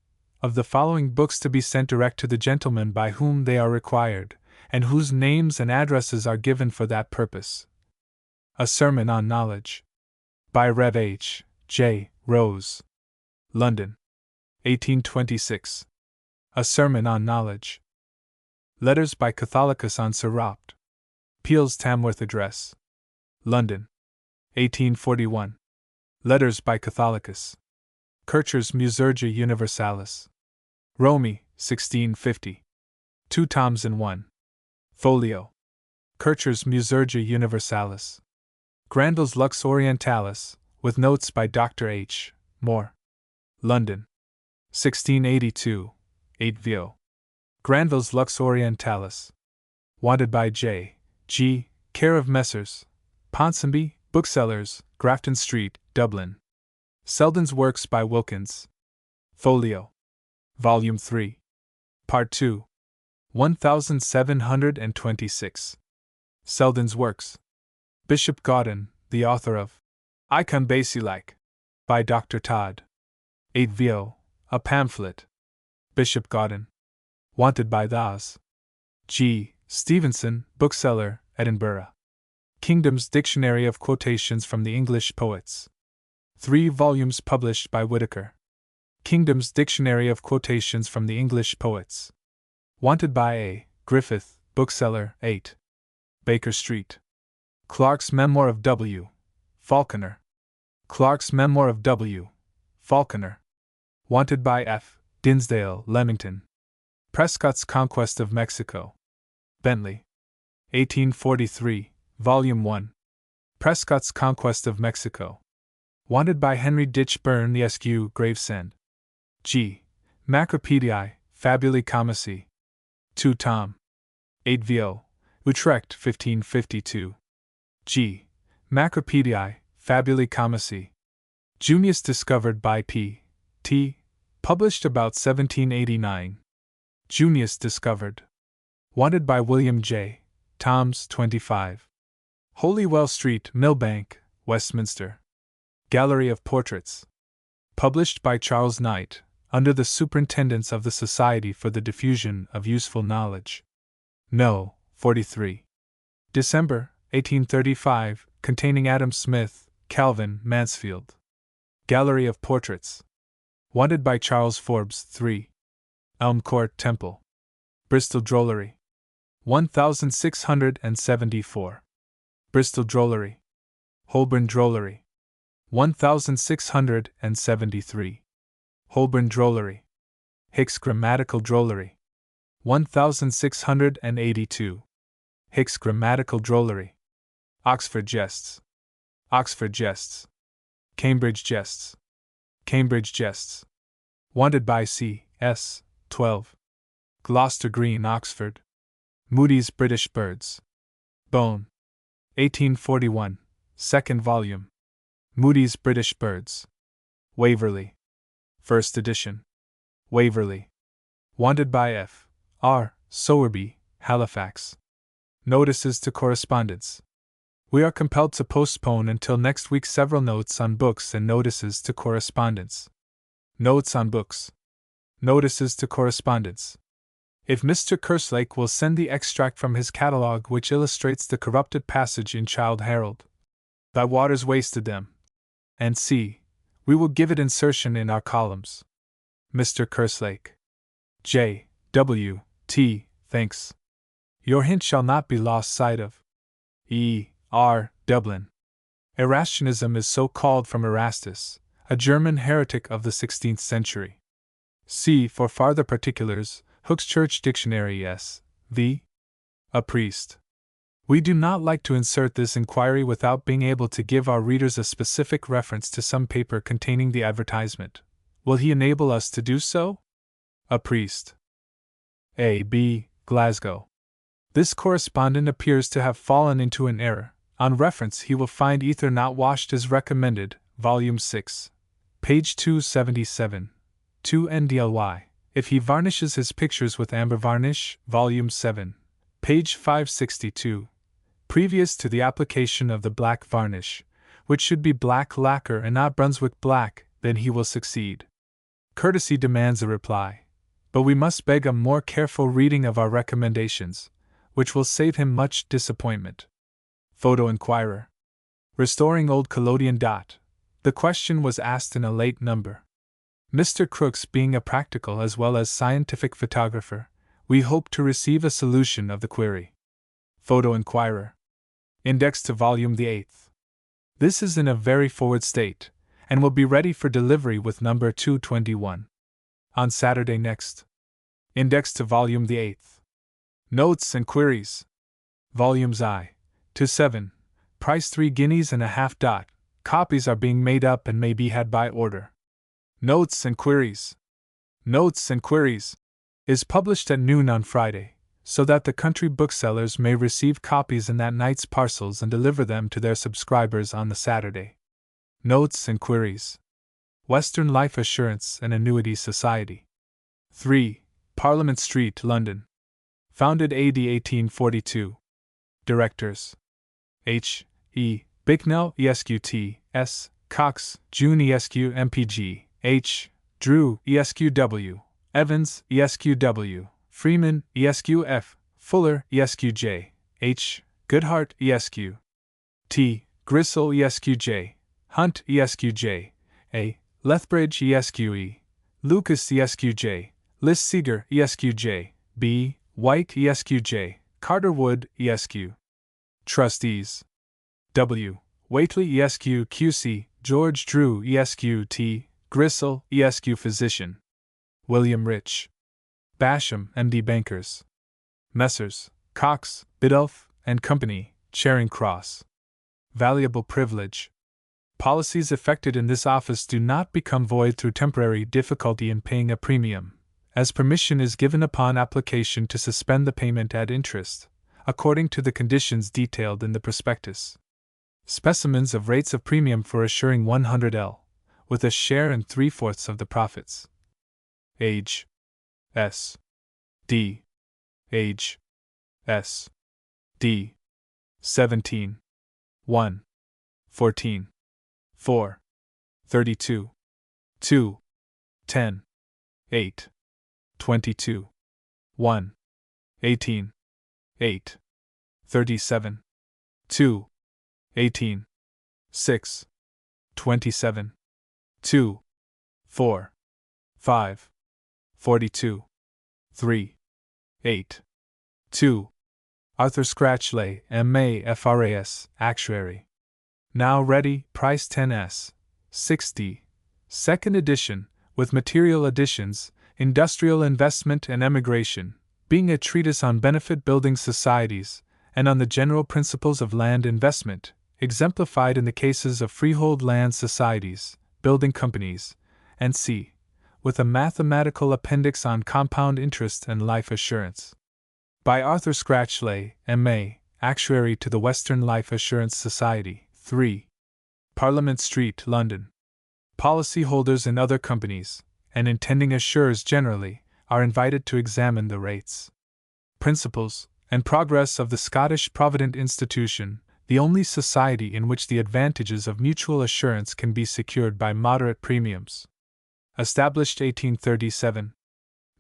of the following books to be sent direct to the gentlemen by whom they are required, and whose names and addresses are given for that purpose. A Sermon on Knowledge. By Rev. H. J. Rose. London. 1826. A Sermon on Knowledge. Letters by Catholicus on Sir Robert Peel's Tamworth Address. London. 1841. Letters by Catholicus. Kircher's Musurgia Universalis. Rome, 1650. 2 tomes in 1. Folio. Kircher's Musurgia Universalis. Granville's Lux Orientalis, with notes by Dr. H. Moore. London. 1682, 8 vo. Granville's Lux Orientalis. Wanted by J. G., care of Messrs. Ponsonby, booksellers, Grafton Street, Dublin. Selden's Works by Wilkins. Folio. Volume 3. Part 2. 1726. Selden's Works. Bishop Gaudin, the author of Icon Basilique, by Dr. Todd. 8 vo. A pamphlet. Bishop Gaudin. Wanted by Thos. G. Stevenson, bookseller, Edinburgh. Kingdom's Dictionary of Quotations from the English Poets. 3 volumes published by Whitaker. Kingdom's Dictionary of Quotations from the English Poets. Wanted by A. Griffith, bookseller, 8. Baker Street. Clark's Memoir of W. Falconer. Clark's Memoir of W. Falconer. Wanted by F. Dinsdale, Leamington. Prescott's Conquest of Mexico. Bentley. 1843, Volume 1. Prescott's Conquest of Mexico. Wanted by Henry Ditch Burn, Esq., Gravesend. G. Macropediae, Fabulae Comici. 2 tom. 8 vo. Utrecht, 1552. G. Macropediae, Fabulae Comici. Junius discovered by P. T. Published about 1789. Junius discovered. Wanted by William J. Toms, 25. Holywell Street, Millbank, Westminster. Gallery of Portraits. Published by Charles Knight, under the superintendence of the Society for the Diffusion of Useful Knowledge. No. 43. December, 1835, containing Adam Smith, Calvin, Mansfield. Gallery of Portraits. Wanted by Charles Forbes, 3. Elm Court, Temple. Bristol Drollery. 1674. Bristol Drollery. Holborn Drollery. 1673. Holborn Drollery. Hick's Grammatical Drollery. 1682. Hick's Grammatical Drollery. Oxford Jests. Oxford Jests. Cambridge Jests. Cambridge Jests. Wanted by C.S. 12. Gloucester Green, Oxford. Moody's British Birds. Bone. 1841. Second volume. Moody's British Birds. Waverley. First edition. Waverley. Wanted by F. R. Sowerby, Halifax. Notices to correspondence. We are compelled to postpone until next week several notes on books and notices to correspondence. Notes on books. Notices to correspondence. If Mr. Kerslake will send the extract from his catalogue which illustrates the corrupted passage in Childe Harold, "Thy waters wasted them," and C, we will give it insertion in our columns. Mr. Kerslake. J. W. T. Thanks. Your hint shall not be lost sight of. E. R. Dublin. Erastianism is so called from Erastus, a German heretic of the 16th century. See, for farther particulars, Hook's Church Dictionary S. V. A priest. We do not like to insert this inquiry without being able to give our readers a specific reference to some paper containing the advertisement. Will he enable us to do so? A priest. A. B. Glasgow. This correspondent appears to have fallen into an error. On reference, he will find Ether Not Washed as recommended, Volume 6, page 277, 2 NDLY. If he varnishes his pictures with amber varnish, Volume 7, page 562, previous to the application of the black varnish, which should be black lacquer and not Brunswick black, then he will succeed. Courtesy demands a reply, but we must beg a more careful reading of our recommendations, which will save him much disappointment. Photo Inquirer. Restoring Old Collodion. The question was asked in a late number. Mr. Crooks being a practical as well as scientific photographer, we hope to receive a solution of the query. Photo Inquirer. Index to Volume the 8th. This is in a very forward state, and will be ready for delivery with number 221. On Saturday next. Index to Volume the 8th. Notes and Queries. Volumes I. to 7. Price 3 guineas and a half. Copies are being made up and may be had by order. Notes and Queries. Notes and Queries is published at noon on Friday, so that the country booksellers may receive copies in that night's parcels and deliver them to their subscribers on the Saturday. Notes and Queries. Western Life Assurance and Annuity Society. 3. Parliament Street, London. Founded AD 1842. Directors: H. E. Bicknell, ESQT, S. Cox, June, ESQ, MPG, H. Drew, ESQW, Evans, ESQW, Freeman, ESQF, Fuller, ESQJ, H. Goodhart, ESQ, T. Gristle, ESQJ, Hunt, ESQJ, A. Lethbridge, ESQE, Lucas, ESQJ, Liz Seeger, ESQJ, B. White, ESQJ, Carter Wood, ESQ. Trustees: W. Waitley, ESQ, QC, George Drew, ESQ, T. Gristle, ESQ. Physician: William Rich. Basham, MD. Bankers. Messrs. Cox, Biddulph and Company, Charing Cross. Valuable privilege. Policies effected in this office do not become void through temporary difficulty in paying a premium, as permission is given upon application to suspend the payment at interest, according to the conditions detailed in the prospectus. Specimens of rates of premium for assuring 100L, with a share in 3/4 of the profits. Age: S. D. Age: S. D. 17. 1. 14. 4. 32. 2. 10. 8. 22. 1. 18. 8. 37. 2. 18. 6. 27. 2. 4. 5. 42. 3. 8. 2. Arthur Scratchley, M.A. FRAS, Actuary. Now ready, price 10s. 60. Second edition, with material additions, Industrial Investment and Emigration, being a treatise on benefit building societies, and on the general principles of land investment, exemplified in the cases of freehold land societies, building companies, and c. with a mathematical appendix on compound interest and life assurance. By Arthur Scratchley, M.A., Actuary to the Western Life Assurance Society, 3. Parliament Street, London. Policyholders in other companies, and intending assurers generally, are invited to examine the rates, principles, and progress of the Scottish Provident Institution, the only society in which the advantages of mutual assurance can be secured by moderate premiums. Established 1837.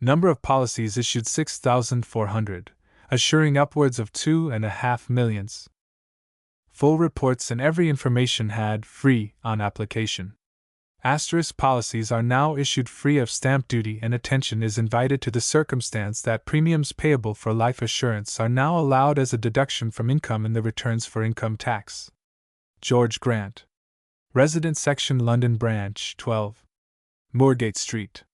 Number of policies issued 6,400, assuring upwards of 2.5 millions. Full reports and every information had free on application. Asterisk policies are now issued free of stamp duty, and attention is invited to the circumstance that premiums payable for life assurance are now allowed as a deduction from income in the returns for income tax. George Grant. Resident Section London Branch 12. Moorgate Street.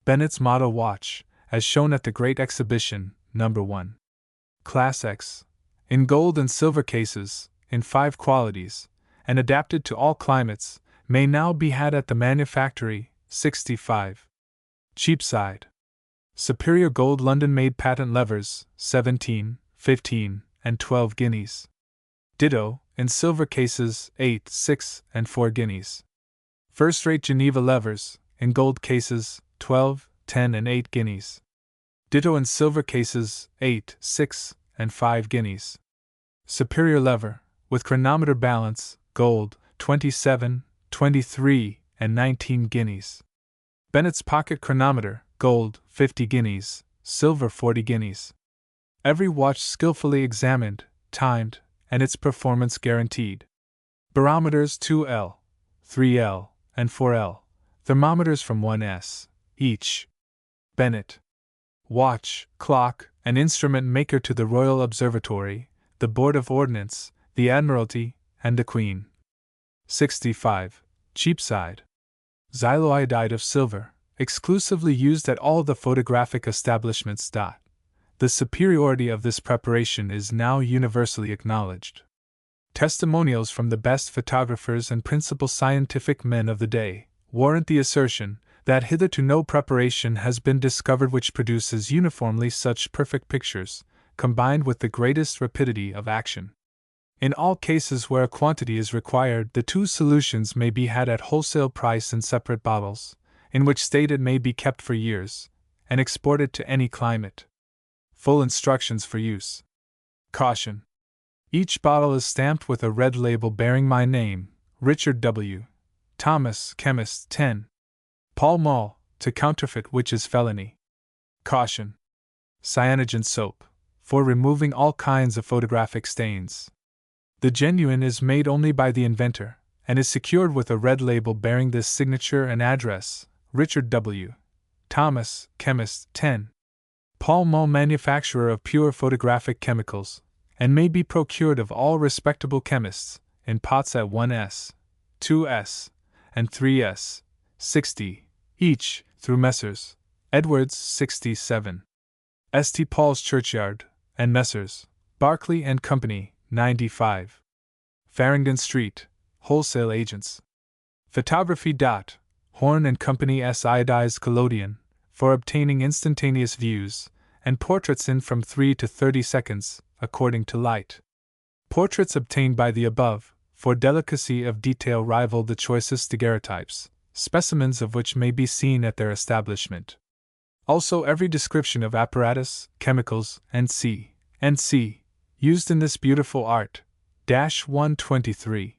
Bennett's Model Watch, as shown at the Great Exhibition, No. 1. Class X. In gold and silver cases, in 5 qualities, and adapted to all climates, may now be had at the Manufactory, 65. Cheapside. Superior gold London-made patent levers, 17, 15, and 12 guineas. Ditto, in silver cases, 8, 6, and 4 guineas. First-rate Geneva levers, in gold cases, 12, 10, and 8 guineas. Ditto in silver cases, 8, 6, and 5 guineas. Superior lever, with chronometer balance, gold, 27, 23, and 19 guineas. Bennett's pocket chronometer, gold, 50 guineas, silver 40 guineas. Every watch skillfully examined, timed, and its performance guaranteed. Barometers 2L, 3L, and 4L. Thermometers from 1S, each. Bennett. Watch, clock, and instrument maker to the Royal Observatory, the Board of Ordnance, the Admiralty, and the Queen. 65. Cheapside. Xyloiodide of silver, exclusively used at all the photographic establishments. The superiority of this preparation is now universally acknowledged. Testimonials from the best photographers and principal scientific men of the day warrant the assertion that hitherto no preparation has been discovered which produces uniformly such perfect pictures, combined with the greatest rapidity of action. In all cases where a quantity is required, the 2 solutions may be had at wholesale price in separate bottles, in which state it may be kept for years, and exported to any climate. Full instructions for use. Caution. Each bottle is stamped with a red label bearing my name, Richard W. Thomas, Chemist, 10. Pall Mall, to counterfeit which is felony. Caution. Cyanogen soap, for removing all kinds of photographic stains. The genuine is made only by the inventor, and is secured with a red label bearing this signature and address, Richard W. Thomas, Chemist, 10. Pall Mall, manufacturer of pure photographic chemicals, and may be procured of all respectable chemists, in pots at 1s, 2s, and 3s, 60, each, through Messrs. Edwards, 67. St. Paul's Churchyard, and Messrs. Barclay and Company, 95. Farringdon Street, Wholesale Agents. Photography. Horn and Company S. Iodized collodion, for obtaining instantaneous views, and portraits in from 3 to 30 seconds, according to light. Portraits obtained by the above, for delicacy of detail, rival the choicest daguerreotypes, specimens of which may be seen at their establishment. Also every description of apparatus, chemicals, and C. used in this beautiful art, 123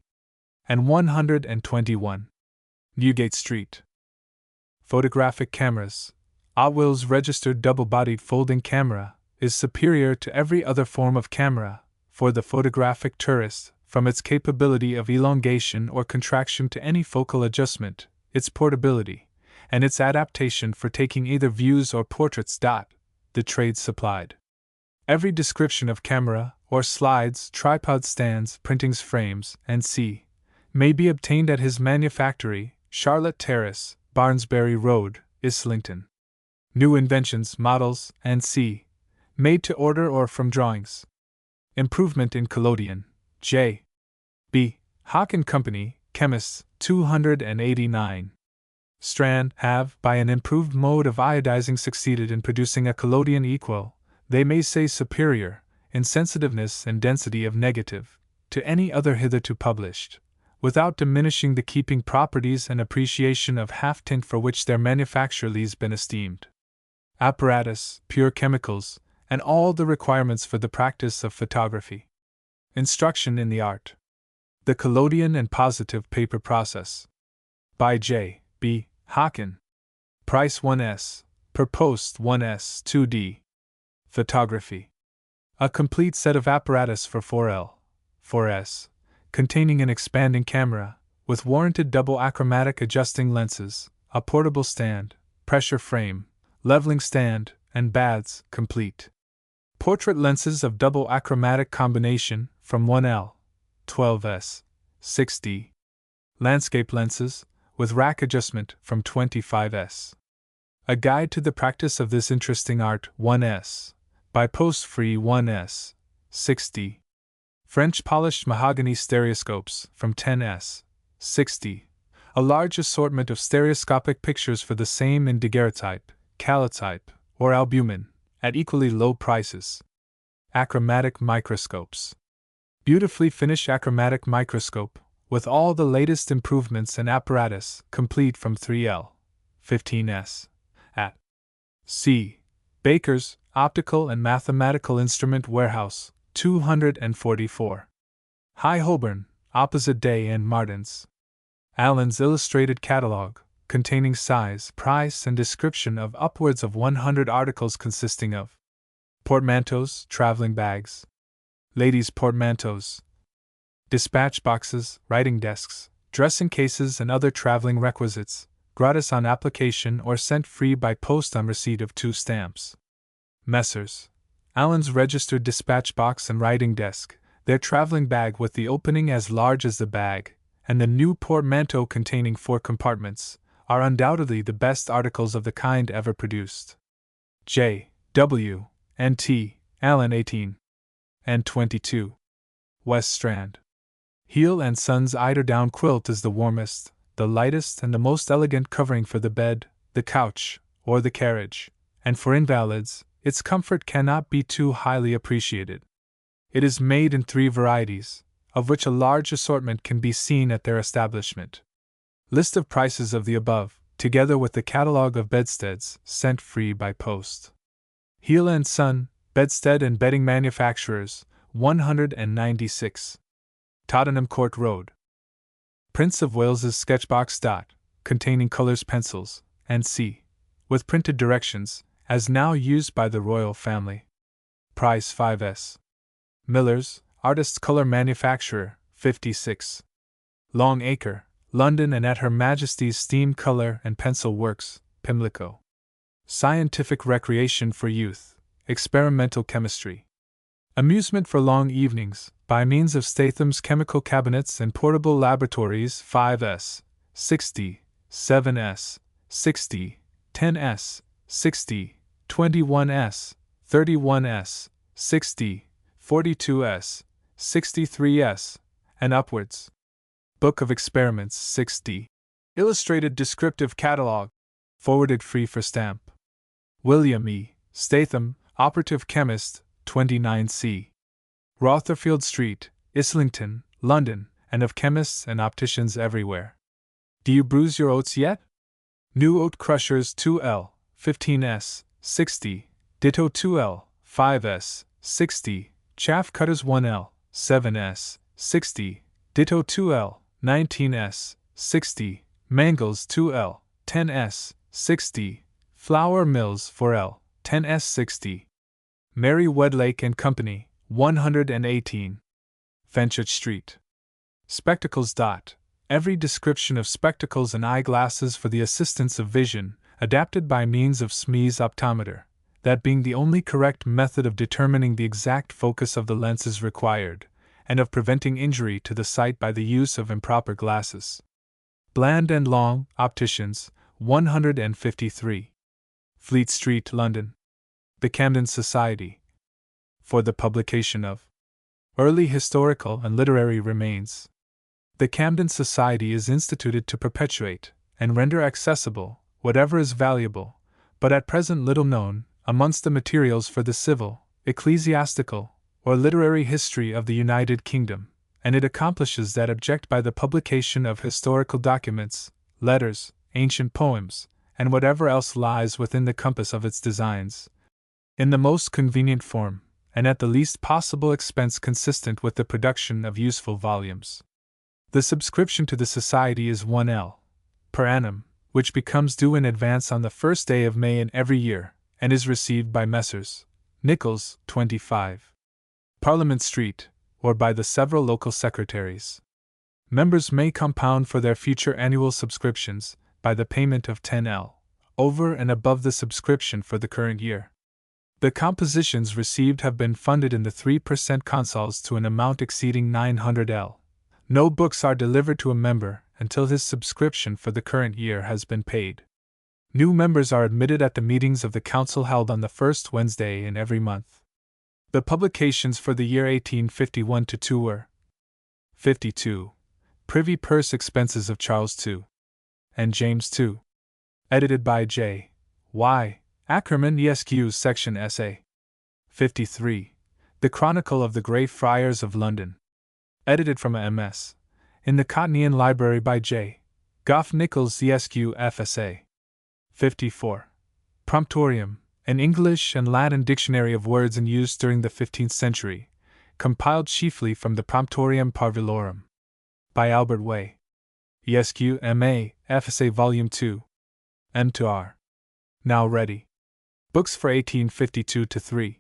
and 121. Newgate Street. Photographic cameras. Otwell's registered double-bodied folding camera is superior to every other form of camera, for the photographic tourist, from its capability of elongation or contraction to any focal adjustment, its portability, and its adaptation for taking either views or portraits. The trade supplied. Every description of camera, or slides, tripod stands, printings frames, and c. may be obtained at his manufactory, Charlotte Terrace, Barnsbury Road, Islington. New inventions, models, and c. made to order or from drawings. Improvement in collodion. J. B. Hock and Company, Chemists, 289. Strand, have, by an improved mode of iodizing, succeeded in producing a collodion equal, they may say superior, in sensitiveness and density of negative, to any other hitherto published, without diminishing the keeping properties and appreciation of half-tint for which their manufacture has been esteemed. Apparatus, pure chemicals, and all the requirements for the practice of photography. Instruction in the art. The collodion and positive paper process. By J. B. Hocken. Price 1s, per post 1s 2d. Photography. A complete set of apparatus for 4L, 4s, containing an expanding camera, with warranted double achromatic adjusting lenses, a portable stand, pressure frame, leveling stand, and baths, complete. Portrait lenses of double achromatic combination, from 1L, 12s, 6d. Landscape lenses, with rack adjustment, from 25s. A guide to the practice of this interesting art, 1s, by post free 1s, 6d. French polished mahogany stereoscopes, from 10s, 6d. A large assortment of stereoscopic pictures for the same in daguerreotype, calotype, or albumen, at equally low prices. Achromatic microscopes. Beautifully finished achromatic microscope, with all the latest improvements and apparatus, complete, from 3L, 15s, at C. Baker's Optical and Mathematical Instrument Warehouse, 244. High Holborn, opposite Day and Martin's. Allen's Illustrated Catalogue, containing size, price, and description of upwards of 100 articles consisting of portmanteaus, traveling bags, ladies' portmanteaus, dispatch boxes, writing desks, dressing cases, and other traveling requisites, gratis on application or sent free by post on receipt of 2 stamps. Messrs. Allen's registered dispatch box and writing desk, their traveling bag with the opening as large as the bag, and the new portmanteau containing 4 compartments, are undoubtedly the best articles of the kind ever produced. J. W. and T. Allen 18 and 22. West Strand. Heel and Son's eiderdown quilt is the warmest, the lightest, and the most elegant covering for the bed, the couch, or the carriage, and for invalids, its comfort cannot be too highly appreciated. It is made in 3 varieties, of which a large assortment can be seen at their establishment. List of prices of the above, together with the catalogue of bedsteads, sent free by post. Heel and Son, Bedstead and Bedding Manufacturers, 196. Tottenham Court Road. Prince of Wales's Sketchbox. Containing colors, pencils, and C. with printed directions, as now used by the royal family. Price 5s. Miller's, Artist's Color Manufacturer, 56. Long Acre, London, and at Her Majesty's Steam Color and Pencil Works, Pimlico. Scientific Recreation for Youth, Experimental Chemistry. Amusement for long evenings, by means of Statham's Chemical Cabinets and Portable Laboratories, 5s, 60, 7s, 60, 10s, 60, 21s, 31s, 60, 42s, 63s, and upwards. Book of Experiments, 6d. Illustrated Descriptive Catalogue, forwarded free for stamp. William E. Statham, Operative Chemist, 29C. Rotherfield Street, Islington, London, and of chemists and opticians everywhere. Do you bruise your oats yet? New Oat Crushers 2L, 15s, 60, ditto 2L, 5s, 60, Chaff Cutters 1L, 7s, 60, ditto 2L, 19s, 60, Mangles 2L, 10s, 60, Flour Mills 4L, 10s, 60. Mary Wedlake and Company, 118. Fenchurch Street. Spectacles. Every description of spectacles and eyeglasses for the assistance of vision, adapted by means of Smee's optometer, that being the only correct method of determining the exact focus of the lenses required, and of preventing injury to the sight by the use of improper glasses. Bland and Long, Opticians, 153. Fleet Street, London. The Camden Society. For the publication of early historical and literary remains, The Camden Society is instituted to perpetuate and render accessible whatever is valuable, but at present little known, amongst the materials for the civil, ecclesiastical, or literary history of the United Kingdom, and it accomplishes that object by the publication of historical documents, letters, ancient poems, and whatever else lies within the compass of its designs, in the most convenient form, and at the least possible expense consistent with the production of useful volumes. The subscription to the Society is 1l. per annum, which becomes due in advance on the first day of May in every year, and is received by Messrs. Nichols, 25, Parliament Street, or by the several local secretaries. Members may compound for their future annual subscriptions by the payment of 10l, over and above the subscription for the current year. The compositions received have been funded in the 3% consols to an amount exceeding 900l. No books are delivered to a member until his subscription for the current year has been paid. New members are admitted at the meetings of the Council held on the first Wednesday in every month. The publications for the year 1851-2 were 52. Privy Purse Expenses of Charles II and James II. Edited by J. Y. Ackerman Esq. Section S.A. 53. The Chronicle of the Grey Friars of London. Edited from a MS. In the Cottonian Library by J. Gough Nichols Esq. FSA. 54. Promptorium, an English and Latin dictionary of words in use during the 15th century, compiled chiefly from the Promptorium Parvulorum. By Albert Way. Esq. M.A., FSA Volume 2. M2R. Now ready. Books for 1852-3.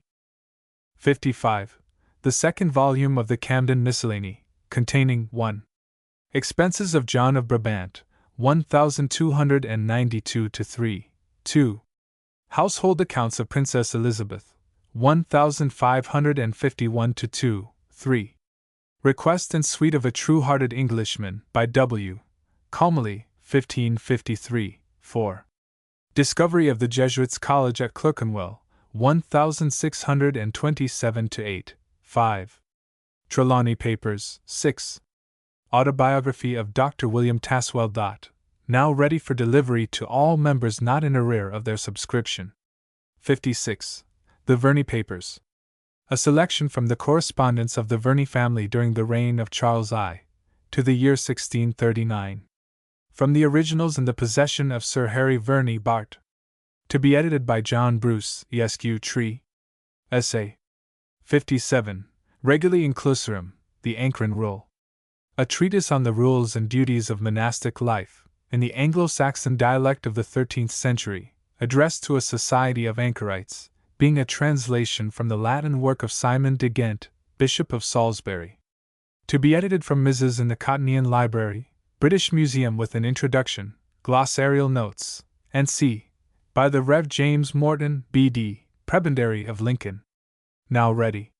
55. The second volume of the Camden Miscellany, containing 1. Expenses of John of Brabant, 1292-3. 2. Household Accounts of Princess Elizabeth, 1551-2. 3. Request and Suite of a True-Hearted Englishman, by W. Calmely, 1553. 4. Discovery of the Jesuits' College at Clerkenwell, 1627-8. 5. Trelawney Papers, 6. Autobiography of Dr. William Taswell. Now ready for delivery to all members not in arrear of their subscription. 56. The Verney Papers. A selection from the correspondence of the Verney family during the reign of Charles I, to the year 1639. From the originals in the possession of Sir Harry Verney, Bart. To be edited by John Bruce, Esq. Tree. Essay. 57. Reguli Inclusorum, the Anchorine Rule. A treatise on the rules and duties of monastic life, in the Anglo-Saxon dialect of the 13th century, addressed to a society of anchorites, being a translation from the Latin work of Simon de Ghent, Bishop of Salisbury. To be edited from Mrs. in the Cottonian Library, British Museum, with an introduction, glossarial notes, and c. by the Rev. James Morton, B.D., Prebendary of Lincoln. Now ready.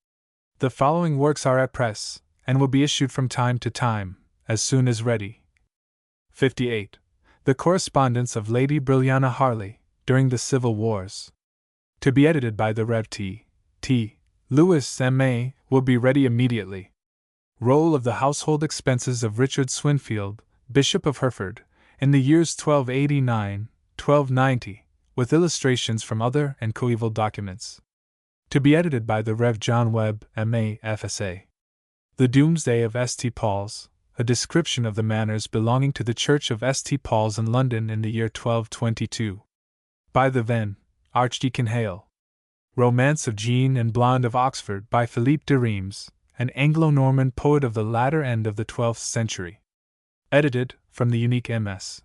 The following works are at press, and will be issued from time to time, as soon as ready. 58. The Correspondence of Lady Brilliana Harley, during the Civil Wars. To be edited by the Rev. T. Lewis, M.A., will be ready immediately. Roll of the Household Expenses of Richard Swinfield, Bishop of Hereford, in the years 1289, with illustrations from other and coeval documents. To be edited by the Rev. John Webb, M.A., FSA. The Doomsday of St. Paul's, a description of the manors belonging to the Church of St. Paul's in London in the year 1222. By the then Archdeacon Hale. Romance of Jean and Blonde of Oxford by Philippe de Reims, an Anglo-Norman poet of the latter end of the 12th century. Edited, from the unique MS.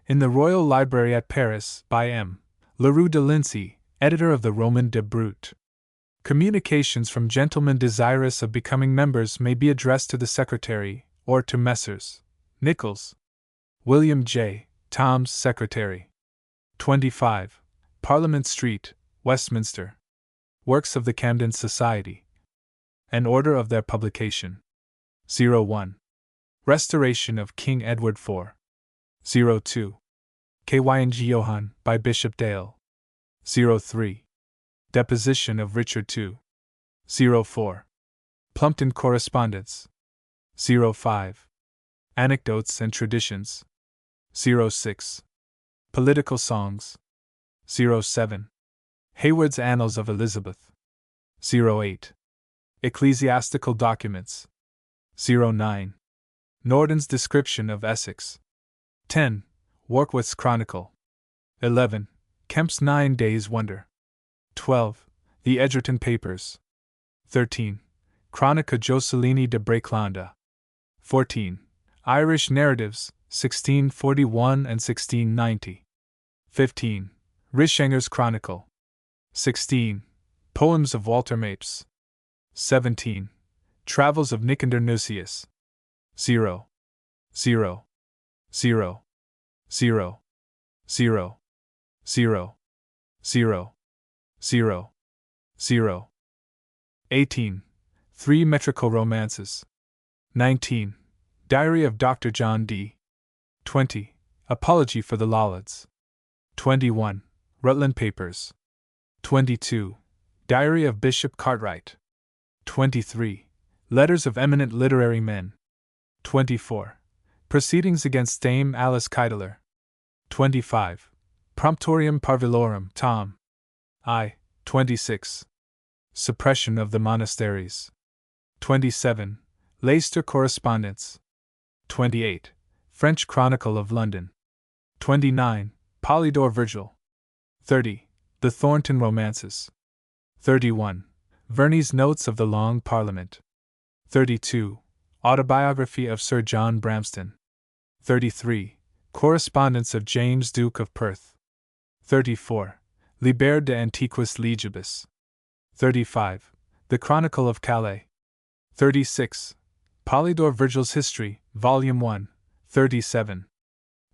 in the Royal Library at Paris, by M. Leroux de Lindsay, editor of the Roman de Brut. Communications from gentlemen desirous of becoming members may be addressed to the Secretary, or to Messrs. Nichols. William J. Tom's Secretary. 25. Parliament Street, Westminster. Works of the Camden Society. An order of their publication. 01. Restoration of King Edward IV. 02. Kyng Johan, by Bishop Dale. 03. Deposition of Richard II. 04. Plumpton Correspondence. 05. Anecdotes and Traditions. 06. Political Songs. 07. Hayward's Annals of Elizabeth. 08. Ecclesiastical Documents. 09. Norton's Description of Essex. 10. Warkworth's Chronicle. 11. Kemp's 9 Days' Wonder. 12. The Edgerton Papers. 13. Chronica Joscelini de Breclanda. 14. Irish Narratives, 1641 and 1690. 15. Rishanger's Chronicle. 16. Poems of Walter Mapes. 17. Travels of Nicander Nucius. 0. 0. 0. 0. 0. 0. 0. 0. 0. 18. Three Metrical Romances. 19. Diary of Dr. John D. 20. Apology for the Lollards. 21. Rutland Papers. 22. Diary of Bishop Cartwright. 23. Letters of Eminent Literary Men. 24. Proceedings against Dame Alice Keidler. 25. Promptorium Parvulorum, Tom. I. 26. Suppression of the Monasteries. 27. Leicester Correspondence. 28. French Chronicle of London. 29. Polydore Virgil. 30. The Thornton Romances. 31. Verney's Notes of the Long Parliament. 32. Autobiography of Sir John Bramston. 33. Correspondence of James Duke of Perth. 34. Liber de Antiquis Legibus. 35. The Chronicle of Calais. 36. Polydore Virgil's History, Volume 1, 37.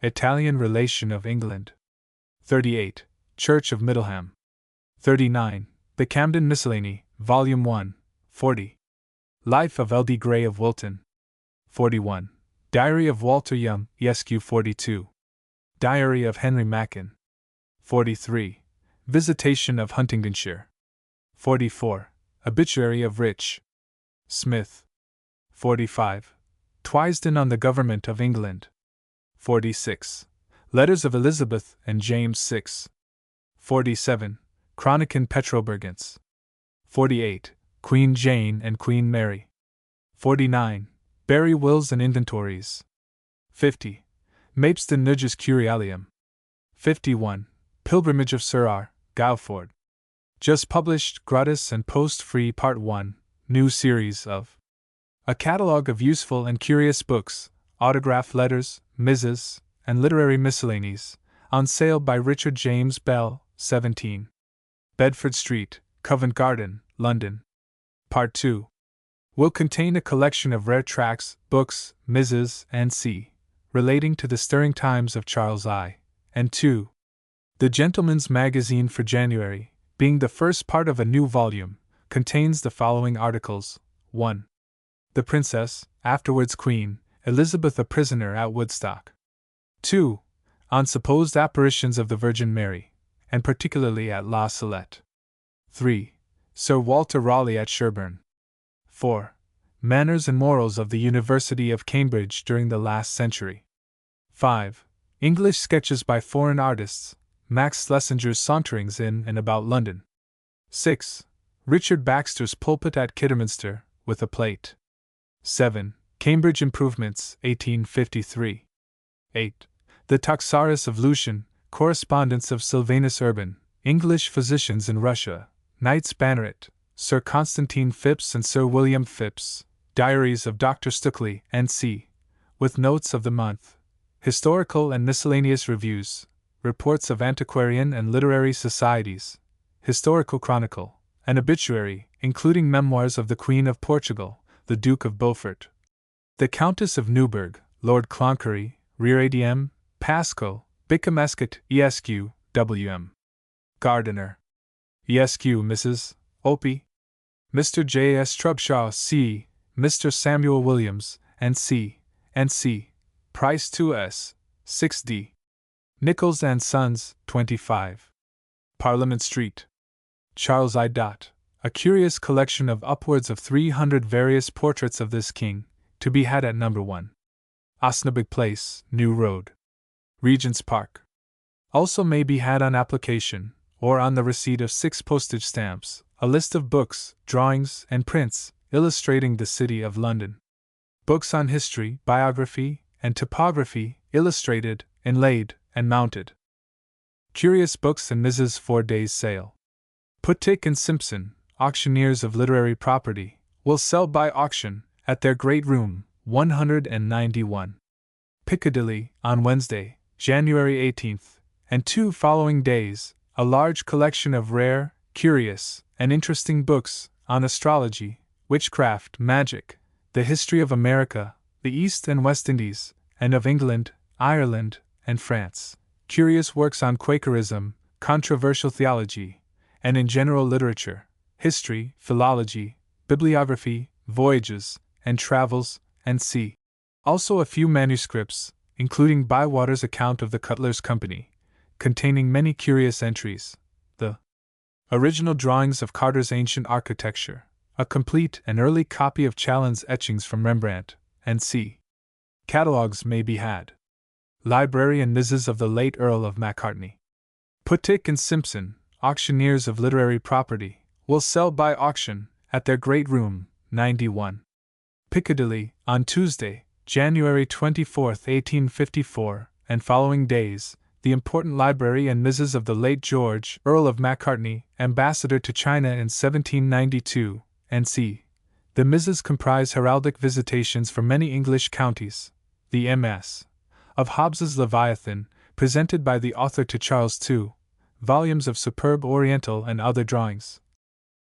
Italian Relation of England. 38. Church of Middleham. 39. The Camden Miscellany, Volume 1, 40. Life of L. D. Gray of Wilton. 41. Diary of Walter Young, Esq. 42. Diary of Henry Mackin. 43. Visitation of Huntingdonshire. 44. Obituary of Rich. Smith. 45. Twisden on the Government of England. 46. Letters of Elizabeth and James VI. 47. Chronican Petroburgense. 48. Queen Jane and Queen Mary. 49. Barry Wills and Inventories. 50. Mapeston Nudges Curialium. 51. Pilgrimage of Sir R. Gauford. Just published, gratis and post-free Part 1, new series of A Catalogue of Useful and Curious Books, Autograph Letters, Mrs., and Literary Miscellanies, on sale by Richard James Bell, 17. Bedford Street, Covent Garden, London. Part 2 will contain a collection of rare tracts, books, Mrs. and C. relating to the stirring times of Charles I. and II. The Gentleman's Magazine for January, being the first part of a new volume, contains the following articles. 1. The Princess, afterwards Queen, Elizabeth a prisoner at Woodstock. 2. On supposed apparitions of the Virgin Mary, and particularly at La Salette. 3. Sir Walter Raleigh at Sherborne. 4. Manners and Morals of the University of Cambridge during the last century. 5. English sketches by foreign artists, Max Schlesinger's saunterings in and about London. 6. Richard Baxter's Pulpit at Kidderminster, with a plate. 7. Cambridge Improvements, 1853. 8. The Toxaris of Lucian, Correspondence of Sylvanus Urban, English Physicians in Russia, Knights Banneret, Sir Constantine Phipps and Sir William Phipps, Diaries of Dr. Stukeley, N.C., with notes of the month, historical and miscellaneous reviews, reports of antiquarian and literary societies, historical chronicle, an obituary, including memoirs of the Queen of Portugal, the Duke of Beaufort, the Countess of Newburgh, Lord Cloncurry, Rear ADM, Pasco, Bicamescat, ESQ, WM. Gardiner. ESQ, Mrs. Opie. Mr. J. S. Trubshaw, C. Mr. Samuel Williams, N.C., N.C., Price 2S, 6D. Nichols and Sons, 25. Parliament Street. Charles I. A curious collection of upwards of 300 various portraits of this king, to be had at No. 1. Osnabrück Place, New Road, Regent's Park. Also may be had on application, or on the receipt of 6 postage stamps, a list of books, drawings, and prints, illustrating the City of London. Books on history, biography, and topography, illustrated, inlaid, and mounted. Curious books and Mrs. 4 days sale. Puttick and Simpson, auctioneers of literary property, will sell by auction, at their great room, 191. Piccadilly, on Wednesday, January 18th, and 2 following days, a large collection of rare, curious, and interesting books on astrology, witchcraft, magic, the history of America, the East and West Indies, and of England, Ireland, and France. Curious works on Quakerism, controversial theology, and in general literature, history, philology, bibliography, voyages, and travels, and c. Also a few manuscripts, including Bywater's account of the Cutler's Company, containing many curious entries, the original drawings of Carter's ancient architecture, a complete and early copy of Challin's etchings from Rembrandt, and c. Catalogues may be had. Library and Mrs. of the late Earl of Macartney. Puttick and Simpson, auctioneers of literary property, will sell by auction, at their great room, 91. Piccadilly, on Tuesday, January 24, 1854, and following days, the important library and Mrs. of the late George, Earl of Macartney, ambassador to China in 1792, and c. The Mrs. comprise heraldic visitations for many English counties, the MS. of Hobbes's Leviathan, presented by the author to Charles II, volumes of superb Oriental and other drawings.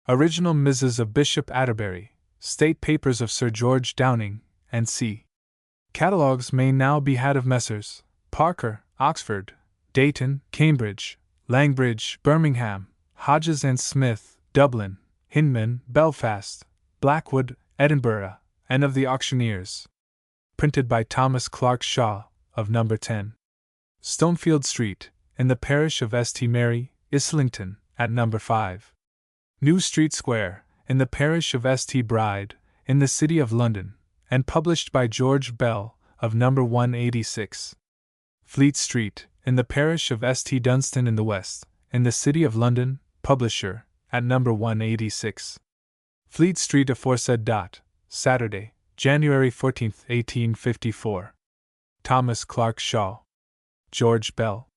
Original Mrs. of Bishop Atterbury, State Papers of Sir George Downing, and c. Catalogues may now be had of Messrs. Parker, Oxford, Dayton, Cambridge, Langbridge, Birmingham, Hodges and Smith, Dublin, Hinman, Belfast, Blackwood, Edinburgh, and of the auctioneers. Printed by Thomas Clark Shaw, of No. 10. Stonefield Street, in the parish of St. Mary, Islington, at No. 5. New Street Square, in the parish of St. Bride, in the City of London, and published by George Bell, of No. 186. Fleet Street, in the parish of St. Dunstan in the West, in the City of London, publisher, at No. 186. Fleet Street aforesaid. Saturday, January 14, 1854. Thomas Clark Shaw. George Bell.